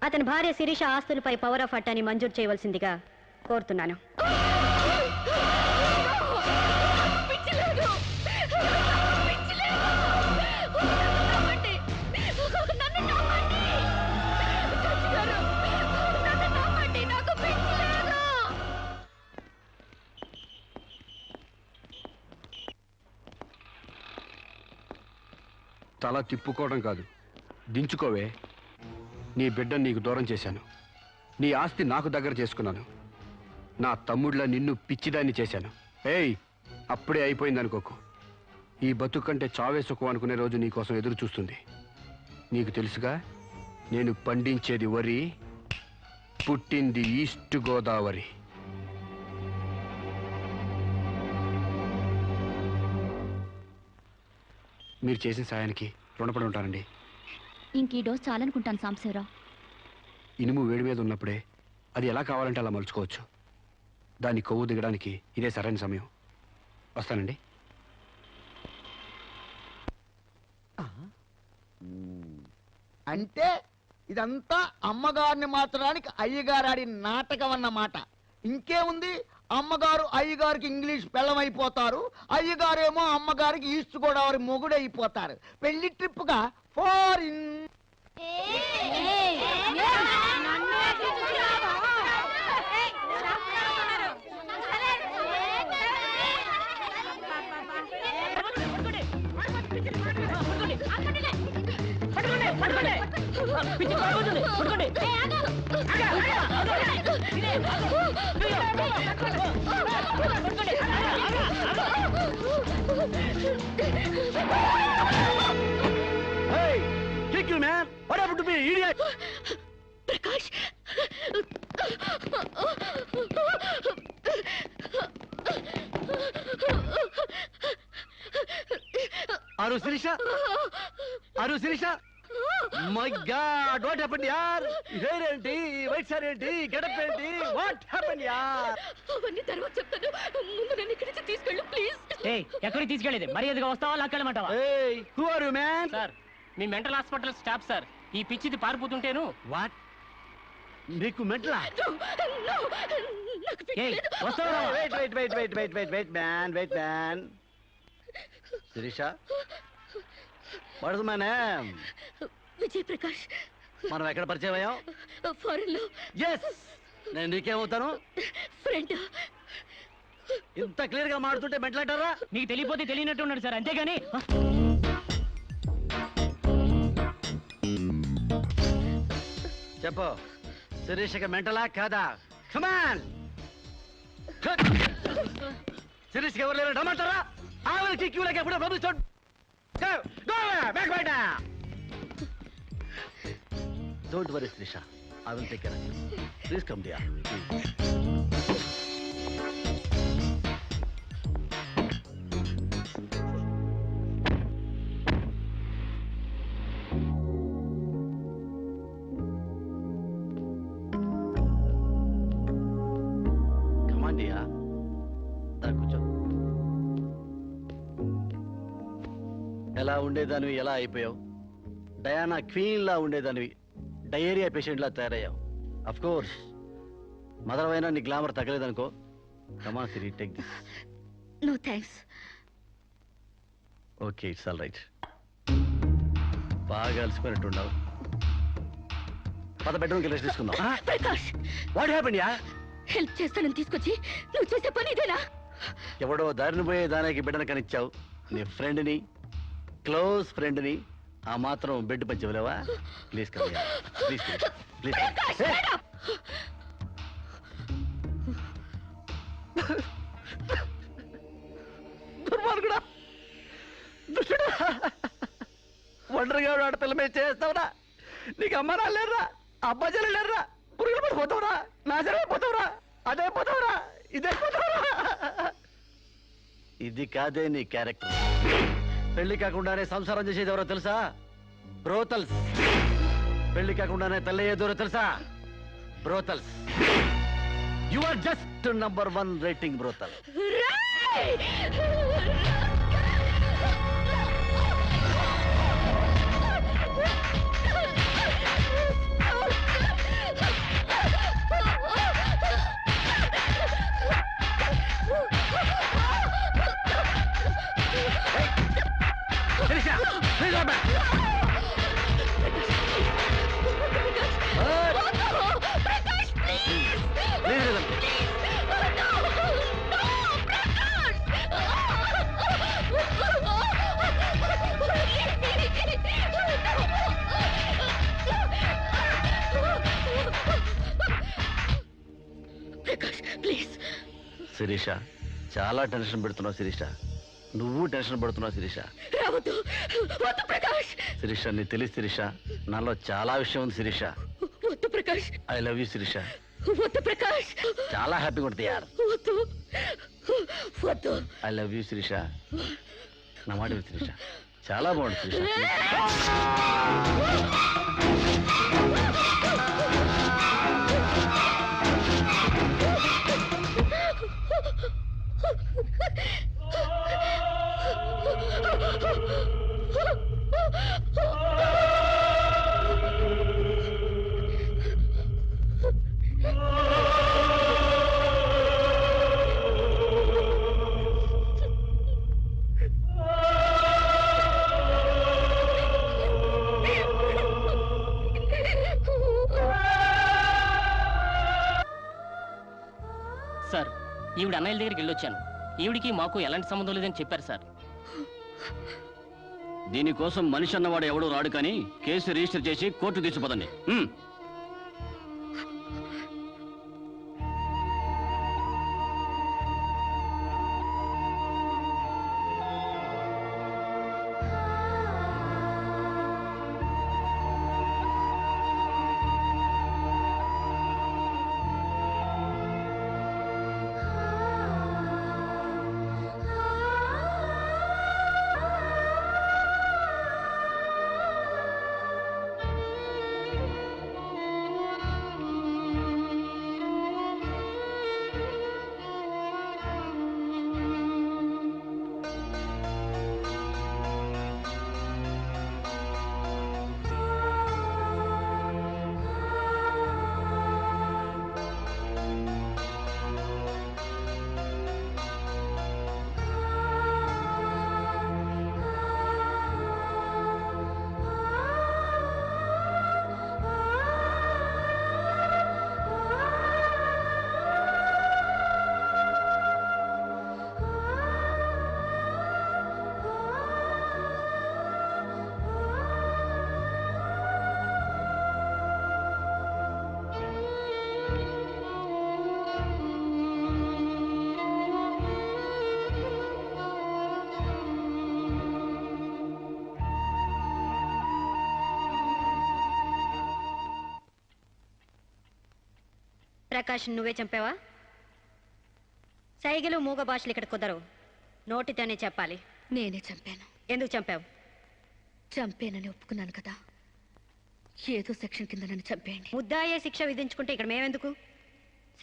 అతని భార్య శిరీష ఆస్తులపై పవర్ ఆఫ్ అట్టాని మంజూరు చేయవలసిందిగా కోరుతున్నాను. తల తిప్పుకోవడం కాదు, దించుకోవే. నీ బిడ్డను నీకు దూరం చేశాను. నీ ఆస్తి నాకు దగ్గర చేసుకున్నాను. నా తమ్ముళ్ళ నిన్ను పిచ్చిదాన్ని చేశాను. ఏయ్, అప్పుడే అయిపోయిందనుకోకు. ఈ బతుకు కంటే చావే సుఖం అనుకునే రోజు నీకోసం ఎదురు చూస్తుంది. నీకు తెలుసుగా, నేను పండించేది వరి, పుట్టింది ఈస్ట్ గోదావరి. మీరు చేసిన సాయానికి రుణపడి ఉంటానండి. ఇంక ఈ డోస్ చాలనుకుంటాను సాంబశివరావు. ఇనుము వేడి మీద ఉన్నప్పుడే అది ఎలా కావాలంటే అలా మలుచుకోవచ్చు. దాని కొవ్వు దిగడానికి ఇదే సరైన సమయం. వస్తానండి. అంటే ఇదంతా అమ్మగారిని మార్చడానికి అయ్యగారు ఆడి నాటకం అన్నమాట. ఇంకేముంది, అమ్మగారు అయ్యగారికి ఇంగ్లీష్ పెళ్ళమైపోతారు, అయ్యగారేమో అమ్మగారికి ఈస్ట్ గోదావరి మొగుడైపోతారు. పెళ్లి ట్రిప్గా ఫారిన్. ప్రకాష్, అరు శిరీష, అరు Sirisha, my god, what happened యార్? హెయిర్ ఏంటి, వైట్ సారీ ఏంటి, గెటప్ ఏంటి, వాట్ హ్యాపెండ్ యార్? అవన్నీ తర్వాత చెప్తాను, ముందు నన్ను ఇక్కడి నుంచి తీసుకెళ్ళు ప్లీజ్. ఎక్కడికి తీసుకెళ్ళేది? మర్యాదగా వస్తావా లాక్కెళ్ళమంటావా? ఏయ్, who are you man? Sir, మీ మెంటల్ హాస్పిటల్ స్టాఫ్ సార్. ఈ పిచ్చిది పారిపోతుంటేను. వాట్? నీకు మెంటలా? వస్తావా? Wait man. Sirisha, what is my name? Vijay Prakash. మనం ఎక్కడ పరిచయం అయ్యాం? ఫారెన్ లో. ఎస్, నేను నీకేమవుతాను? ఫ్రెండ్. ఇంత క్లియర్ గా మాడుతుంటే మెంటలంటారా? నీకు తెలియపోతే తెలియనట్టు ఉన్నాడు సార్, అంతేగాని. చెప్పు, శిరీషకి మెంటలా కాదా? కమాన్. శిరీషకి ఎవరు లేరు రమ్మంటారా? ఆవిడకి క్యూలకి ఎప్పుడో పంపిస్తాడు. Don't worry, Srisha. I will take care of you. Please come, dear. Come on, dear. దా కూర్చో. ఎలా ఉండేదానివి ఎలా అయిపోయావు? డయానా క్వీన్ లా ఉండేదానివి డయేరియా పేషెంట్ లా తయారయ్యావు. అఫ్ కోర్స్ మదర్ అయినా నీ గ్లామర్ తగ్గలేదనుకో. Come on Siri, take this. No thanks. Okay, it's all right. బాగా అలసిపోయినట్టున్నావు. పద బెడ్రూమ్కి రెస్ట్ తీసుకుందాం. ప్రకాష్, వాట్ హ్యాపెండ్ యా? హెల్ప్ చేస్తానని తీసుకొచ్చి నువ్వు చేసే పని ఇదేనా? ఎవడో దారిని పోయే దానికి బిడ్డను కనిచ్చావు. నీ ఫ్రెండ్ని, క్లోజ్ ఫ్రెండ్ని ఆ మాత్రం బెడ్ పంచవలేవా? Please come, please please. దుర్మార్గుడా, దుష్టుడా, ఒంటరిగా ఆడపిల్ల మీద చేస్తావురా? నీకు అమ్మ రాలేరా, అబ్బాజలు లేరా? పురుగులు పడిపోతావురా, నాశనమైపోతావురా, అదే పోతావురా, ఇదే పోతావురా. ఇది కాదే నీ క్యారెక్టర్. పెళ్లి కాకుండానే సంసారం చేసేది ఎవరో తెలుసా? బ్రోతల్స్. పెళ్లి కాకుండానే తల్లయ్యేదెవరో తెలుసా? Brothels. You are just number 1 rating brothel. Sirisha, చాలా టెన్షన్ పెడుతున్నావు శిరీష. నువ్వు టెన్షన్ పడుతున్నావు శిరీష. శిరీష, నీకు తెలియదు శిరీష, నాలో చాలా విషయం ఉంది Sirisha. I love you Sirisha. చాలా హ్యాపీగా ఉంటుంది యార్. I love you Sirisha. నా మాట శిరీష, చాలా బాగుంది శిరీష. సార్ ఈవిడ అన్నయ్య దగ్గరికి వెళ్ళొచ్చాను. ఈవిడికి మాకు ఎలాంటి సంబంధం లేదని చెప్పారు సార్. దీనికోసం మనిషి అన్నవాడు ఎవడో రాడు కానీ కేసు రిజిస్టర్ చేసి కోర్టు తీసుకుపోదండి. ప్రకాష్ నువ్వే చంపావా? సైగలు మూగ భాషలు ఇక్కడ కుదరవు, నోటితోనే చెప్పాలి. నేనే చంపాను. ఎందుకు చంపావు? చంపేనని ఒప్పుకున్నాను కదా, ఏదో సెక్షన్ కింద నన్ను చంపేయండి. ముద్దాయే శిక్ష విధించుకుంటే ఇక్కడ మేమెందుకు?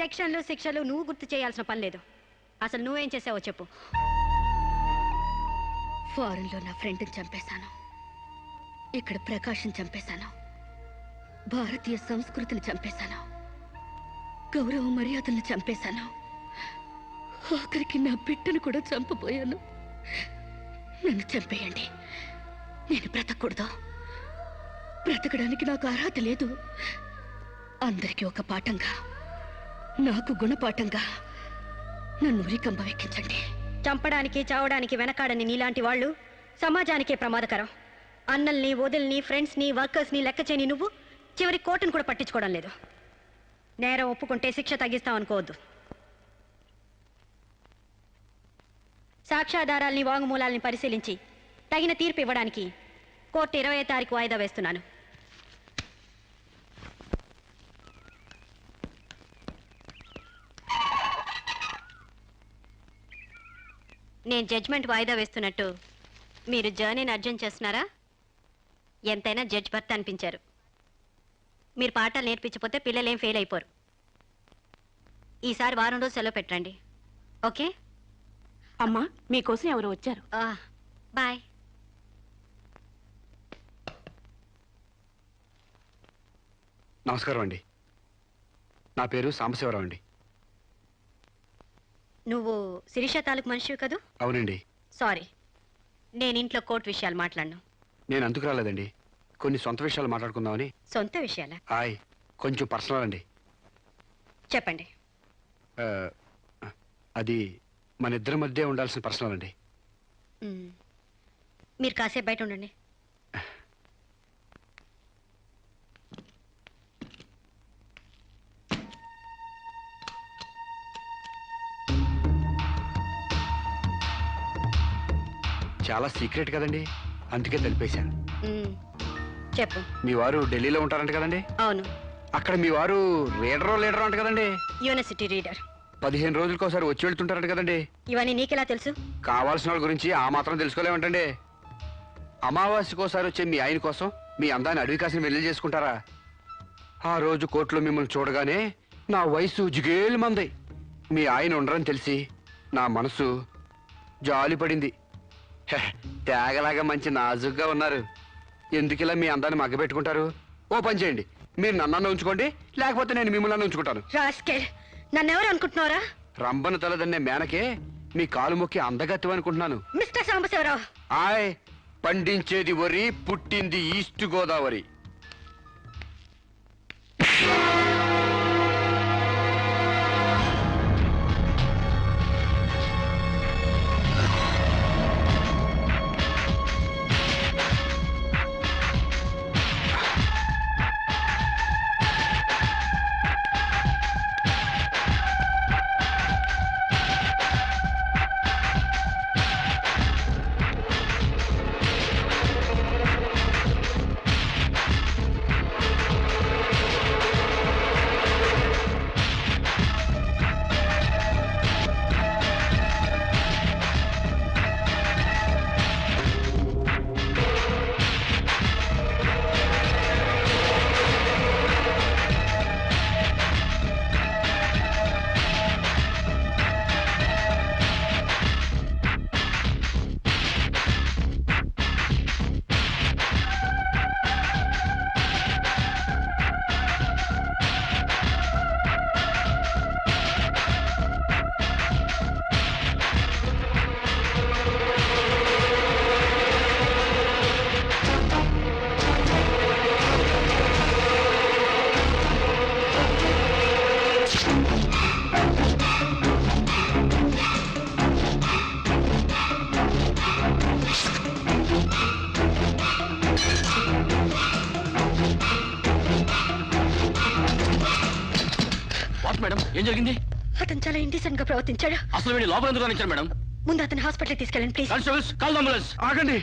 సెక్షన్లు శిక్షలు నువ్వు గుర్తు చేయాల్సిన పని లేదు. అసలు నువ్వేం చేసావో చెప్పు. ఫారెన్లో నా ఫ్రెండ్ని చంపేశాను, ఇక్కడ ప్రకాష్ని చంపేశాను, భారతీయ సంస్కృతిని చంపేశాను, గౌరవ మర్యాదలను చంపేశాను, ఆఖరికి నా బిడ్డను కూడా చంపబోయాను. నన్ను చంపేయండి, నేను బ్రతకూడదు. బ్రతకడానికి నాకు అర్హత లేదు. అందరికీ ఒక పాఠంగా, నాకు గుణపాఠంగా నన్ను ఉరికంబం ఎక్కించండి. చంపడానికి చావడానికి వెనకాడని నీలాంటి వాళ్ళు సమాజానికే ప్రమాదకరం. అన్నల్ని, వదిల్ని, ఫ్రెండ్స్ని, వర్కర్స్ని లెక్క చేయని నువ్వు చివరి కోర్టును కూడా పట్టించుకోవడం లేదు. నేరం ఒప్పుకుంటే శిక్ష తగ్గిస్తామనుకోవద్దు. సాక్ష్యాధారాల్ని, వాంగ్మూలాల్ని పరిశీలించి తగిన తీర్పు ఇవ్వడానికి కోర్టు 20వ తారీఖు వాయిదా వేస్తున్నాను. నేను జడ్జ్మెంట్ వాయిదా వేస్తున్నట్టు మీరు జర్నీని అర్జెంట్ చేస్తున్నారా? ఎంతైనా జడ్జ్ భర్త అనిపించారు. మీరు పాఠాలు నేర్పించకపోతే పిల్లలేం ఫెయిల్ అయిపోరు. ఈసారి వారం రోజు సెలవు పెట్టండి, ఓకే? అమ్మా, మీకోసం ఎవరు వచ్చారు. బాయ్. నమస్కారం అండి, నా పేరు సాంబశివరావు అండి. నువ్వు శిరీష తాలూకు మనిషివి కదూ? అవునండి. సారీ, నేను ఇంట్లో కోర్టు విషయాలు మాట్లాడను. నేను అందుకు రాలేదండి, కొన్ని సొంత విషయాలు మాట్లాడుకుందామని. సొంత విషయాలా? హాయ్, కొంచెం పర్సనల్ అండి. చెప్పండి. అది మన ఇద్దరి మధ్య ఉండాల్సిన పర్సనల్ అండి. మీరు కాసేపు బయట ఉండండి. చాలా సీక్రెట్ కదండి, అందుకే తెలిపేశాను. చెప్పు. మీ వారు ఢిల్లీలో ఉంటారంట కదండి? అవును. అక్కడ మీ వారు లీడర్ అంట కదండి? University reader. 15 రోజులకోసారి వచ్చి వెళ్తుంటారంట కదండి? ఇవన్నీ నీకెలా తెలుసు? కావాల్సిన వాళ్ళ గురించి ఆ మాత్రం తెలుసుకోలేమంటండి. అమావాస్యకోసారి వచ్చే మీ ఆయన కోసం మీ అందాన్ని అడవి కాసిన వెళ్ళి చేసుకుంటారా? ఆ రోజు కోర్టులో మిమ్మల్ని చూడగానే నా వయసు జిగేలు మంది. మీ ఆయన ఉండరని తెలిసి నా మనసు జాలి పడింది. తేగలాగా మంచి నాజుగ్గా ఉన్నారు. ఎందుకిలా మీ అందాన్ని మగ్గబెట్టుకుంటారు? ఓ పని చేయండి, మీరు నన్ను ఉంచుకోండి, లేకపోతే నేను మిమ్మల్ని ఉంచుకుంటాను. నన్నెవరు అనుకుంటున్నారా? రంబన తలదన్నే మేనకే మీ కాలు మొక్కి అందగత్తం అనుకుంటున్నాను. మిస్టర్ సాంబశివరావు, ఆయ్, పండించేది వరి, పుట్టింది ఈస్ట్ గోదావరి. మేడం, ఏం జరిగింది? అతను చాలా ఇండిసెంట్ గా ప్రవర్తించాడు. అసలు వీడి లోపల ఎందుకు రానిచ్చారు మేడం? ముందు అతను హాస్పిటల్ తీసుకెళ్ళండి ప్లీజ్. Constables, call ambulance. ఆగండి.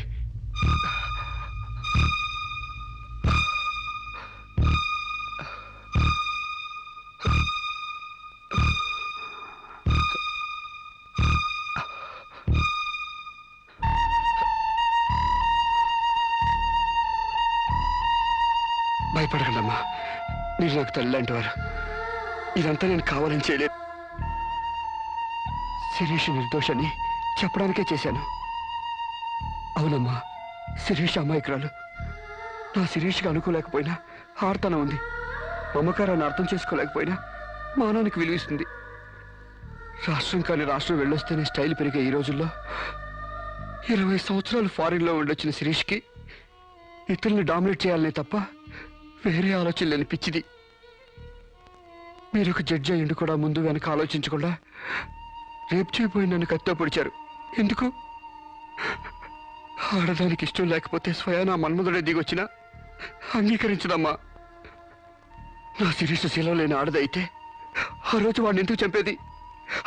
భయపడకండి అమ్మా, మీరు నాకు తల్లి లాంటి వారు. ఇదంతా నేను కావాలని చేయలేదు. శిరీష్ నిర్దోషాన్ని చెప్పడానికే చేశాను. అవునమ్మా, శిరీష్ అమాయకురాలు. నా శిరీష్కి అనుకోలేకపోయినా ఆర్తనం ఉంది. మమకారాన్ని అర్థం చేసుకోలేకపోయినా మానానికి విలువిస్తుంది. రాష్ట్రం కాని రాష్ట్రం వెళ్ళొస్తేనే స్టైల్ పెరిగే ఈ రోజుల్లో 20 సంవత్సరాలు ఫారిన్లో ఉండొచ్చిన శిరీష్కి ఇతరుల్ని డామినేట్ చేయాలనే తప్ప వేరే ఆలోచన లేని పిచ్చిది. మీరు ఒక జడ్జి అయ్యిండు కూడా ముందు వెనక ఆలోచించకుండా రేపు చేయబోయి నన్ను కత్తితో పొడిచారు. ఎందుకు? ఆడదానికి ఇష్టం లేకపోతే స్వయానా మన్మధుడే దిగొచ్చినా అంగీకరించదమ్మా. నా శిరీష్ శీలం లేని ఆడదైతే ఆ రోజు వాడిని ఎందుకు చంపేది?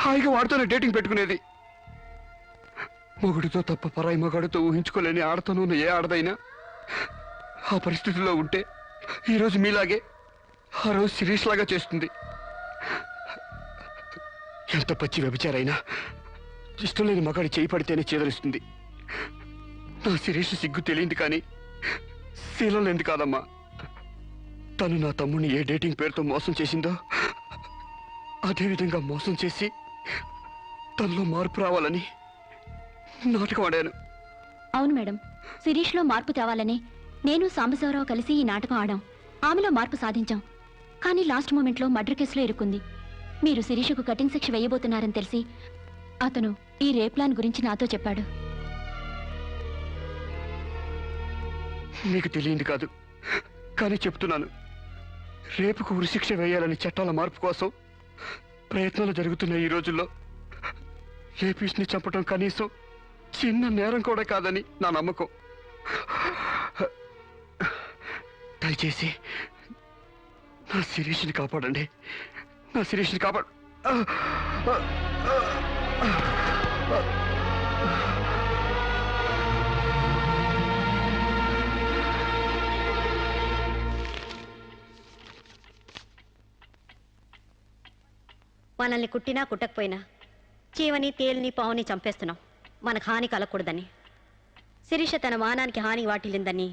హాయిగా వాడితోనే డేటింగ్ పెట్టుకునేది. మొగుడితో తప్ప పరాయి మగాడితో ఊహించుకోలేని ఆడతోనూ ఏ ఆడదైనా ఆ పరిస్థితిలో ఉంటే ఈరోజు మీలాగే ఆ రోజు శిరీష్ లాగా చేస్తుంది. ఎంత పచ్చి వ్యభిచారైనా ఇష్టం లేని మగాడి చేయి పడితేనే చేదరిస్తుంది. నా శిరీష్ సిగ్గు తెలియంది కానీ శీలం లేనిది కాదమ్మా. తను నా తమ్ముడిని ఏ డేటింగ్ పేరుతో మోసం చేసిందో అదేవిధంగా మోసం చేసి తనలో మార్పు రావాలని నాటకం ఆడాను. అవును మేడం, శిరీష్లో మార్పు తేవాలని నేను సాంబశివరావు కలిసి ఈ నాటకం ఆడాం. ఆమెలో మార్పు సాధించాం. కానీ లాస్ట్ మూమెంట్లో మర్డర్ కేసులో ఇరుక్కుంది. మీరు శిరీషకు కటింగ్ శిక్ష వేయబోతున్నారని తెలిసి అతను ఈ రేప్ ప్లాన్ గురించి నాతో చెప్పాడు. మీకు తెలియంది కాదు, కానీ చెప్తున్నాను. రేపుకు ఉరిశిక్ష వేయాలని చట్టాల మార్పు కోసం ప్రయత్నాలు జరుగుతున్న ఈ రోజుల్లో రేపిస్ని చంపటం కనీసం చిన్న నేరం కూడా కాదని నా నమ్మకం. దయచేసి నా శిరీష్ని కాపాడండి. నా శిరీష్ని కాపాడు. మనల్ని కుట్టినా కుట్టకపోయినా చీవని తేలిని పావుని చంపేస్తున్నాం మనకు హాని కలగకూడదని. శిరీష తన మానానికి హాని వాటిల్లిందని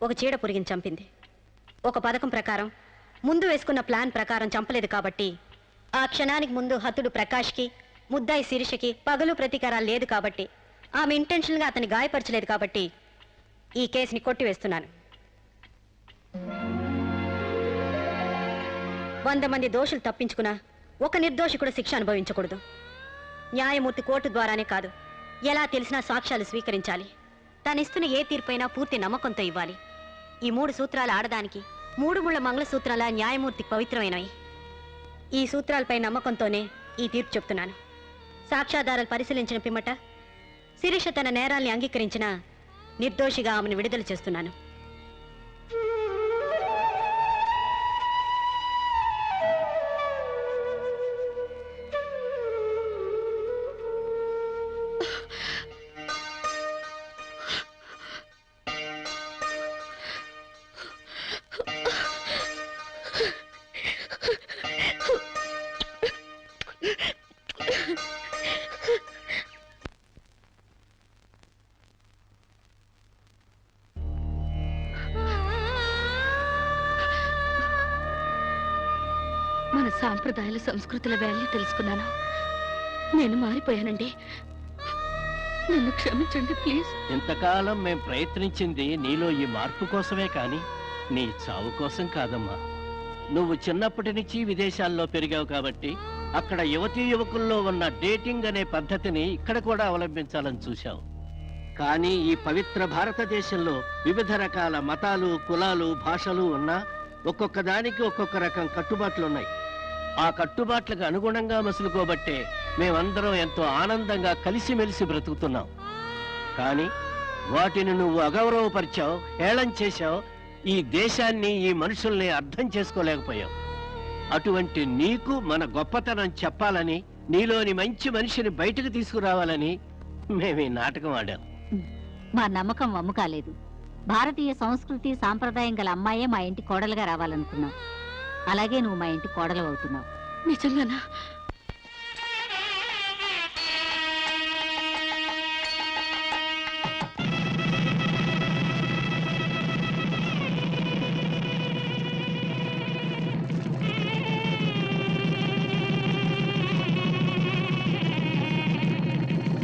ఒక చీడ పురిగిని చంపింది. ఒక పథకం ప్రకారం ముందు వేసుకున్న ప్లాన్ ప్రకారం చంపలేదు కాబట్టి, ఆ క్షణానికి ముందు హతుడు ప్రకాష్కి, ముద్దాయి శిరీషకి పగలు ప్రతీకారాలు లేదు కాబట్టి, ఆమె ఇంటెన్షన్గా అతన్ని గాయపరచలేదు కాబట్టి ఈ కేసుని కొట్టివేస్తున్నాను. 100 మంది దోషులు తప్పించుకున్నా ఒక నిర్దోషి కూడా శిక్ష అనుభవించకూడదు. న్యాయమూర్తి కోర్టు ద్వారానే కాదు, ఎలా తెలిసినా సాక్ష్యాలు స్వీకరించాలి. తనిస్తున్న ఏ తీర్పైనా పూర్తి నమ్మకంతో ఇవ్వాలి. ఈ 3 సూత్రాలు ఆడదానికి 3 ముళ్ళ మంగళసూత్రాల న్యాయమూర్తికి పవిత్రమైనవి. ఈ సూత్రాలపై నమ్మకంతోనే ఈ తీర్పు చెప్తున్నాను. సాక్ష్యాధారాలు పరిశీలించిన పిమ్మట శిరీష తన నేరాల్ని అంగీకరించిన నిర్దోషిగా ఆమెను విడుదల చేస్తున్నాను. మన సాంప్రదాయాల సంస్కృతుల వాల్యూ తెలుసుకున్నాను. నేను మారిపోయానండి. నన్ను క్షమించండి ప్లీజ్. ఇంతకాలం మేం ప్రయత్నించింది నీలో ఈ మార్పు కోసమే కాని నీ చావు కోసం కాదమ్మా. నువ్వు చిన్నప్పటి నుంచి విదేశాల్లో పెరిగావు కాబట్టి అక్కడ యువతీ యువకుల్లో ఉన్న డేటింగ్ అనే పద్ధతిని ఇక్కడ కూడా అవలంబించాలని చూశావు. కానీ ఈ పవిత్ర భారతదేశంలో వివిధ రకాల మతాలు, కులాలు, భాషలు ఉన్నా ఒక్కొక్క దానికి ఒక్కొక్క రకం కట్టుబాట్లున్నాయి. ఆ కట్టుబాట్లకు అనుగుణంగా మసులుకోబట్టే మేమందరం ఎంతో ఆనందంగా కలిసిమెలిసి బ్రతుకుతున్నాం. కానీ వాటిని నువ్వు అగౌరవపరిచావు, హేళన చేశావు. ఈ దేశాన్ని, ఈ మనుషుల్ని అర్థం చేసుకోలేకపోయావు. అటువంటి నీకు మన గొప్పతనం చెప్పాలని, నీలోని మంచి మనిషిని బయటకు తీసుకురావాలని మేము ఈ నాటకం ఆడాం. మా నమ్మకం వమ్ము కాలేదు. భారతీయ సంస్కృతి సాంప్రదాయం గల అమ్మాయే మా ఇంటి కోడలుగా రావాలనుకున్నాం. అలాగే నువ్వు మా ఇంటి కోడలు అవుతున్నావు. నిజంగానా?